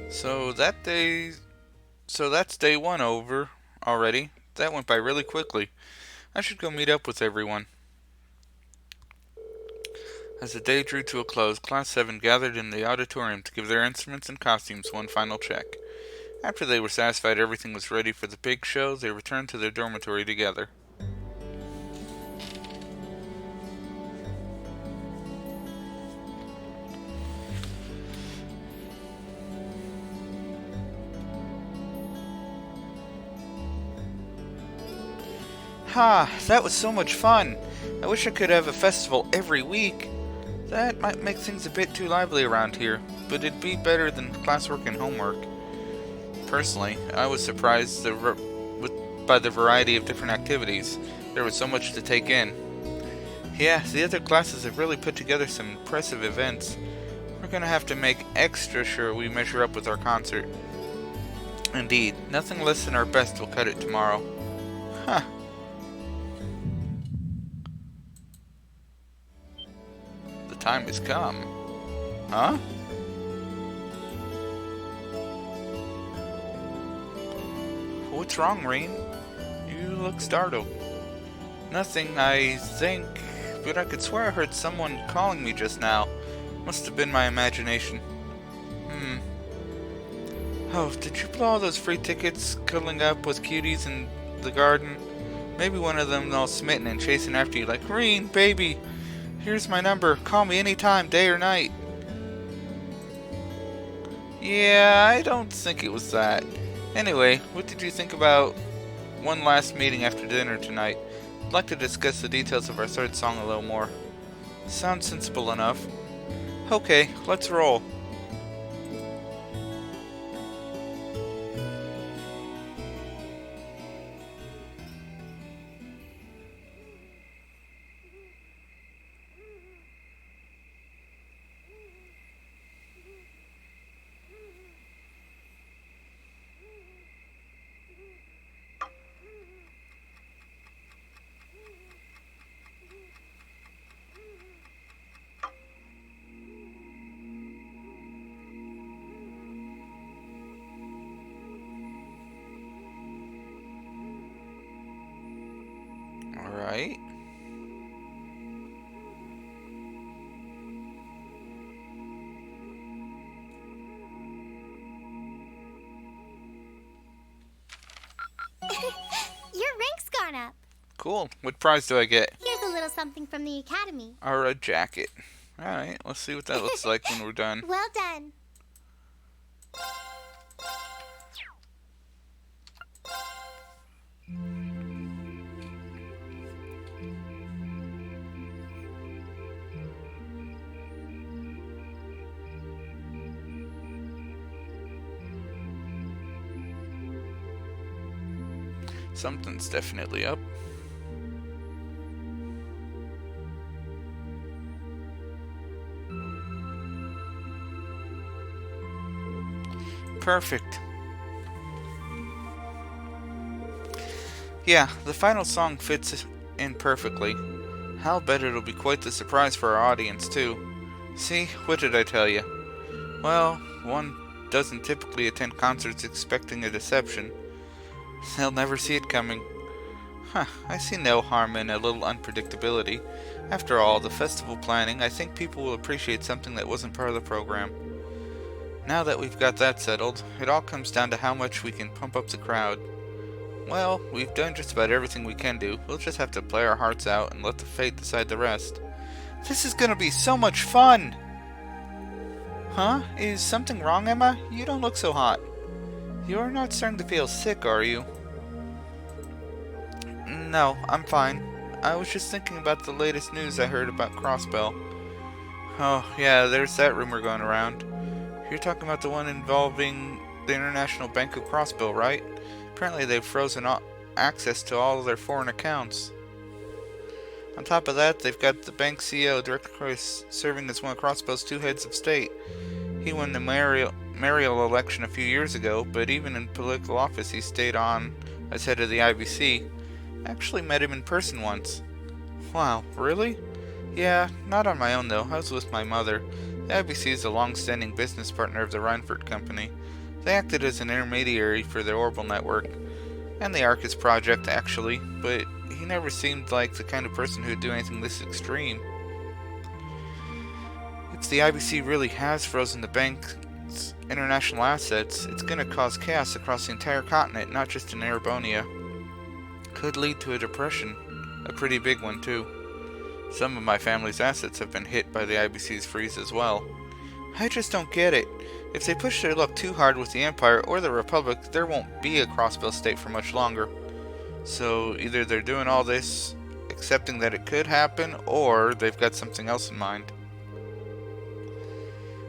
So that's day 1 over already. That went by really quickly. I should go meet up with everyone. As the day drew to a close, Class 7 gathered in the auditorium to give their instruments and costumes one final check. After they were satisfied everything was ready for the big show, they returned to their dormitory together. Ha! That was so much fun! I wish I could have a festival every week. That might make things a bit too lively around here, but it'd be better than classwork and homework. Personally, I was surprised by the variety of different activities. There was so much to take in. Yeah, the other classes have really put together some impressive events. We're gonna have to make extra sure we measure up with our concert. Indeed, nothing less than our best will cut it tomorrow. Huh. The time has come. Huh? What's wrong, Rain? You look startled. Nothing, I think, but I could swear I heard someone calling me just now. Must have been my imagination. Oh, did you blow all those free tickets cuddling up with cuties in the garden? Maybe one of them all smitten and chasing after you like, Rain, baby, here's my number. Call me anytime, day or night. Yeah, I don't think it was that. Anyway, what did you think about one last meeting after dinner tonight? I'd like to discuss the details of our third song a little more. Sounds sensible enough. Okay, let's roll. Alright. Your rank's gone up. Cool. What prize do I get? Here's a little something from the Academy. A red jacket. Alright, let's see what that looks like when we're done. Well done. Something's definitely up. Perfect. Yeah, the final song fits in perfectly. I'll bet it'll be quite the surprise for our audience, too. See, what did I tell you? Well, one doesn't typically attend concerts expecting a deception. They'll never see it coming. Huh, I see no harm in a little unpredictability. After all, the festival planning, I think people will appreciate something that wasn't part of the program. Now that we've got that settled, it all comes down to how much we can pump up the crowd. Well, we've done just about everything we can do. We'll just have to play our hearts out and let the fate decide the rest. This is gonna be so much fun! Huh? Is something wrong, Emma? You don't look so hot. You're not starting to feel sick, are you? No, I'm fine. I was just thinking about the latest news I heard about Crossbell. Oh, yeah, there's that rumor going around. You're talking about the one involving the International Bank of Crossbill, right? Apparently they've frozen access to all of their foreign accounts. On top of that, they've got the bank CEO, Director Cross, serving as one of Crossbill's two heads of state. He won the mayoral election a few years ago, but even in political office he stayed on as head of the IBC. I actually met him in person once. Wow, really? Yeah, not on my own though. I was with my mother. The IBC is a long-standing business partner of the Reinfurt Company. They acted as an intermediary for the Orbital Network, and the Arcus project actually, but he never seemed like the kind of person who would do anything this extreme. If the IBC really has frozen the bank's international assets, it's going to cause chaos across the entire continent, not just in Erebonia. Could lead to a depression, a pretty big one too. Some of my family's assets have been hit by the IBC's freeze as well. I just don't get it. If they push their luck too hard with the Empire or the Republic, there won't be a Crossbill state for much longer. So either they're doing all this, accepting that it could happen, or they've got something else in mind.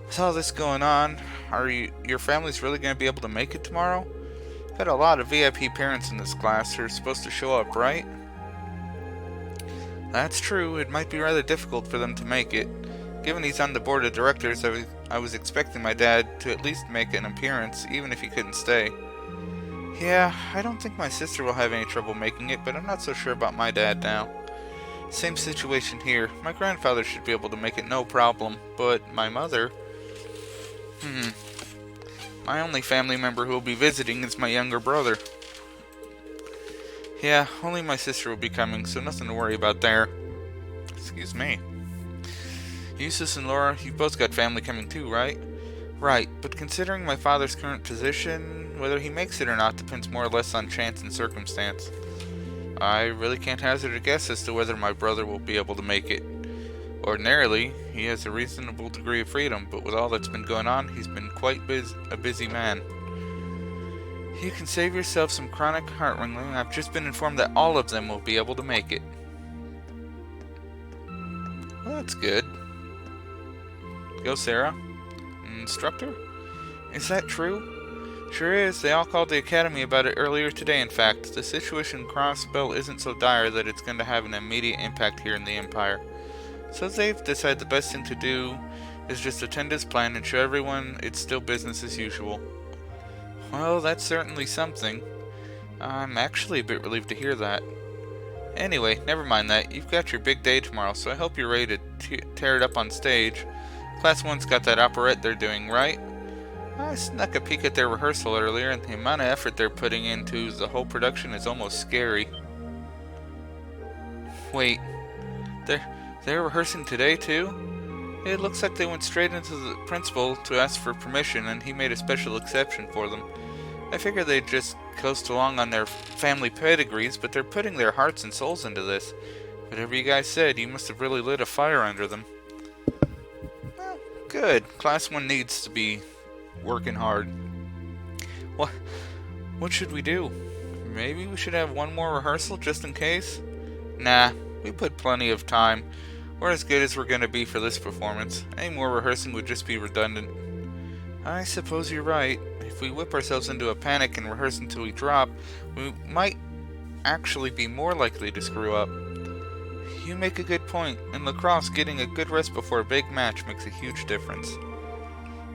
With all this going on, your family's really going to be able to make it tomorrow? Got a lot of VIP parents in this class who are supposed to show up, right? That's true, it might be rather difficult for them to make it. Given he's on the board of directors, I was expecting my dad to at least make an appearance, even if he couldn't stay. Yeah, I don't think my sister will have any trouble making it, but I'm not so sure about my dad now. Same situation here. My grandfather should be able to make it no problem, but my mother... My only family member who will be visiting is my younger brother. Yeah, only my sister will be coming, so nothing to worry about there. Excuse me. Eustace and Laura, you've both got family coming too, right? Right, but considering my father's current position, whether he makes it or not depends more or less on chance and circumstance. I really can't hazard a guess as to whether my brother will be able to make it. Ordinarily, he has a reasonable degree of freedom, but with all that's been going on, he's been quite a busy man. You can save yourself some chronic heart-wrangling. I've just been informed that all of them will be able to make it. Well, that's good. Go, Sarah. Instructor? Is that true? Sure is. They all called the Academy about it earlier today, in fact. The situation in Crossbill isn't so dire that it's going to have an immediate impact here in the Empire. So they've decided the best thing to do is just attend his plan and show everyone it's still business as usual. Well, that's certainly something. I'm actually a bit relieved to hear that. Anyway, never mind that. You've got your big day tomorrow, so I hope you're ready to tear it up on stage. Class 1's got that operette they're doing, right? I snuck a peek at their rehearsal earlier, and the amount of effort they're putting into the whole production is almost scary. Wait, they're rehearsing today too? It looks like they went straight into the principal to ask for permission, and he made a special exception for them. I figured they'd just coast along on their family pedigrees, but they're putting their hearts and souls into this. Whatever you guys said, you must have really lit a fire under them. Well, good. Class 1 needs to be working hard. What should we do? Maybe we should have one more rehearsal just in case? Nah, we put plenty of time. We're as good as we're going to be for this performance. Any more rehearsing would just be redundant. I suppose you're right. If we whip ourselves into a panic and rehearse until we drop, we might actually be more likely to screw up. You make a good point. In lacrosse, getting a good rest before a big match makes a huge difference.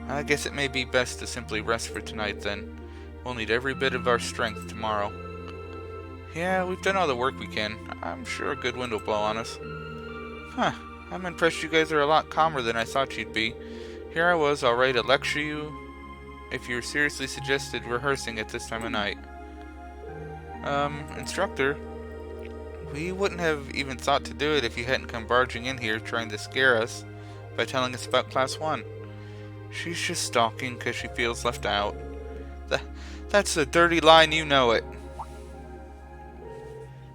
I guess it may be best to simply rest for tonight then. We'll need every bit of our strength tomorrow. Yeah, we've done all the work we can. I'm sure a good wind will blow on us. Huh, I'm impressed you guys are a lot calmer than I thought you'd be. Here I was, all ready to lecture you if you seriously suggested rehearsing at this time of night. Instructor, we wouldn't have even thought to do it if you hadn't come barging in here trying to scare us by telling us about Class 1. She's just stalking because she feels left out. That's a dirty lie and you know it.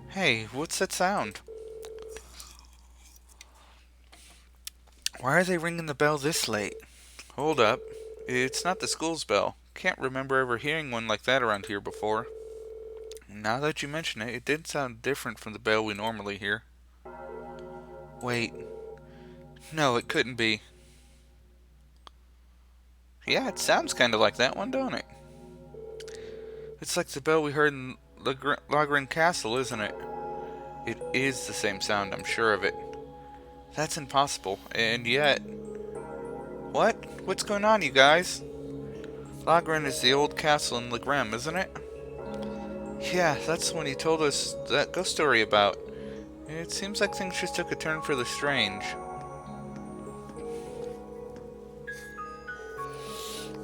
Hey, what's that sound? Why are they ringing the bell this late? Hold up. It's not the school's bell. Can't remember ever hearing one like that around here before. Now that you mention it, it did sound different from the bell we normally hear. Wait. No, it couldn't be. Yeah, it sounds kind of like that one, don't it? It's like the bell we heard in Lagrin Castle, isn't it? It is the same sound, I'm sure of it. That's impossible, and yet... What? What's going on, you guys? Lagrin is the old castle in Lagrem, isn't it? Yeah, that's the one you told us that ghost story about. It seems like things just took a turn for the strange.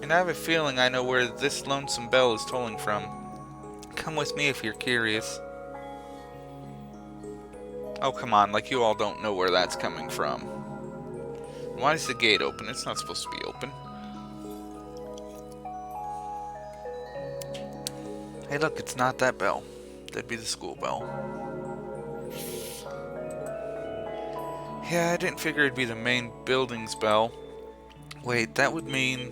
And I have a feeling I know where this lonesome bell is tolling from. Come with me if you're curious. Oh, come on, like you all don't know where that's coming from. Why is the gate open? It's not supposed to be open. Hey, look, it's not that bell. That'd be the school bell. Yeah, I didn't figure it'd be the main building's bell. Wait, that would mean...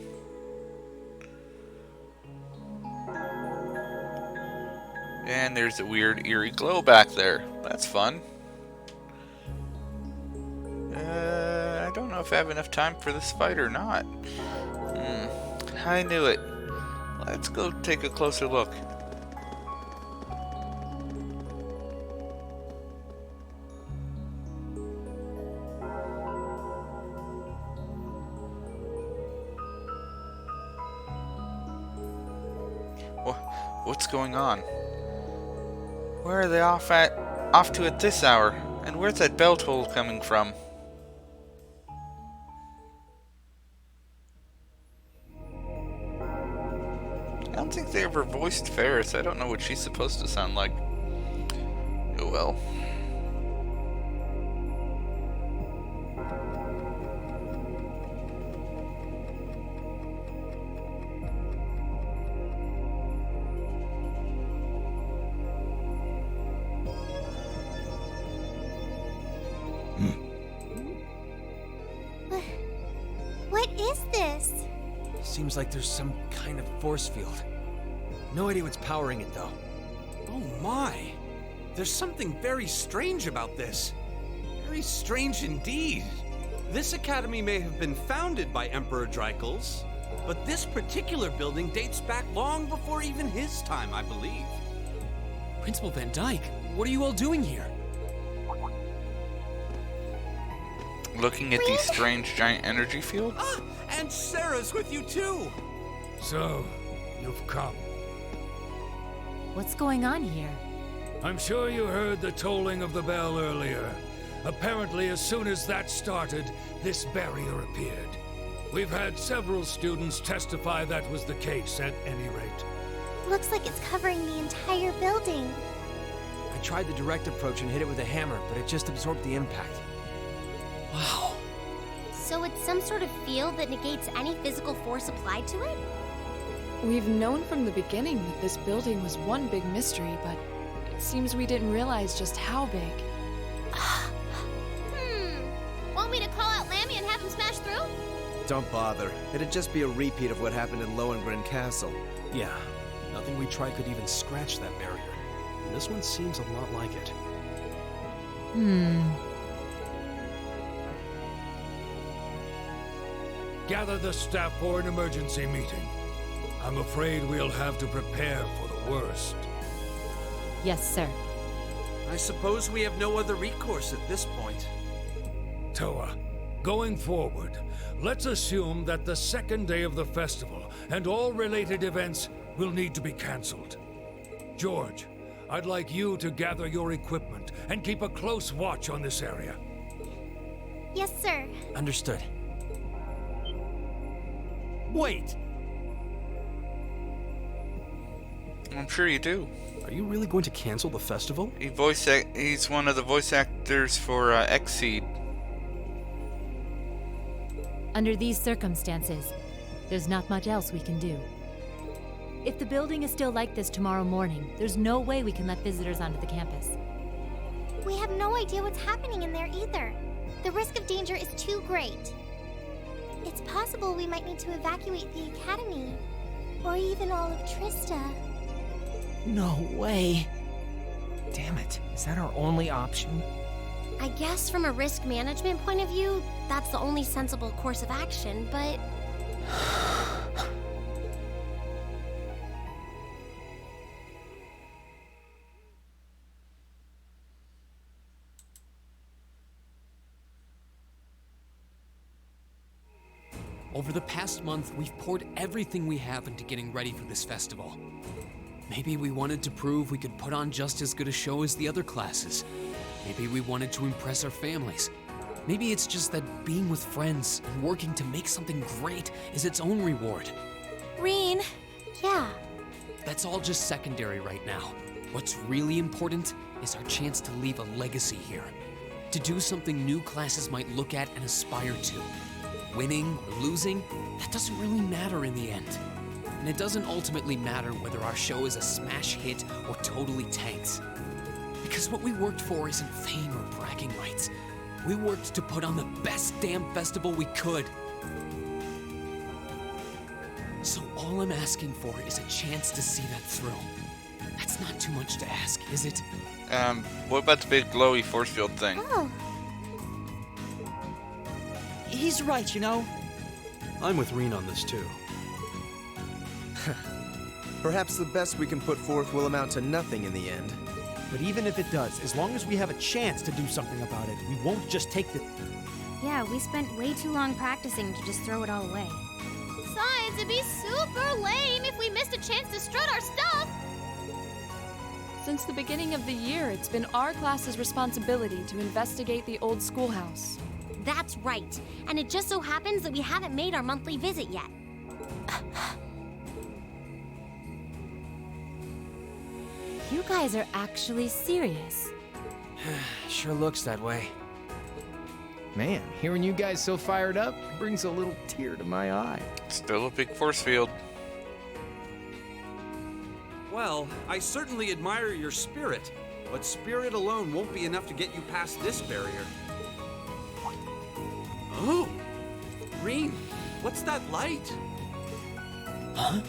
And there's a weird, eerie glow back there. That's fun. I don't know if I have enough time for this fight or not. I knew it. Let's go take a closer look. What's going on? Where are they off to at this hour? And where's that bell toll coming from? I don't think they ever voiced Ferris. I don't know what she's supposed to sound like. Oh well. What is this? Seems like there's some kind of force field. No idea what's powering it, though. Oh my! There's something very strange about this. Very strange indeed. This academy may have been founded by Emperor Dreichels, but this particular building dates back long before even his time, I believe. Principal Van Dyke, what are you all doing here? Looking at these strange giant energy fields? Ah, and Sarah's with you too! So, you've come. What's going on here? I'm sure you heard the tolling of the bell earlier. Apparently, as soon as that started, this barrier appeared. We've had several students testify that was the case, at any rate. Looks like it's covering the entire building. I tried the direct approach and hit it with a hammer, but it just absorbed the impact. Wow. So it's some sort of field that negates any physical force applied to it? We've known from the beginning that this building was one big mystery, but it seems we didn't realize just how big. Want me to call out Lammy and have him smash through? Don't bother. It'd just be a repeat of what happened in Lohengrin Castle. Yeah, nothing we tried could even scratch that barrier. And this one seems a lot like it. Gather the staff for an emergency meeting. I'm afraid we'll have to prepare for the worst. Yes, sir. I suppose we have no other recourse at this point. Toa, going forward, let's assume that the second day of the festival and all related events will need to be cancelled. George, I'd like you to gather your equipment and keep a close watch on this area. Yes, sir. Understood. Wait! I'm sure you do. Are you really going to cancel the festival? He's one of the voice actors for Xseed. Under these circumstances, there's not much else we can do. If the building is still like this tomorrow morning, there's no way we can let visitors onto the campus. We have no idea what's happening in there either. The risk of danger is too great. It's possible we might need to evacuate the academy. Or even all of Trista. No way. Damn it. Is that our only option? I guess from a risk management point of view, that's the only sensible course of action, but... Over the past month, we've poured everything we have into getting ready for this festival. Maybe we wanted to prove we could put on just as good a show as the other classes. Maybe we wanted to impress our families. Maybe it's just that being with friends and working to make something great is its own reward. Reen. Yeah. That's all just secondary right now. What's really important is our chance to leave a legacy here. To do something new classes might look at and aspire to. Winning or losing, that doesn't really matter in the end. And it doesn't ultimately matter whether our show is a smash hit or totally tanks. Because what we worked for isn't fame or bragging rights. We worked to put on the best damn festival we could. So all I'm asking for is a chance to see that through. That's not too much to ask, is it? What about the big glowy force field thing? Oh. He's right, you know. I'm with Reen on this too. Perhaps the best we can put forth will amount to nothing in the end. But even if it does, as long as we have a chance to do something about it, we won't just take the... Yeah, we spent way too long practicing to just throw it all away. Besides, it'd be super lame if we missed a chance to strut our stuff. Since the beginning of the year, it's been our class's responsibility to investigate the old schoolhouse. That's right. And it just so happens that we haven't made our monthly visit yet. You guys are actually serious. Sure looks that way. Man, hearing you guys so fired up brings a little tear to my eye. Still a big force field. Well, I certainly admire your spirit, but spirit alone won't be enough to get you past this barrier. Oh! Reen, what's that light? Huh?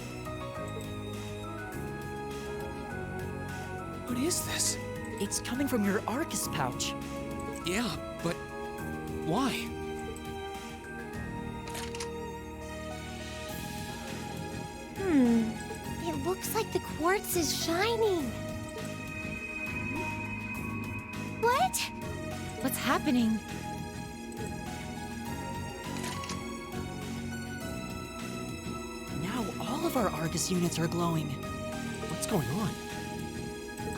What is this? It's coming from your Arcus pouch. Yeah, but why? It looks like the quartz is shining. What? What's happening? Now all of our Arcus units are glowing. What's going on?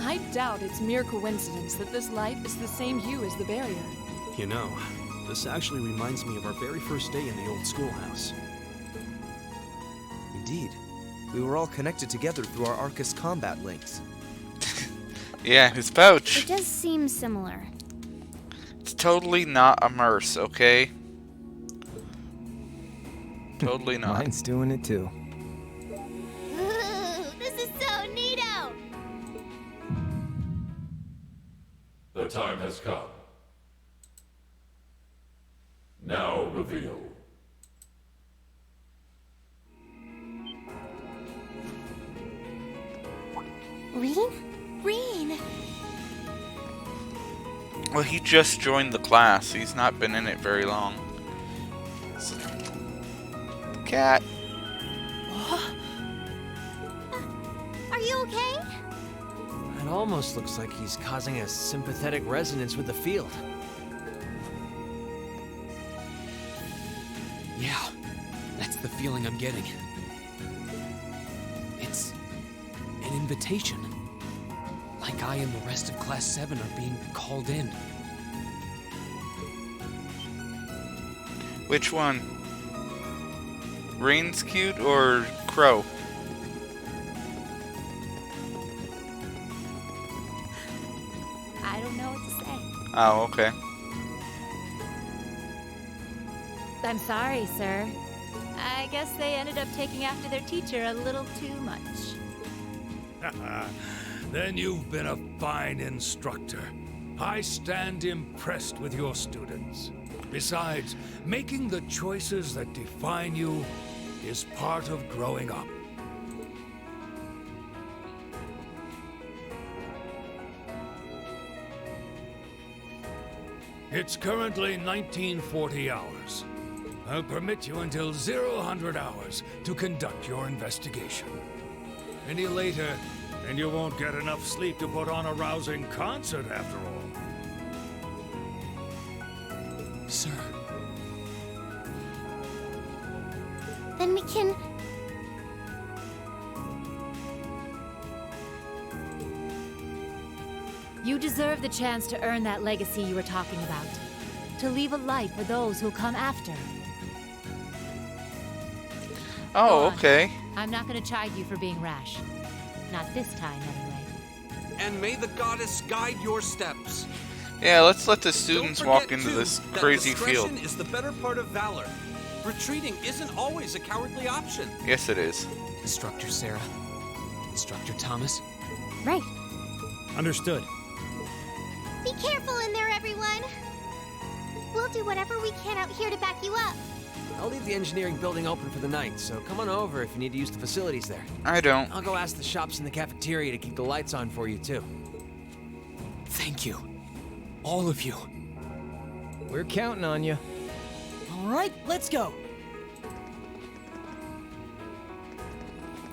I doubt it's mere coincidence that this light is the same hue as the barrier. You know, this actually reminds me of our very first day in the old schoolhouse. Indeed. We were all connected together through our Arcus combat links. Yeah, his pouch. It does seem similar. It's totally not a Merce, okay? Totally not. Mine's doing it too. Ooh, this is so neato! The time has come. Now reveal. Reen? Reen! Well, he just joined the class. He's not been in it very long. Cat. Are you okay? It almost looks like he's causing a sympathetic resonance with the field. Yeah, that's the feeling I'm getting. It's an invitation. Like I and the rest of Class 7 are being called in. Which one? Reen's cute or Crow? I don't know what to say. Oh, okay. I'm sorry, sir. I guess they ended up taking after their teacher a little too much. Then you've been a fine instructor. I stand impressed with your students. Besides, making the choices that define you is part of growing up. It's currently 1940 hours. I'll permit you until 00 hours to conduct your investigation. Any later, and you won't get enough sleep to put on a rousing concert after all. Sir. can... You deserve the chance to earn that legacy you were talking about. To leave a light for those who'll come after. Oh, okay. I'm not gonna chide you for being rash. Not this time, anyway. And may the goddess guide your steps. Yeah, let's let the students walk into this crazy field. Discretion is the better part of valor. Retreating isn't always a cowardly option. Yes, it is. Instructor Sarah. Instructor Thomas. Right. Understood. Be careful in there, everyone. We'll do whatever we can out here to back you up. I'll leave the engineering building open for the night, so come on over if you need to use the facilities there. I don't. I'll go ask the shops in the cafeteria to keep the lights on for you, too. Thank you. All of you. We're counting on you. All right, let's go.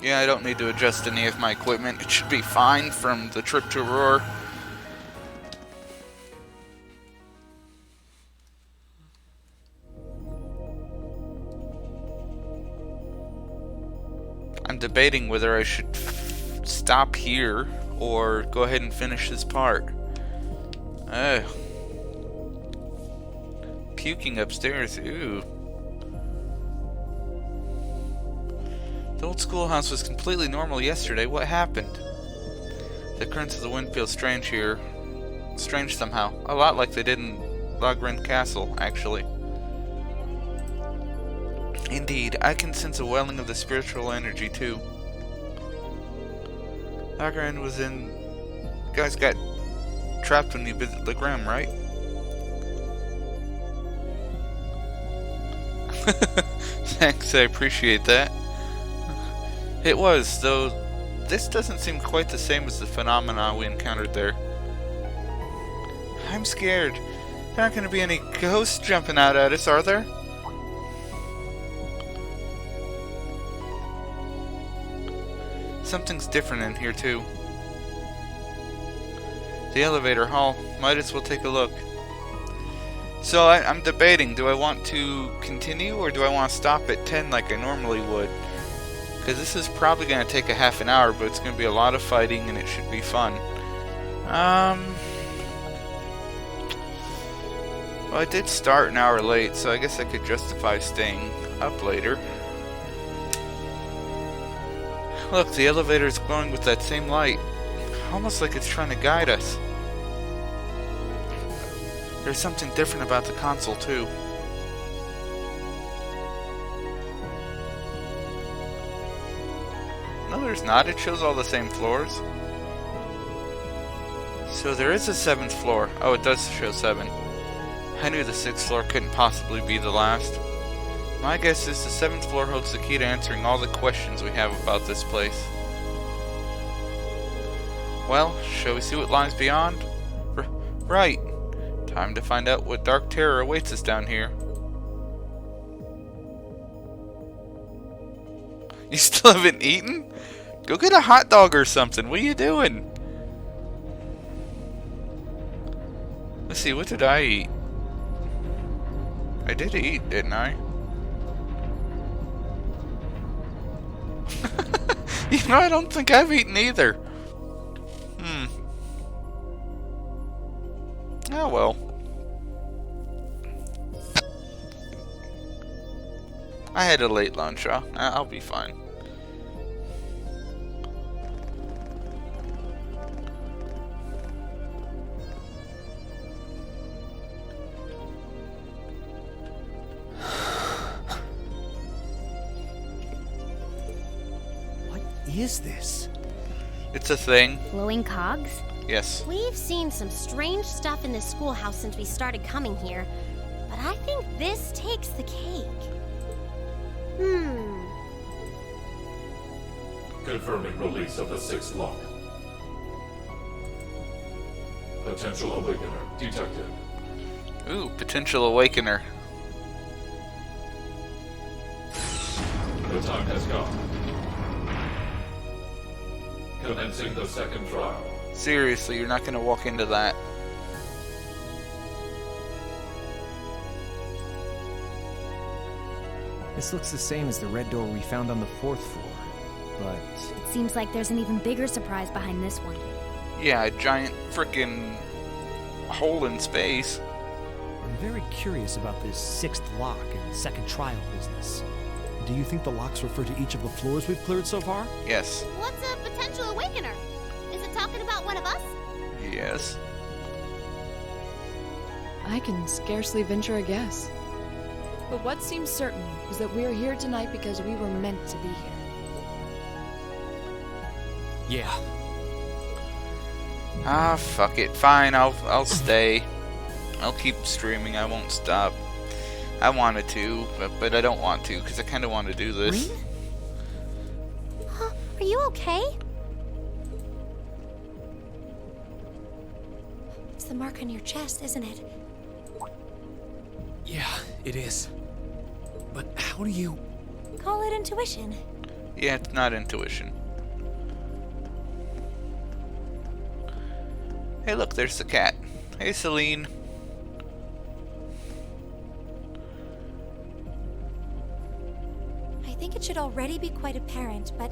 Yeah, I don't need to adjust any of my equipment. It should be fine from the trip to Aurora. I'm debating whether I should stop here or go ahead and finish this part. Ugh. Puking upstairs, ooh. The old schoolhouse was completely normal yesterday. What happened? The currents of the wind feel strange here. Strange somehow. A lot like they did in Lagren Castle, actually. Indeed, I can sense a welling of the spiritual energy, too. Lagren was in... You guys got trapped when you visited Lagren, right? Thanks, I appreciate that. It was, though this doesn't seem quite the same as the phenomena we encountered there. I'm scared. There aren't going to be any ghosts jumping out at us, are there? Something's different in here, too. The elevator hall. Might as well take a look. So I'm debating, do I want to continue or do I want to stop at 10 like I normally would? Because this is probably going to take a half an hour, but it's going to be a lot of fighting and it should be fun. Well, I did start an hour late, so I guess I could justify staying up later. Look, the elevator is glowing with that same light. Almost like it's trying to guide us. There's something different about the console, too. No, there's not. It shows all the same floors. So there is a 7th floor. Oh, it does show 7. I knew the 6th floor couldn't possibly be the last. My guess is the 7th floor holds the key to answering all the questions we have about this place. Well, shall we see what lies beyond? Right. Time to find out what dark terror awaits us down here. You still haven't eaten? Go get a hot dog or something. What are you doing? Let's see, what did I eat? I did eat, didn't I? You know, I don't think I've eaten either. Oh well. I had a late lunch. I'll be fine. What is this? It's a thing. Glowing cogs? Yes. We've seen some strange stuff in this schoolhouse since we started coming here, but I think this takes the cake. Confirming release of the 6th lock. Potential Awakener detected. Ooh, Potential Awakener. The time has come. Commencing the 2nd trial. Seriously, you're not going to walk into that. This looks the same as the red door we found on the 4th floor, but... It seems like there's an even bigger surprise behind this one. Yeah, a giant frickin' hole in space. I'm very curious about this 6th lock and 2nd trial business. Do you think the locks refer to each of the floors we've cleared so far? Yes. What's a potential awakener? Is it talking about one of us? Yes. I can scarcely venture a guess. But what seems certain is that we are here tonight because we were meant to be here. Yeah. Ah, fuck it. Fine, I'll stay. I'll keep streaming. I won't stop. I wanted to, but I don't want to because I kind of want to do this. Huh? Are you okay? It's the mark on your chest, isn't it? Yeah, it is. But how do you... Call it intuition. Yeah, it's not intuition. Hey, look, there's the cat. Hey, Celine. I think it should already be quite apparent, but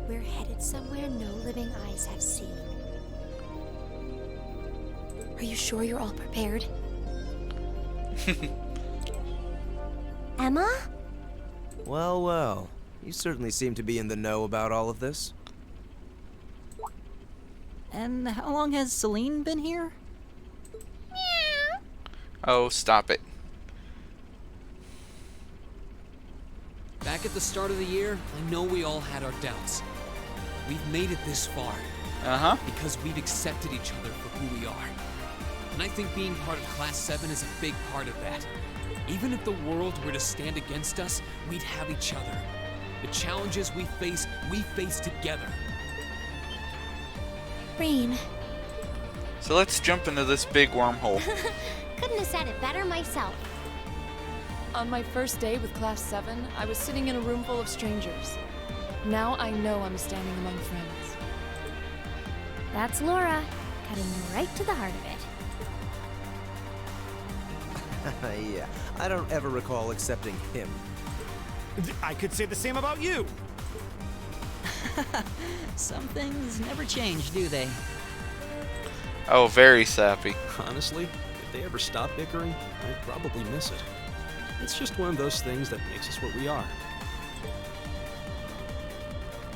we're headed somewhere no living eyes have seen. Are you sure you're all prepared? Emma? Well, well. You certainly seem to be in the know about all of this. And how long has Celine been here? Oh, stop it. Back at the start of the year, I know we all had our doubts. We've made it this far. Uh-huh. Because we've accepted each other for who we are. And I think being part of Class 7 is a big part of that. Even if the world were to stand against us, we'd have each other. The challenges we face together. Rean. So let's jump into this big wormhole. Couldn't have said it better myself. On my first day with Class 7, I was sitting in a room full of strangers. Now I know I'm standing among friends. That's Laura, cutting right to the heart of it. Yeah, I don't ever recall accepting him. I could say the same about you. Some things never change, do they? Oh, very sappy. Honestly, if they ever stop bickering, I'd probably miss it. It's just one of those things that makes us what we are.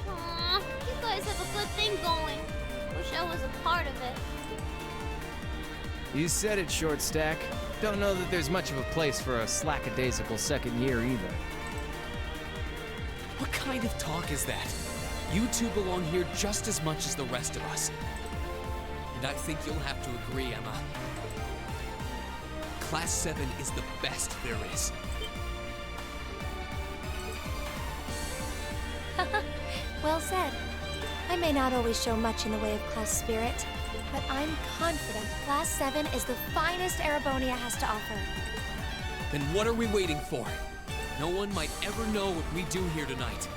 Aw, you guys have a good thing going. Wish I was a part of it. You said it, Short Stack. Don't know that there's much of a place for a slackadaisical second year either. What kind of talk is that? You two belong here just as much as the rest of us. And I think you'll have to agree, Emma. Class 7 is the best there is. Well said. I may not always show much in the way of class spirit, but I'm confident Class 7 is the finest Erebonia has to offer. Then what are we waiting for? No one might ever know what we do here tonight.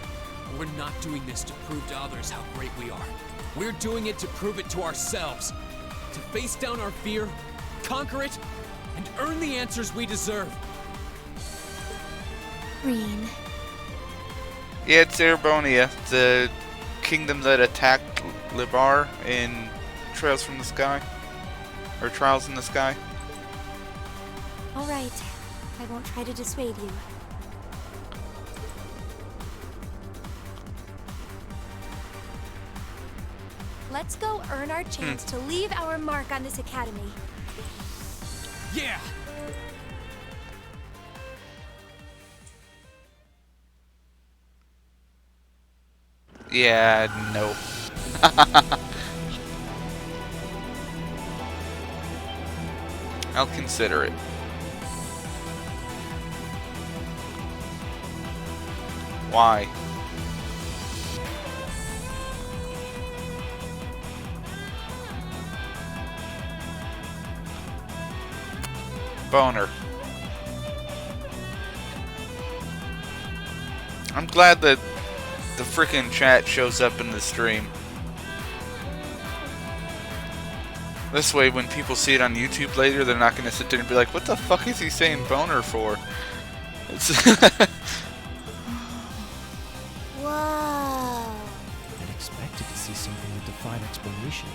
We're not doing this to prove to others how great we are. We're doing it to prove it to ourselves. To face down our fear, conquer it, and earn the answers we deserve. Rean. Yeah, it's Erebonia, the kingdom that attacked Libar in Trails from the Sky. Or Trials in the Sky. All right. I won't try to dissuade you. Let's go earn our chance to leave our mark on this academy. Yeah! Yeah, no. I'll consider it. Why? Boner. I'm glad that the frickin' chat shows up in the stream. This way, when people see it on YouTube later, they're not gonna sit there and be like, what the fuck is he saying boner for? Whoa. I'd expected to see something that defied explanation.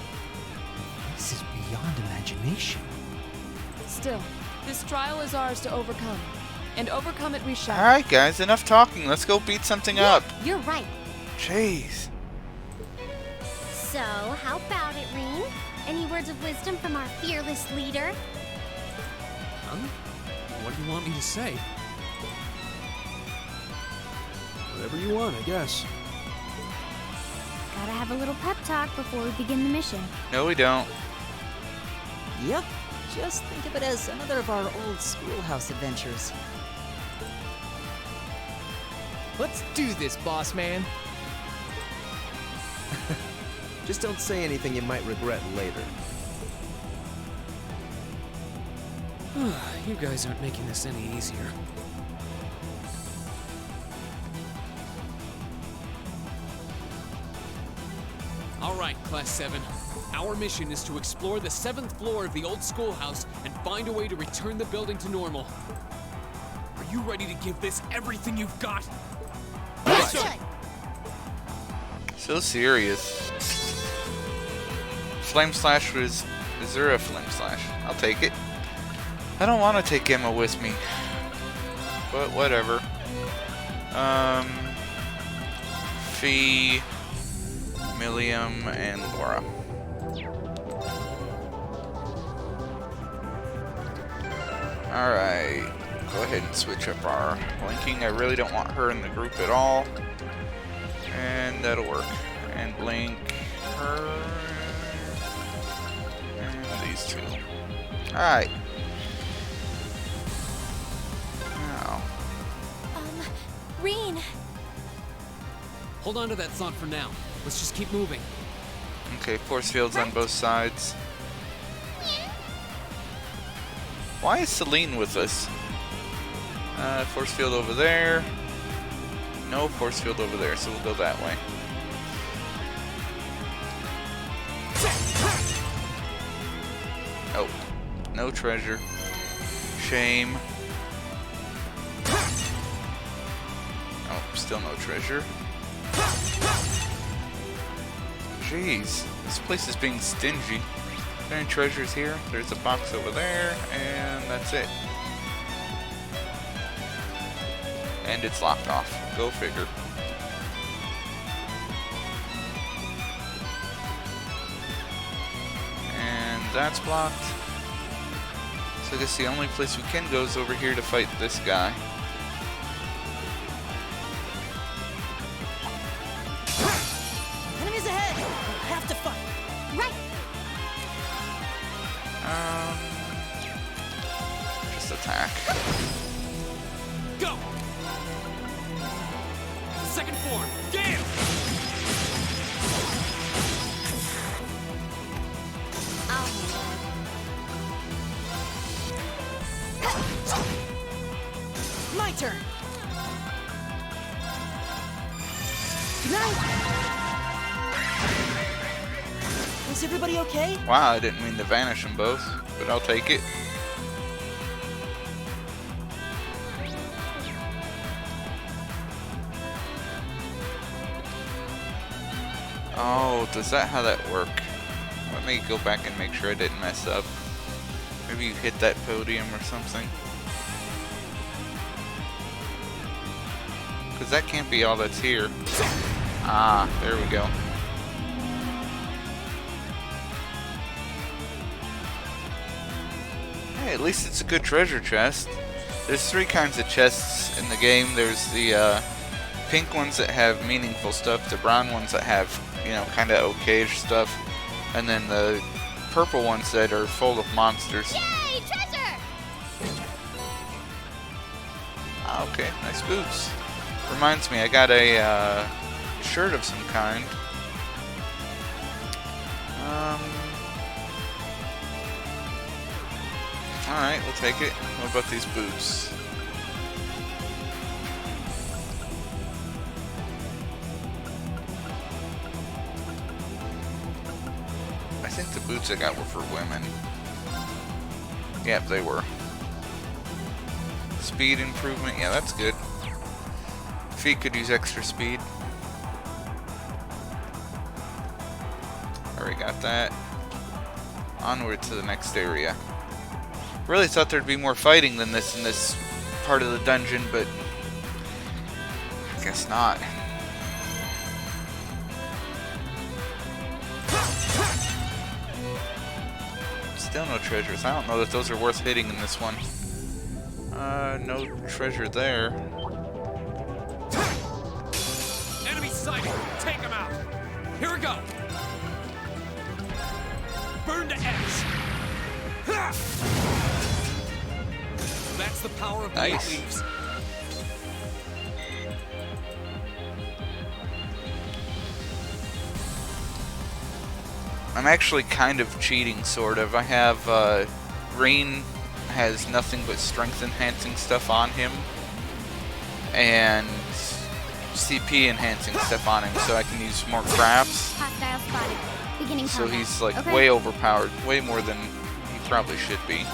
This is beyond imagination. Still, this trial is ours to overcome. And overcome it we shall. Alright, guys, enough talking. Let's go beat something up. You're right. Jeez. So, how about it, Reen? Any words of wisdom from our fearless leader? Huh? What do you want me to say? Whatever you want, I guess. Gotta have a little pep talk before we begin the mission. No, we don't. Yep. Just think of it as another of our old schoolhouse adventures. Let's do this, boss man. Just don't say anything you might regret later. You guys aren't making this any easier. All right, Class 7. Our mission is to explore the 7th floor of the old schoolhouse and find a way to return the building to normal. Are you ready to give this everything you've got? So serious. Flame Slash was... Is there a Flame Slash? I'll take it. I don't want to take Emma with me. But whatever. Fee, Milliam, and Laura. Alright. Go ahead and switch up our blinking. I really don't want her in the group at all. And that'll work. And blink her. And these two. Alright. Now. Reen. Hold on to that thought for now. Let's just keep moving. Okay, force fields on both sides. Why is Celine with us? Force field over there. No force field over there, so we'll go that way. Oh, no treasure. Shame. Oh, still no treasure. Jeez, this place is being stingy. Are there any treasures here? There's a box over there, and that's it. And it's locked off. Go figure. And that's blocked. So I guess the only place we can go is over here to fight this guy. Enemies ahead! We have to fight! Right! Just attack. Go! Second form, Gale! My turn! Good night! Is everybody okay? Wow, I didn't mean to vanish them both, but I'll take it. Oh, does that how that work? Let me go back and make sure I didn't mess up. Maybe you hit that podium or something. Because that can't be all that's here. Ah, there we go. Hey, at least it's a good treasure chest. There's 3 kinds of chests in the game. There's the pink ones that have meaningful stuff, the brown ones that have, you know, kind of okay-ish stuff, and then the purple ones that are full of monsters. Yay, treasure! Ah, okay, nice boots. Reminds me, I got a shirt of some kind. Alright, we'll take it. What about these boots? I think the boots I got were for women. Yep, they were. Speed improvement, yeah, that's good. Feet could use extra speed. Already got that. Onward to the next area. Really thought there'd be more fighting than this in this part of the dungeon, but I guess not. Still no treasures. I don't know that those are worth hitting in this one. No treasure there. Enemy sighted! Take him out! Here we go! Burn to X! That's the power of the Nice. leaves. I'm actually kind of cheating, sort of. I have, Rain has nothing but strength enhancing stuff on him, and CP enhancing stuff on him, so I can use more crafts. Hostile spotted. Beginning So combat. he's like Okay. way overpowered, way more than he probably should be.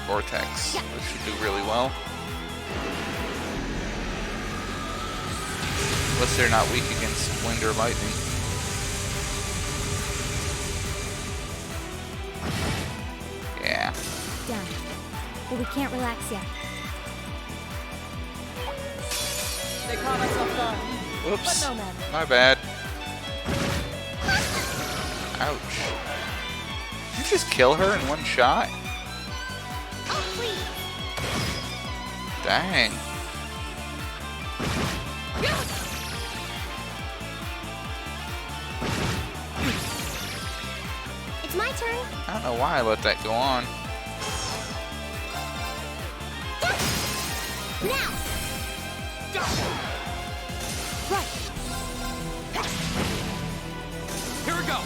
Vortex, which should do really well. Unless they're not weak against wind or lightning. Yeah. Done. But we can't relax yet. They caught us off guard. Whoops. But no matter. My bad. Ouch. Did you just kill her in one shot? Oh, please. Dang. It's my turn. I don't know why I let that go on. Now. Right. Here we go.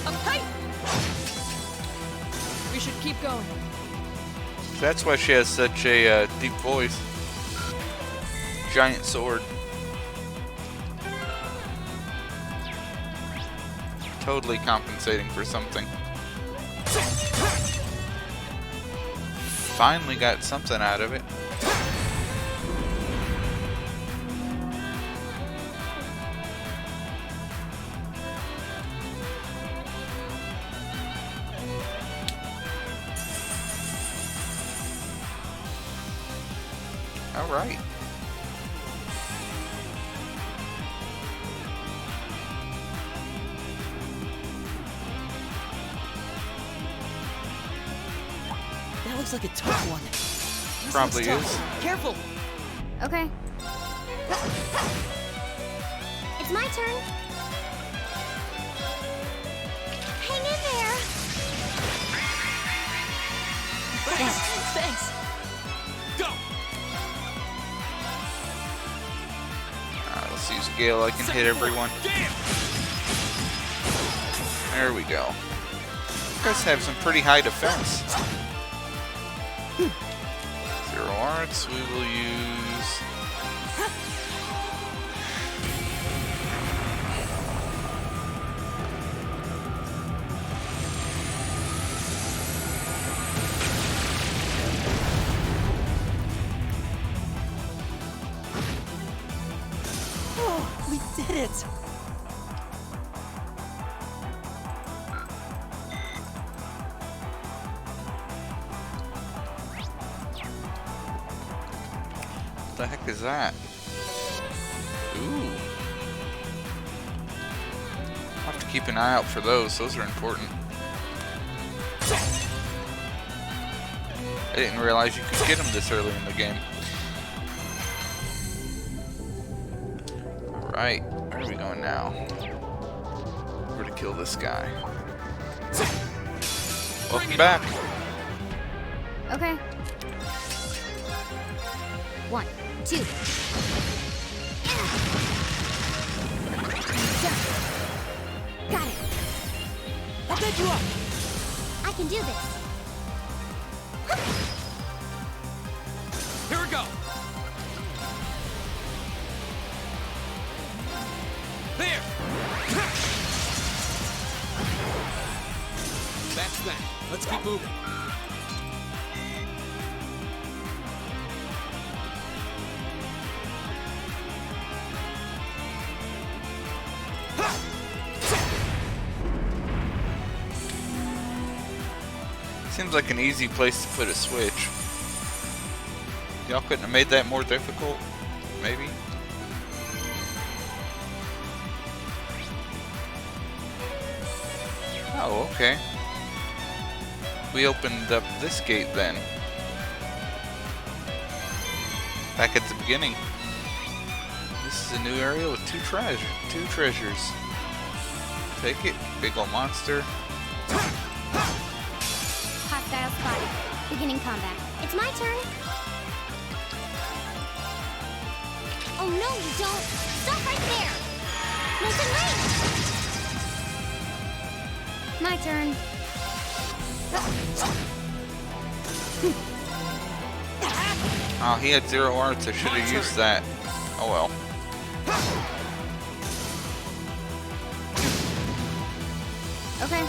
Uptight. We should keep going. That's why she has such a deep voice. Giant sword. Totally compensating for something. Finally got something out of it. All right. That looks like a tough one. This Probably looks is. tough. Careful. Okay. It's my turn. Hang in there. Thanks. Go. Alright, let's use Gale. I can hit everyone. There we go. You guys have some pretty high defense. Zero arts, we will use. Oh, we did it. What the heck is that? Ooh. I'll have to keep an eye out for those. Those are important. I didn't realize you could get them this early in the game. Alright, where are we going now? We're to kill this guy. Welcome back. Okay. 1, 2. Got it. I'll pick you up. I can do this. Here we go. There. That's that. Let's keep moving. Seems like an easy place to put a switch. Y'all couldn't have made that more difficult? Maybe? Oh, okay. We opened up this gate then. Back at the beginning. This is a new area with two treasures. Take it. Big ol' monster. Hostile spotted. Beginning combat. It's my turn. Oh no, you don't! Stop right there! Molten Ring! My turn. Oh, he had 0 arts. I should have used that. Oh well. Okay.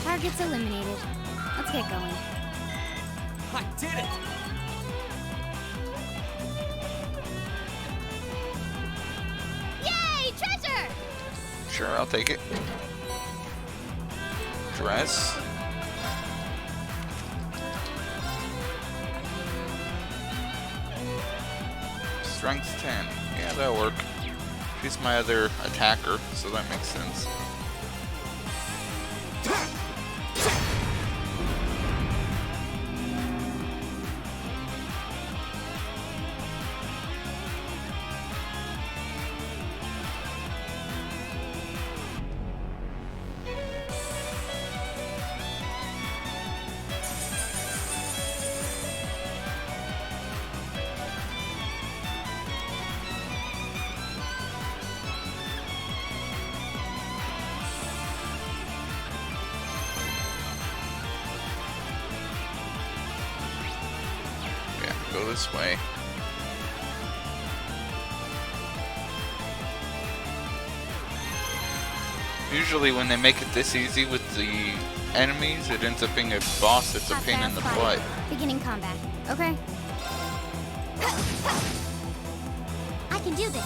Target's eliminated. Let's get going. I did it! Yay! Treasure! Sure, I'll take it. Dress. Strength 10. Yeah, that'll work. She's my other attacker, so that makes sense. Go this way. Usually when they make it this easy with the enemies, it ends up being a boss that's a pain in the butt. Beginning combat. Okay. I can do this.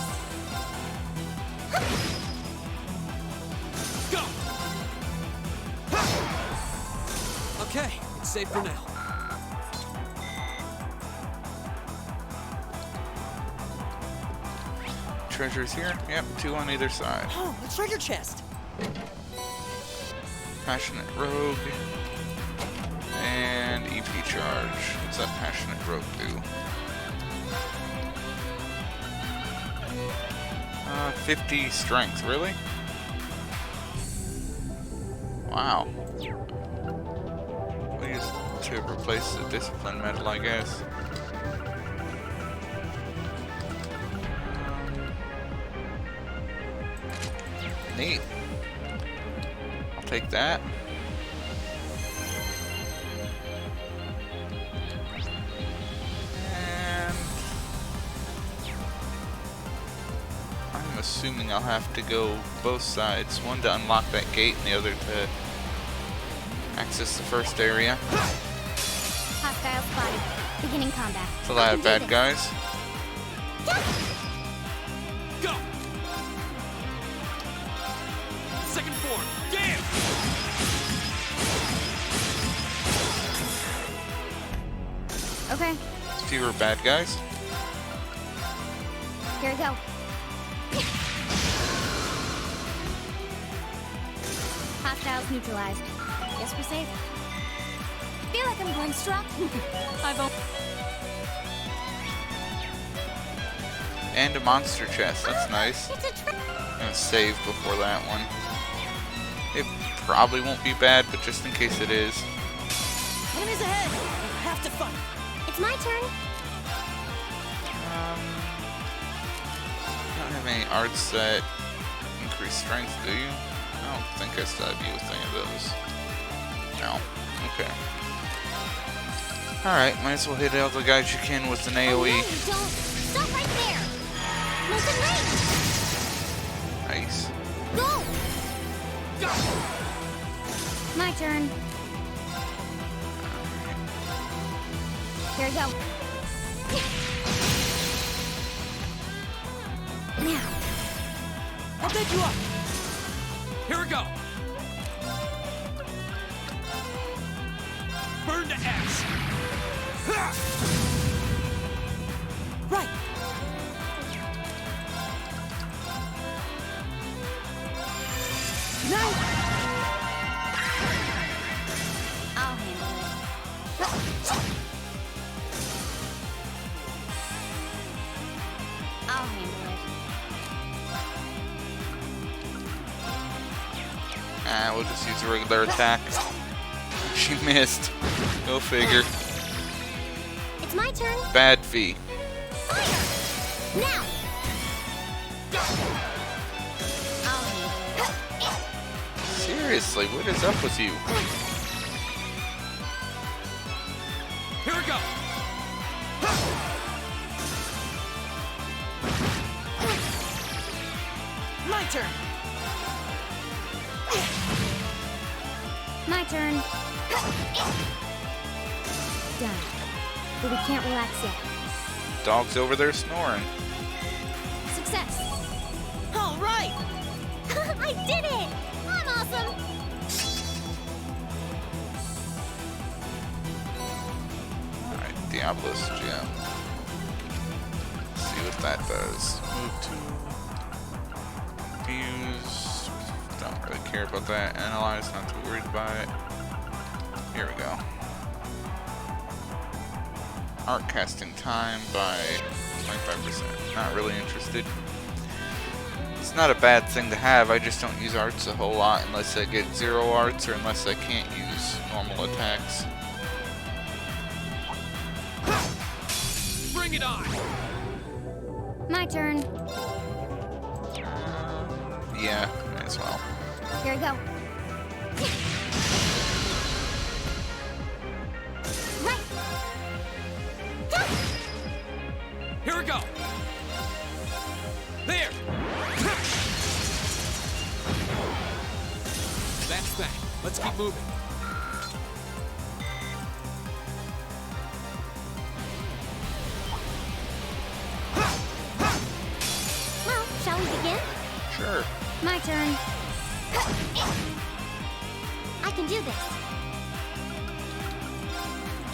Go! Okay, it's safe for now. Treasures here? Yep, 2 on either side. Oh, a treasure chest. Passionate Rogue. And EP Charge. What's that Passionate Rogue do? 50 strength, really? Wow. We used to replace the Discipline Medal, I guess. Neat. I'll take that. And I'm assuming I'll have to go both sides. One to unlock that gate and the other to access the first area. Hostile spotted. Beginning combat. It's a lot of bad guys. Go! Second form, damn! Okay. Fewer bad guys. Here we go. Hostiles neutralized. Guess we're safe. Feel like I'm going strong. And a monster chest. That's nice. I'm gonna save before that one. It probably won't be bad, but just in case it is. Enemies ahead! You have to fight! It's my turn. You don't have any arts that increase strength, do you? I don't think I stab you with any of those. No. Okay. Alright, might as well hit all the guys you can with an AoE. Oh, no, you don't. Stop right there. Molten Ring. Nice. Go. we go. Now. I'll take you up. Here we go. Burn to ash. Right. No. I'll handle it. I'll handle it. We'll just use a regular attack. She missed. Go figure. It's my turn. Bad fee. Now. I'll handle it. Seriously, what is up with you? Here we go. My turn. My turn. Done. But we can't relax yet. Dog's over there snoring. Success. All right. I did it! I'm awesome! Alright, Diablo's Gem. See what that does. Move to fuse. Don't really care about that. Analyze, not too worried about it. Here we go. Art casting time by 25%. Not really interested. It's not a bad thing to have, I just don't use arts a whole lot unless I get 0 arts or unless I can't use normal attacks. Bring it on. My turn. Yeah, might as well. Here we go. Right. Here we go. There. That's that. Let's keep moving. Well, shall we begin? Sure. My turn. I can do this.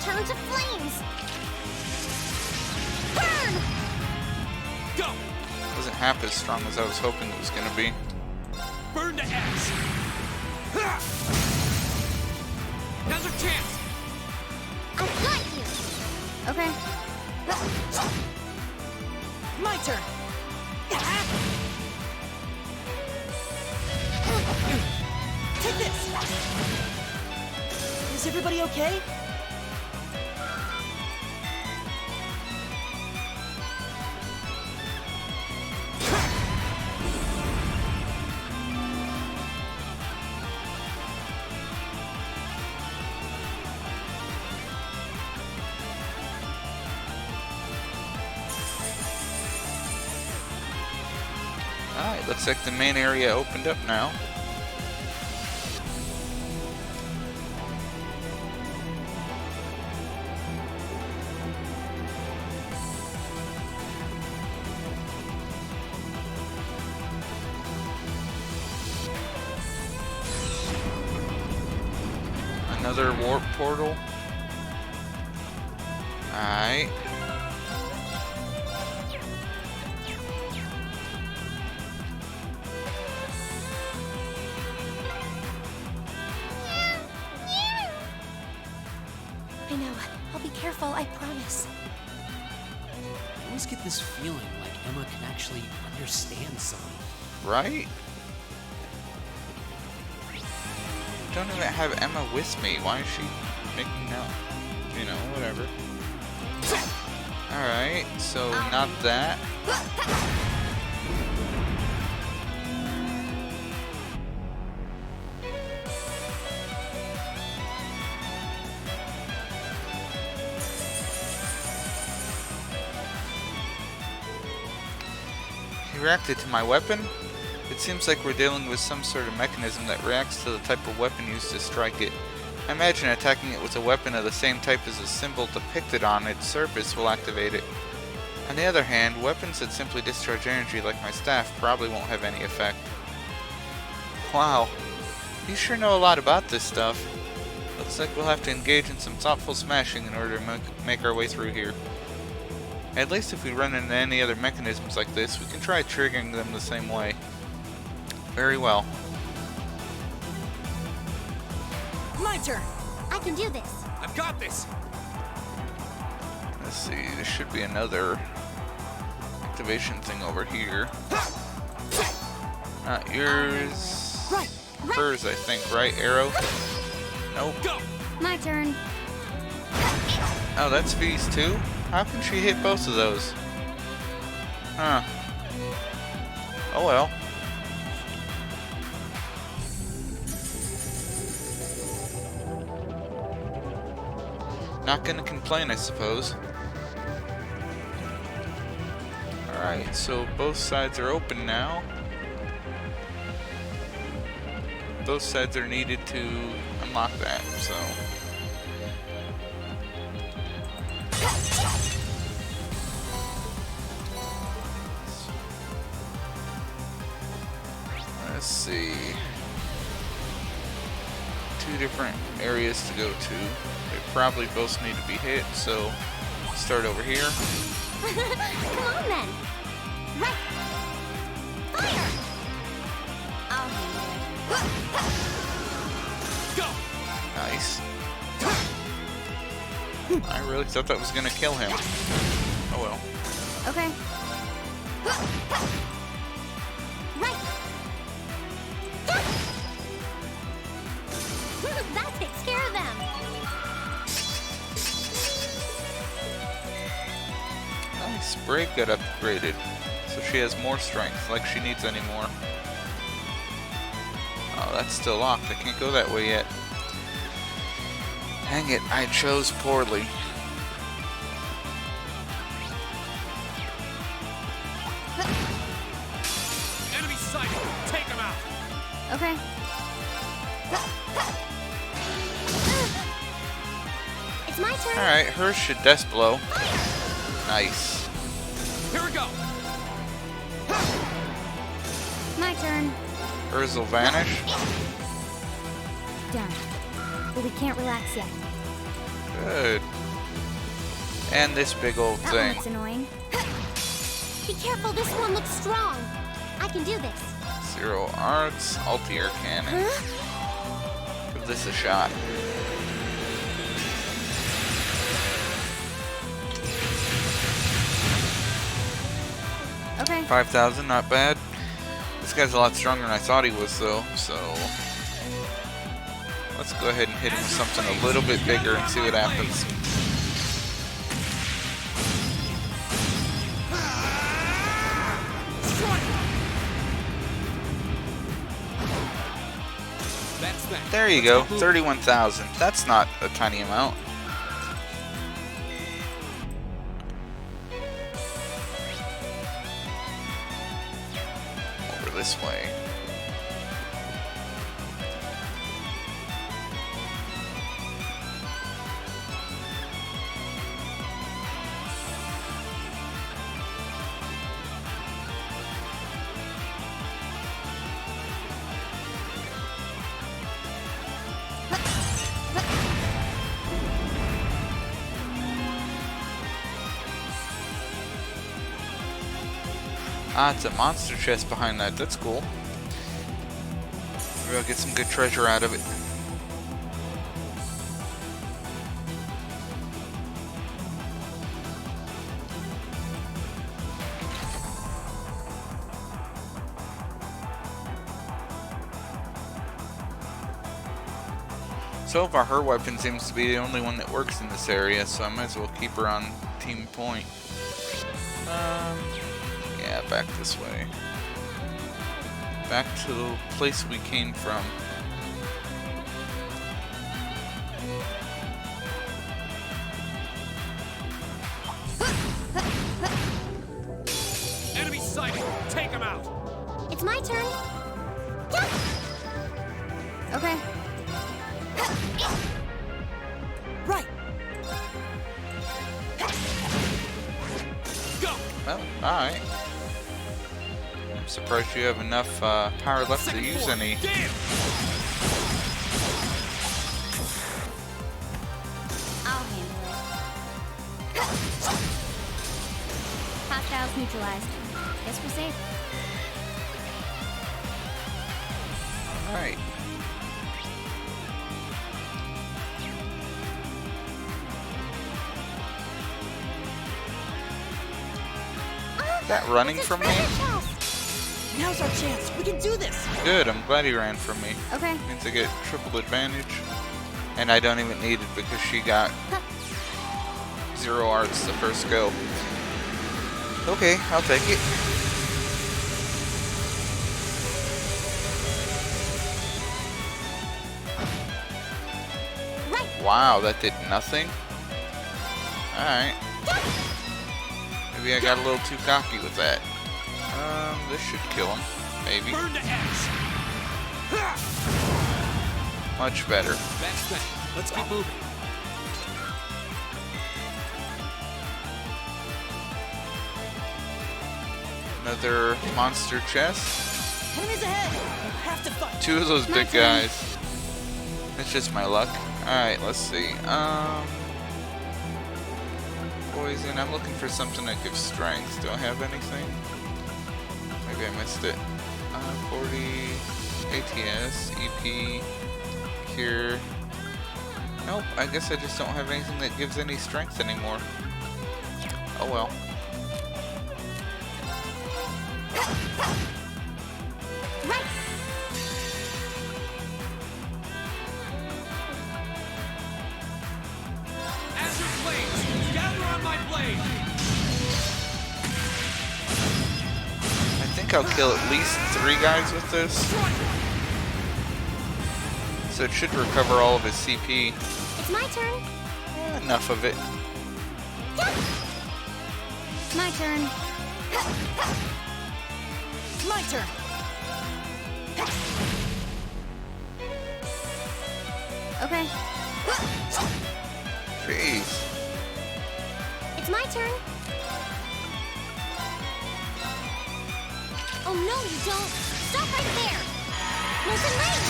Turn to flames. Burn! Go! Wasn't half as strong as I was hoping it was gonna be. Burn to ash. Now's our chance. I got you. Okay. My turn. Take this. Is everybody okay? Alright, looks like the main area opened up now. Another warp portal. Alright. I know. I'll be careful, I promise. I always get this feeling like Emma can actually understand someone. Right? Don't even have Emma with me. Why is she making out? You know, whatever. Alright, so not that. He reacted to my weapon? It seems like we're dealing with some sort of mechanism that reacts to the type of weapon used to strike it. I imagine attacking it with a weapon of the same type as the symbol depicted on its surface will activate it. On the other hand, weapons that simply discharge energy like my staff probably won't have any effect. Wow, you sure know a lot about this stuff. Looks like we'll have to engage in some thoughtful smashing in order to make our way through here. At least if we run into any other mechanisms like this, we can try triggering them the same way. Very well. My turn. I can do this. I've got this. Let's see, there should be another activation thing over here. Not yours. Right. Hers, I think, right? Arrow? Nope. My turn. Oh, that's V's too? How can she hit both of those? Huh. Oh well. Not gonna complain, I suppose. Alright, so both sides are open now. Both sides are needed to unlock that, so. Let's see. 2 different areas to go to. They probably both need to be hit, so start over here. Come on then. Right. Fire. I'll handle it. Go. Nice. I really thought that was gonna kill him. Oh well. Okay. Right. That takes care of them. Nice. Brave got upgraded, so she has more strength, like she needs any more. Oh, that's still locked. I can't go that way yet. Hang it, I chose poorly. Enemy sighted. Take him out. Okay. It's my turn. Alright, hers should death blow. Nice. Here we go. My turn. Hers will vanish. Done. But we can't relax yet. Good. And this big old That one thing. looks annoying. Be careful, this one looks strong. I can do this. Zero Arts, Altier Cannon. Give this a shot. Okay. 5,000, not bad. This guy's a lot stronger than I thought he was, though, so let's go ahead and hit him with something a little bit bigger and see what happens. There you go, 31,000. That's not a tiny amount. Over this way. Ah, it's a monster chest behind that. That's cool. Maybe I'll get some good treasure out of it. So far, her weapon seems to be the only one that works in this area, so I might as well keep her on team point. Yeah, back this way. Back to the place we came from. Enemy sighted. Take him out. It's my turn. Okay. Alright. I'm surprised you have enough power left to use any. I'll handle it. Hostiles neutralized. Guess we're safe. Alright. That running from me? Now's our chance. We can do this. Good, I'm glad he ran from me. Okay. Means I get triple advantage. And I don't even need it because she got 0 arts the first go. Okay, I'll take it. Wow, that did nothing? Alright. Maybe I got a little too cocky with that. This should kill him. Maybe. Burn to X. Much better. Backspin. Let's keep moving. Another monster chest. Enemies ahead. We'll have to fight. 2 of those big guys. It's just my luck. Alright, let's see. Poison. I'm looking for something that gives strength. Do I have anything? Maybe I missed it. 40 ATS, EP, Cure. Nope, I guess I just don't have anything that gives any strength anymore. Oh well. Azure Blades, gather on my blade. I think I'll kill at least 3 guys with this. So it should recover all of his CP. It's my turn. Enough of it. My turn. My turn. Okay. Jeez. It's my turn. Oh no, you don't. Stop right there. Motion range.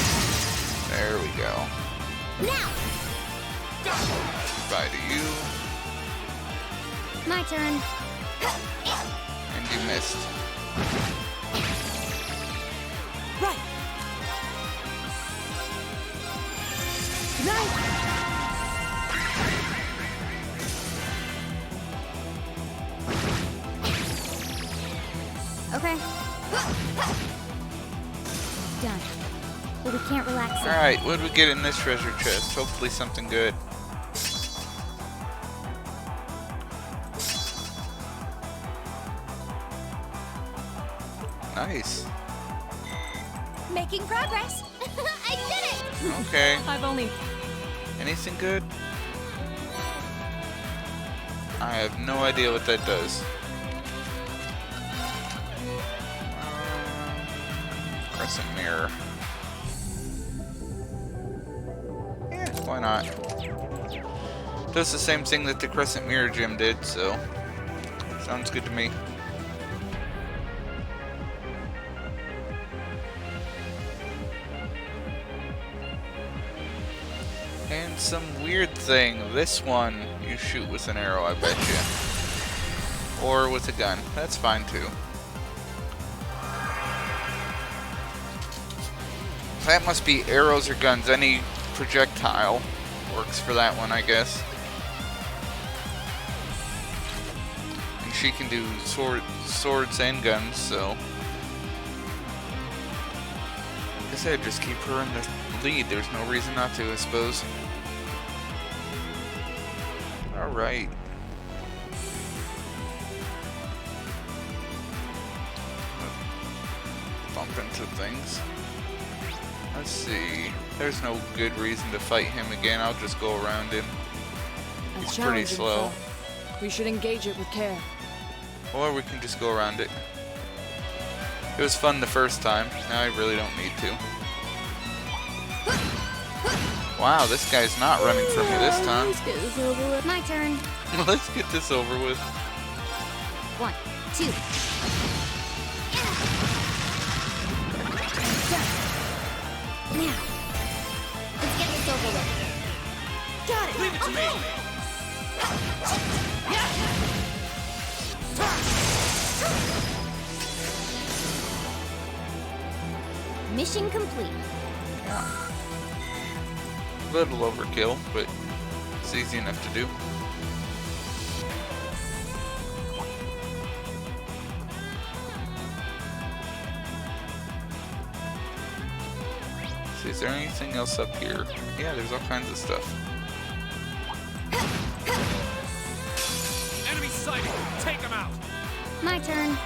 There we go. Now. Bye to you. My turn. And you missed. Right. Nice. Okay. Done. But we can't relax it. Alright, what did we get in this treasure chest? Hopefully something good. Nice. Making progress. I did it. Okay. I've only... Anything good? I have no idea what that does. Crescent mirror. Yeah, why not? Does the same thing that the Crescent Mirror gym did, so sounds good to me. And some weird thing. This one you shoot with an arrow, I bet you. Or with a gun. That's fine too. That must be arrows or guns. Any projectile works for that one, I guess. And she can do swords and guns, so I guess I'd just keep her in the lead. There's no reason not to, I suppose. Alright. Bump into things. Let's see. There's no good reason to fight him again. I'll just go around him. That's He's pretty challenging, slow. so we should engage it with care. Or we can just go around it. It was fun the first time. Now I really don't need to. Wow, this guy's not running from me this time. Let's get this over with. My turn. Let's get this over with. 1, 2. Now, let's get this over with. Got it! Leave it to me! Mission complete. A little overkill, but it's easy enough to do. See, is there anything else up here? Yeah, there's all kinds of stuff. Enemy sighted! Take him out! My turn.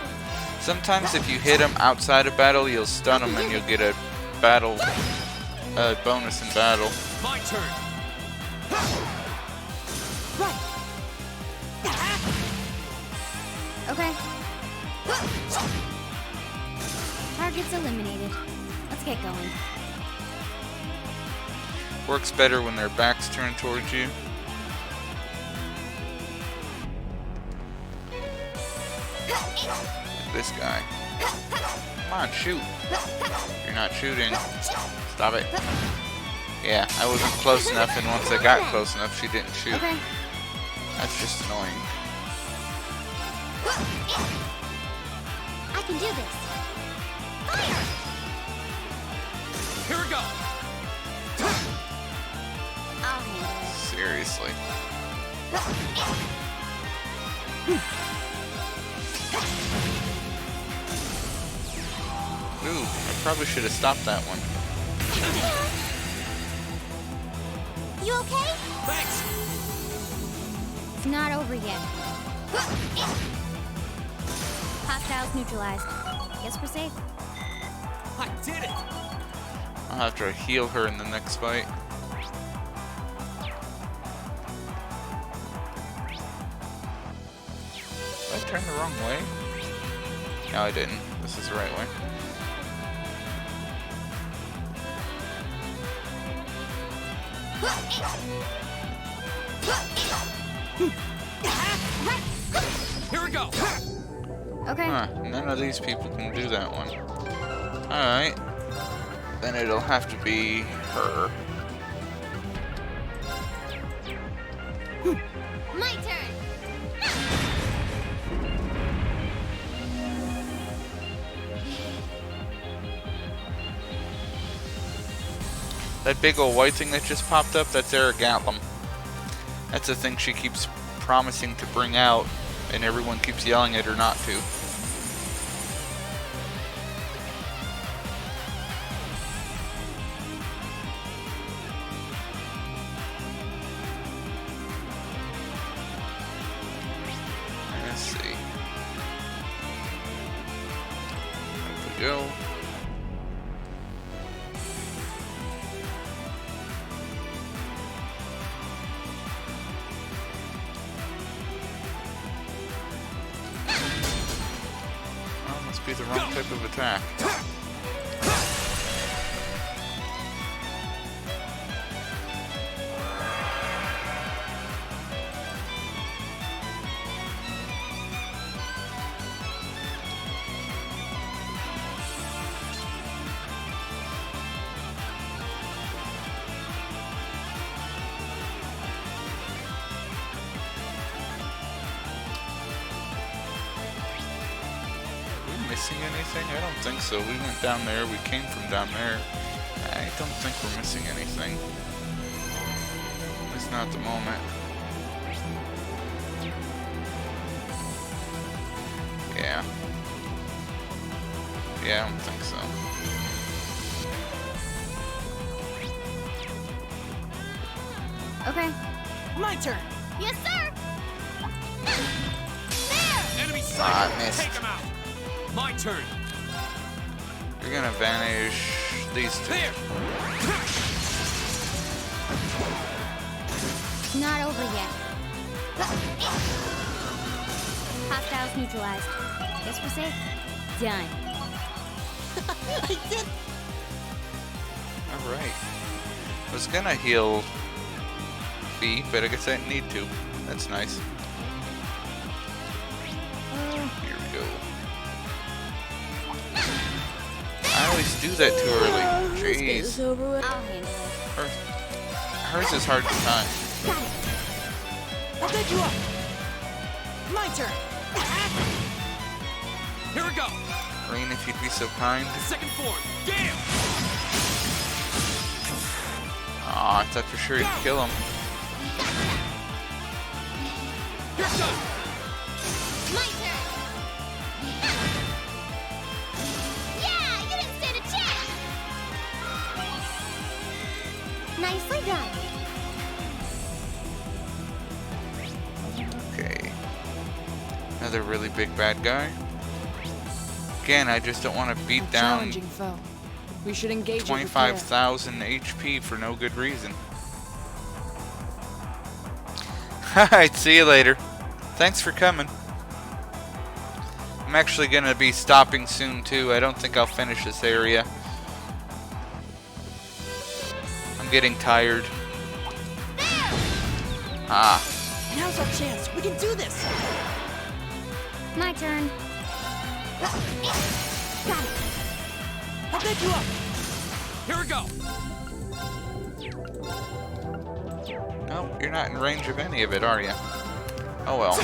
Sometimes if you hit them outside of battle, you'll stun them and you'll get a battle bonus in battle. My turn! Right. Okay. Targets eliminated. Let's get going. Works better when their backs turned towards you. Like this guy. Come on, shoot. You're not shooting. Stop it. Yeah, I wasn't close enough, and once I got close enough, she didn't shoot. Okay. That's just annoying. I can do this. Fire! Here we go! I'll handle it. Seriously. Ooh, I probably should have stopped that one. You okay? Thanks! It's not over yet. Hostiles neutralized. Guess we're safe. I did it! I'll have to heal her in the next fight. Did I turn the wrong way? No, I didn't. This is the right way. Here we go! Okay. Huh, none of these people can do that one. Alright. Then it'll have to be her. My turn! That big old white thing that just popped up, that's Aragalum. That's the thing she keeps promising to bring out, and everyone keeps yelling at her not to. Let's see. Up we go. Be the wrong type of attack. Missing anything? I don't think so. We went down there. We came from down there. I don't think we're missing anything. At least not at the moment. Yeah. Yeah, I don't think so. Okay. My turn. Yes, sir! Enemy Ah, sighted! missed. Take him out! My turn! You're gonna vanish these two. There! It's not over yet. Hostiles neutralized. Guess we're safe. Done. I did. Alright. I was gonna heal B, but I guess I didn't need to. That's nice. Here we go. always do that too early. Jeez. I'll handle it. Hers is hard to time. I'll pick you up. My turn. Here we go. Green, if you'd be so kind. Second form. Gale. Aw, I thought for sure you'd kill him. Here's shot. My turn. Yeah, you didn't stand a chance. Nicely done. Okay. Another really big bad guy. Again, I just don't want to beat down Challenging foe. We should engage it with care. 25,000 HP for no good reason. Alright, see you later. Thanks for coming. I'm actually going to be stopping soon too. I don't think I'll finish this area. I'm getting tired. Ah. Now's our chance. We can do this. My turn. Got it. I'll pick you up. Here we go. No, you're not in range of any of it, are you? Oh well.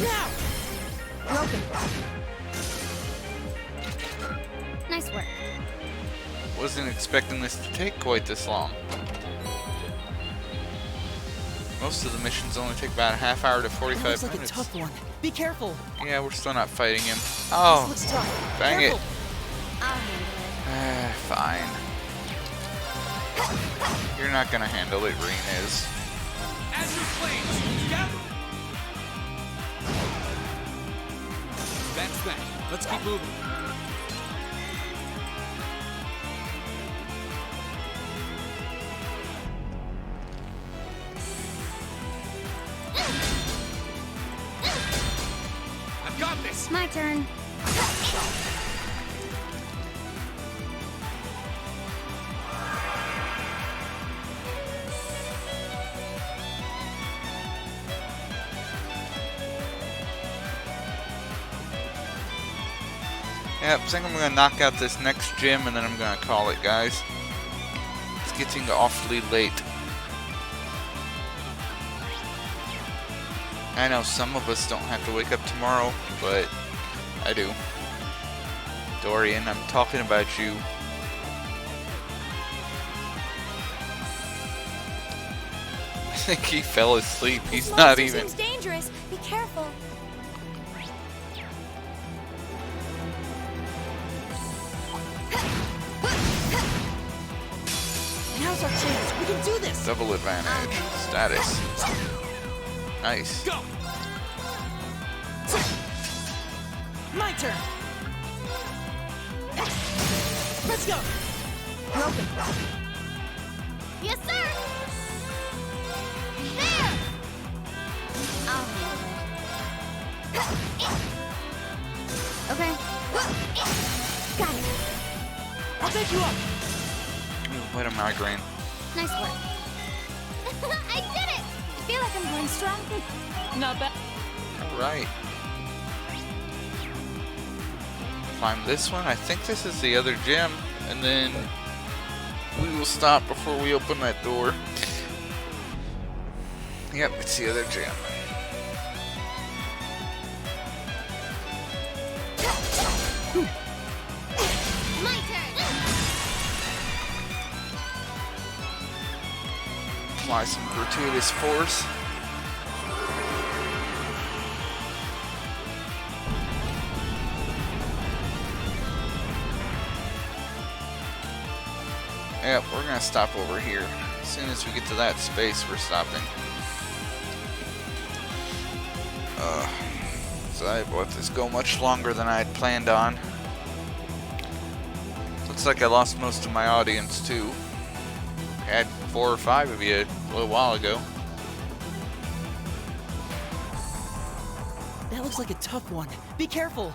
Now. Broken. Nice work. Wasn't expecting this to take quite this long. Most of the missions only take about a half hour to 45 Looks like minutes. a tough one. Be careful. Yeah, we're still not fighting him. Oh, This looks tough. dang Careful. it. I'll handle it. Fine. You're not gonna handle it, Reen is. As your flames. Together. That's that. Let's keep moving. I've got this. My turn. Yep, I think I'm gonna knock out this next gym and then I'm gonna call it, guys. It's getting awfully late. I know some of us don't have to wake up tomorrow, but I do. Dorian, I'm talking about you. I think he fell asleep. He's not even. Seems dangerous. Be careful. Now's our chance. We can do this. Double advantage. Status. Nice. Go. My turn. Let's go. Broken. Yes, sir. There. I'll handle it. Okay. Got it. I'll pick you up. Ooh, what a migraine. Nice work. I did it. I feel like I'm going strong. Not bad. Alright. Climb this one. I think this is the other gym. And then we will stop before we open that door. Yep, it's the other gym. My turn. Apply some gratuitous force. Yep, we're gonna stop over here. As soon as we get to that space, we're stopping. So I let this go much longer than I had planned on. Looks like I lost most of my audience too. I had 4 or 5 of you a little while ago. That looks like a tough one. Be careful.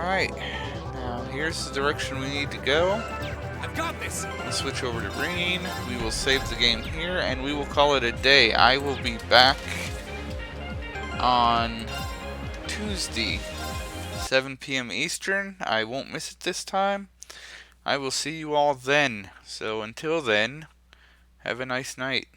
Alright, now here's the direction we need to go. I've got this! We'll switch over to green, we will save the game here, and we will call it a day. I will be back on Tuesday, 7 p.m. Eastern. I won't miss it this time. I will see you all then. So until then, have a nice night.